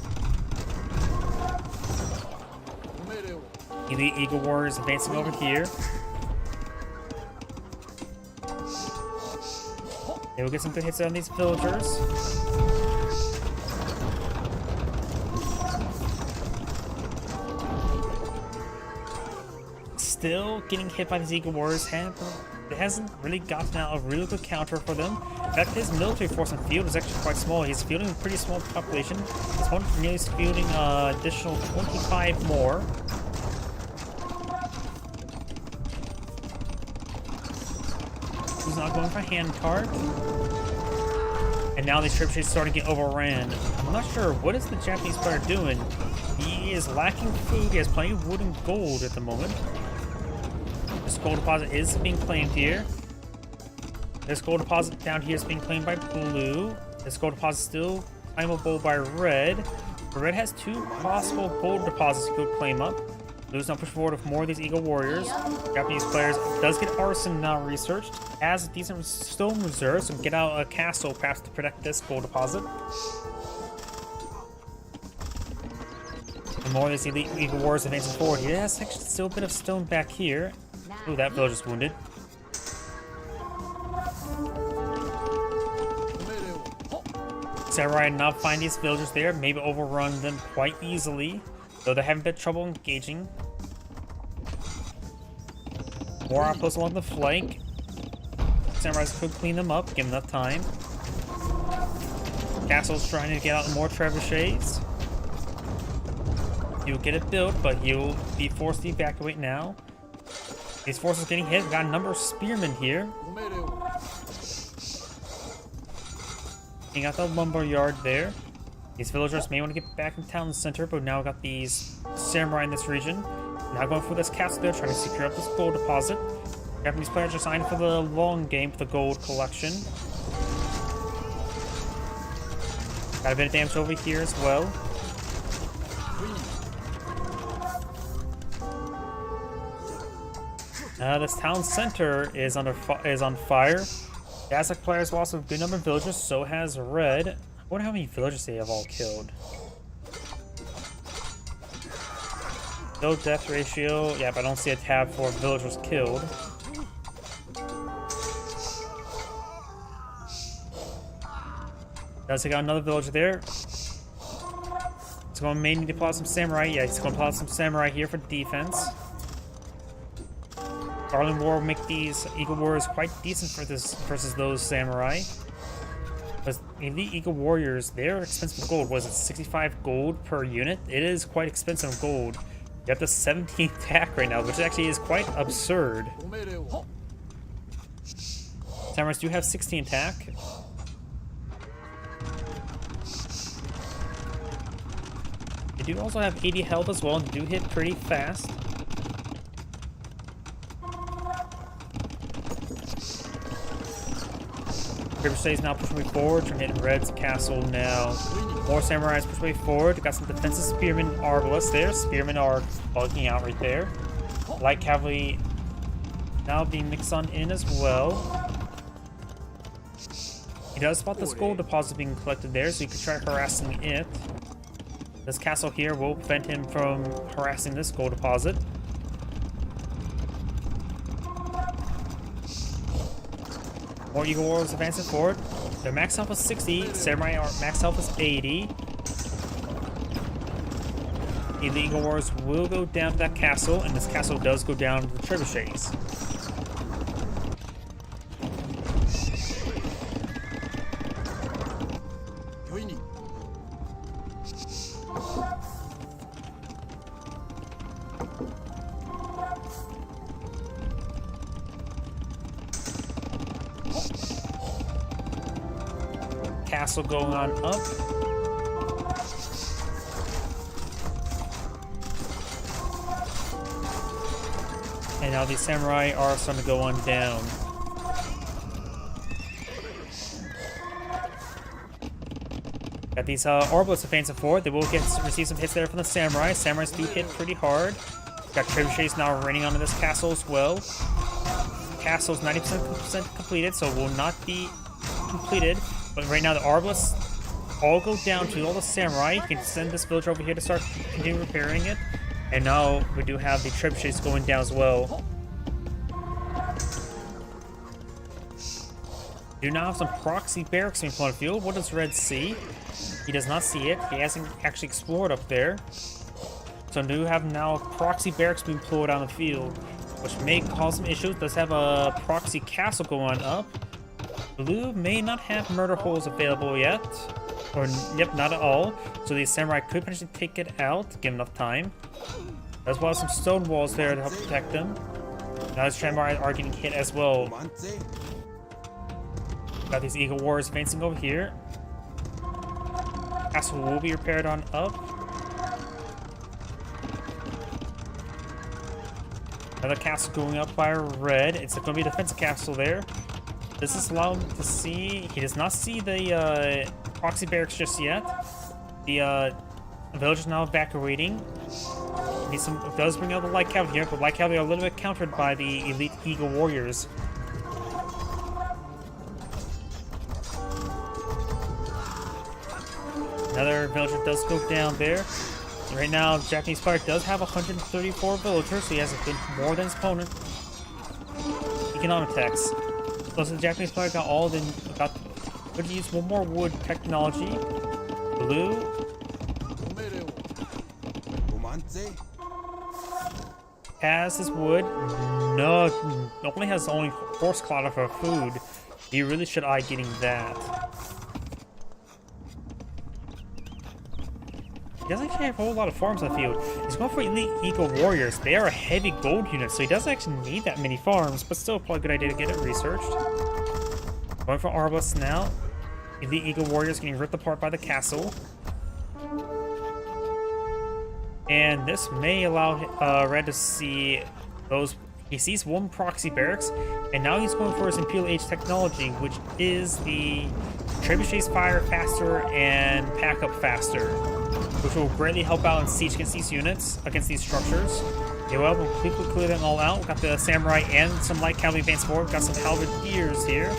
Elite Eagle Warriors advancing over here. They will get some good hits on these villagers. Still getting hit by these Eagle Warriors. It hasn't really gotten out a really good counter for them. In fact, his military force on field is actually quite small. He's fielding a pretty small population. This one nearly is fielding additional 25 more. He's not going for a hand cart. And now these trebuchets starting to get overran. I'm not sure what is the Japanese player doing. He is lacking food. He has plenty of wood and gold at the moment. This gold deposit is being claimed here. This gold deposit down here is being claimed by blue. This gold deposit is still claimable by red. Red has 2 possible gold deposits you could claim up. Blue's now push forward with more of these Eagle Warriors. Japanese players does get arson now researched. Has a decent stone reserve, so get out a castle perhaps to protect this gold deposit. And more of these elite Eagle Warriors advancing forward here. There's actually still a bit of stone back here. Ooh, that village is wounded. Samurai now find these villagers there, maybe overrun them quite easily, though they're having a bit of trouble engaging. More outposts along the flank. Samurais could clean them up, give them enough time. Castle's trying to get out more trebuchets. He'll get it built, but he'll be forced to evacuate now. These forces getting hit. We've got a number of spearmen here. You got the lumber yard there. These villagers may want to get back in town center, but now we've got these samurai in this region. Now going for this castle there, trying to secure up this gold deposit. Japanese players are signed for the long game for the gold collection. Got a bit of damage over here as well. This town center is on fire. The Aztec players lost a good number of villagers, so has Red. I wonder how many villagers they have all killed. No death ratio. Yep, I don't see a tab for villagers killed. Does he got another villager there? He's going to maybe need to pull out some samurai. Yeah, he's going to pull out some samurai here for defense. Garland War will make these Eagle Warriors quite decent for this versus those samurai. Because Elite Eagle Warriors, their expensive gold was at 65 gold per unit. It is quite expensive gold. You have the 17 attack right now, which actually is quite absurd. Samurais do have 16 attack. They do also have 80 health as well and do hit pretty fast. Trebuchet is now pushing way forward, trying to hit Red's castle now. More samurais push way forward. Got some defensive spearmen arbalists there. Spearmen are bugging out right there. Light cavalry now being mixed on in as well. He does spot this gold deposit being collected there, so you can try harassing it. This castle here will prevent him from harassing this gold deposit. More Eagle Warriors advancing forward. Their max health is 60, Samurai max health is 80. The Eagle Warriors will go down to that castle, and this castle does go down to the trebuchets. Castle going on up. And now these samurai are starting to go on down. Got these Orbos advancing forward. They will receive some hits there from the samurai. Samurais do hit pretty hard. Got trebuchets now raining onto this castle as well. Castle is 90% completed, so it will not be completed. But right now the Arbalists all go down to all the samurai. You can send this villager over here to start continue repairing it. And now we do have the trebuchets going down as well. Do now have some proxy barracks in front of field. What does Red see? He does not see it. He hasn't actually explored up there. So do have now proxy barracks being pulled on the field, which may cause some issues. Does have a proxy castle going up. Blue may not have murder holes available yet. Or, yep, not at all. So the samurai could potentially take it out, give enough time. As well as some stone walls there to help protect them. Now the samurai are getting hit as well. Got these Eagle Warriors advancing over here. Castle will be repaired on up. Another castle going up by Red. It's going to be a defensive castle there. Does this allow him to see? He does not see the proxy barracks just yet. The village is now evacuating. It does bring out the light cavalry here, but light cavalry are a little bit countered by the elite Eagle Warriors. Another villager does go down there. Right now, Japanese Fire does have 134 villagers, so he has a bit more than his opponent. Economic tax. So the Japanese player got all the could use one more wood technology. Blue has his wood. No, only has only horse clatter for food. You really should eye getting that. He doesn't actually have a whole lot of farms on the field. He's going for Elite Eagle Warriors. They are a heavy gold unit, so he doesn't actually need that many farms, but still probably a good idea to get it researched. Going for Arbalists now. Elite Eagle Warriors getting ripped apart by the castle. And this may allow Red to see those. He sees one proxy barracks, and now he's going for his Imperial Age technology, which is the trebuchets fire faster and pack up faster, which will greatly help out in siege against these units, against these structures. Yeah, well, we'll quickly clear them all out. We've got the samurai and some light cavalry advance forward. We've got some halberdiers here.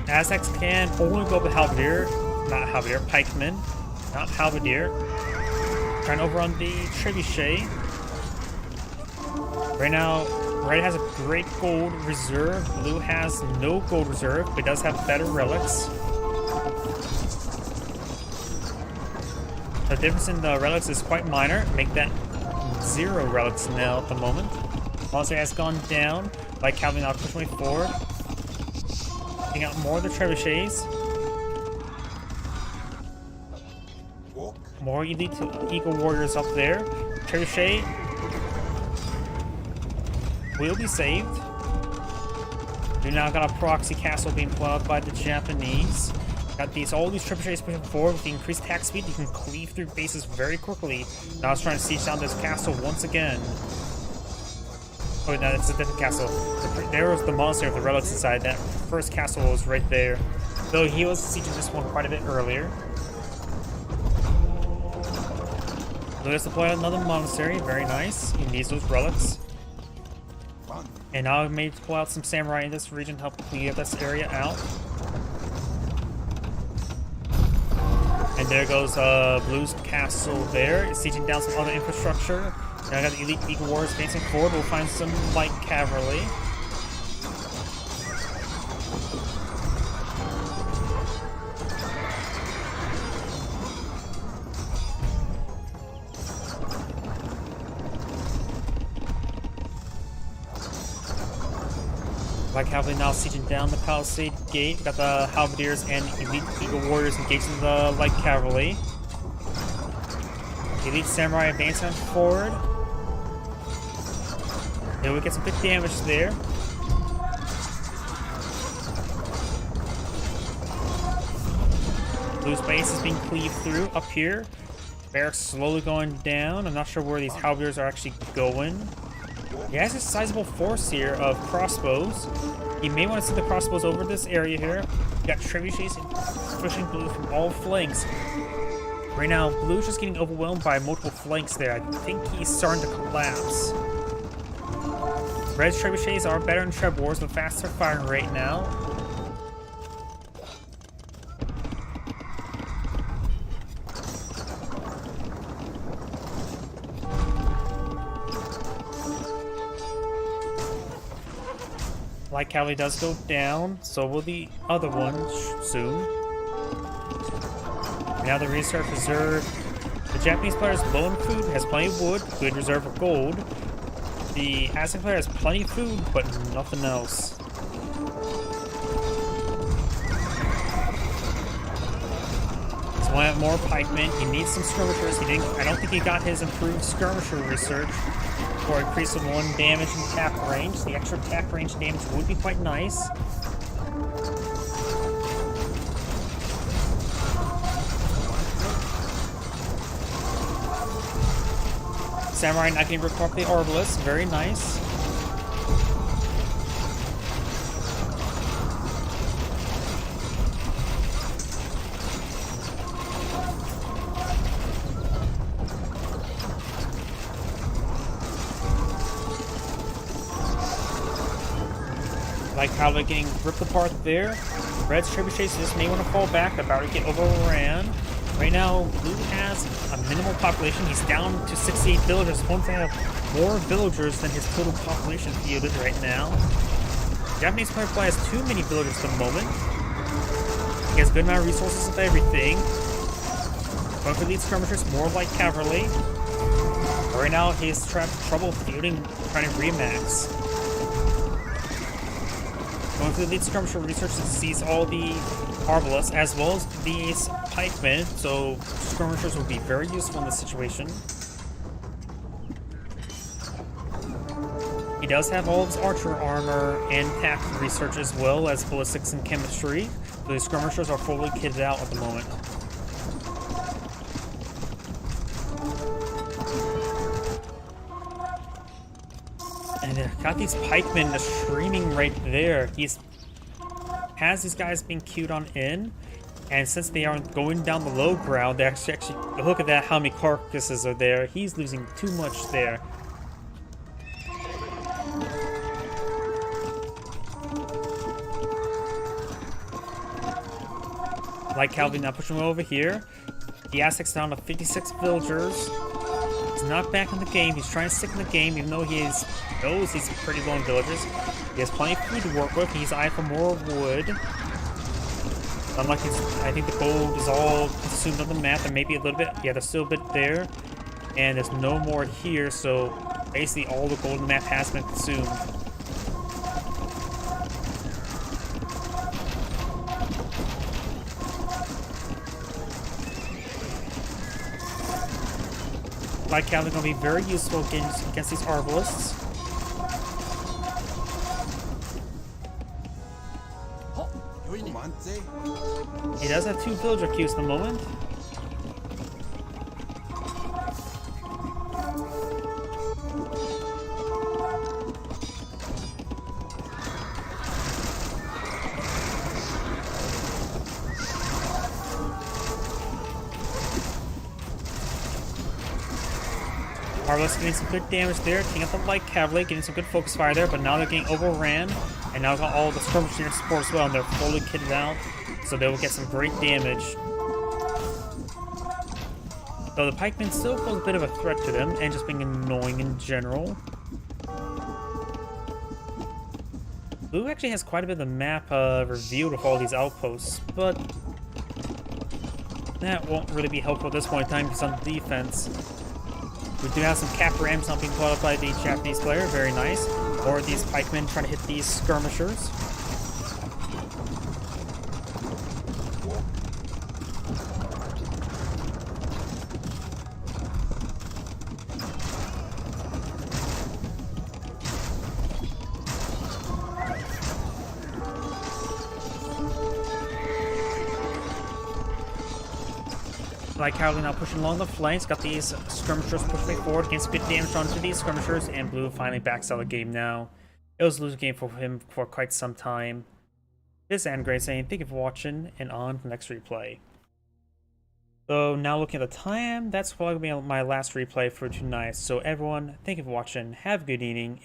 Aztecs can only go with halberdier, not halberdier, pikemen, not halberdier. Trying over on the trebuchet. Right now, Red has a great gold reserve. Blue has no gold reserve, but does have better relics. The difference in the relics is quite minor. Make that 0 relics now at the moment. Monster has gone down. Like Calvin now pushing way forward. Taking out more of the trebuchets. More elite Eagle Warriors up there. Trebuchet will be saved. We now got a proxy castle being plowed by the Japanese. Got all these trebuchets pushing forward with the increased attack speed. You can cleave through bases very quickly. Now it's trying to siege down this castle once again. Oh, no, it's a different castle. There was the monster of the relics inside. That first castle was right there. Though he was sieging this one quite a bit earlier. Let's deploy another monastery. Very nice. He needs those relics. And now I've made to pull out some samurai in this region to help clear this area out. And there goes Blue's castle there. It's sieging down some other infrastructure. Now I got the elite Eagle Warriors facing forward. We'll find some light cavalry. Light cavalry now sieging down the palisade gate. Got the halberdiers and elite Eagle Warriors engaging the light cavalry. Elite samurai advancing forward. Yeah, we get some big damage there. Blue's base is being cleaved through up here. Barracks slowly going down. I'm not sure where these halberdiers are actually going. He has a sizable force here of crossbows. He may want to send the crossbows over this area here. We got trebuchets pushing Blue from all flanks. Right now, Blue's just getting overwhelmed by multiple flanks there. I think he's starting to collapse. Red's trebuchets are better in Treb Wars with faster firing rate now. Light cavalry does go down, so will the other one soon. Now the research reserve. The Japanese player is low in food, has plenty of wood, good reserve of gold. The Aztec player has plenty of food, but nothing else. So I have more pikemen. He needs some skirmishers. I don't think he got his improved skirmisher research for increase of 1 damage and attack range. The extra attack range damage would be quite nice. Samurai not getting ripped off the Arbalest. Very nice. Like how they're getting ripped apart there. Red's trebuchets just may want to fall back. About to get overran. Right now, Blue has a minimal population. He's down to 68 villagers. Wants to have more villagers than his total population fielded right now. Japanese player has too many villagers at the moment. He has a good amount of resources of everything. Going for lead skirmishers, more light cavalry. Right now, he's trouble fielding, trying to remax. Going for the lead skirmisher research to seize all the Arbalists as well as these pikemen, so skirmishers will be very useful in this situation. He does have all of his archer armor and attack research as well as ballistics and chemistry, so the skirmishers are fully kitted out at the moment. And got these pikemen just streaming right there. He's has these guys being queued on in, and since they aren't going down the low ground, they actually look at that, how many carcasses are there. He's losing too much there. Like Calvin now pushing over here. The Aztecs down to 56 villagers. He's not back in the game. He's trying to stick in the game, even though he knows he's pretty low in villagers. He has plenty of food to work with. He's eyeing for more wood. Unlike I think the gold is all consumed on the map, and maybe a little bit. Yeah, there's still a bit there. And there's no more here, so basically all the golden map has been consumed. Light Cavalry going to be very useful against these Arbalists. He does have 2 villager queues at the moment. Arbalists getting some good damage there, taking out the light cavalry, getting some good focus fire there, but now they're getting overran, and now got all the skirmishers in support as well, and they're fully kitted out, so they will get some great damage. Though the pikemen still pose a bit of a threat to them, and just being annoying in general. Blue actually has quite a bit of the map revealed with all these outposts, but that won't really be helpful at this point in time because on defense. We do have some cap rams not being caught up by the Japanese player, very nice. Or these pikemen trying to hit these skirmishers. Light Cavalry now pushing along the flanks, got these skirmishers pushing forward, getting some good damage onto these skirmishers, and Blue finally backs out the game now. It was a losing game for him for quite some time. This is Andrew saying thank you for watching, and on to the next replay. So now looking at the time, that's probably going to be my last replay for tonight. So everyone, thank you for watching, have a good evening.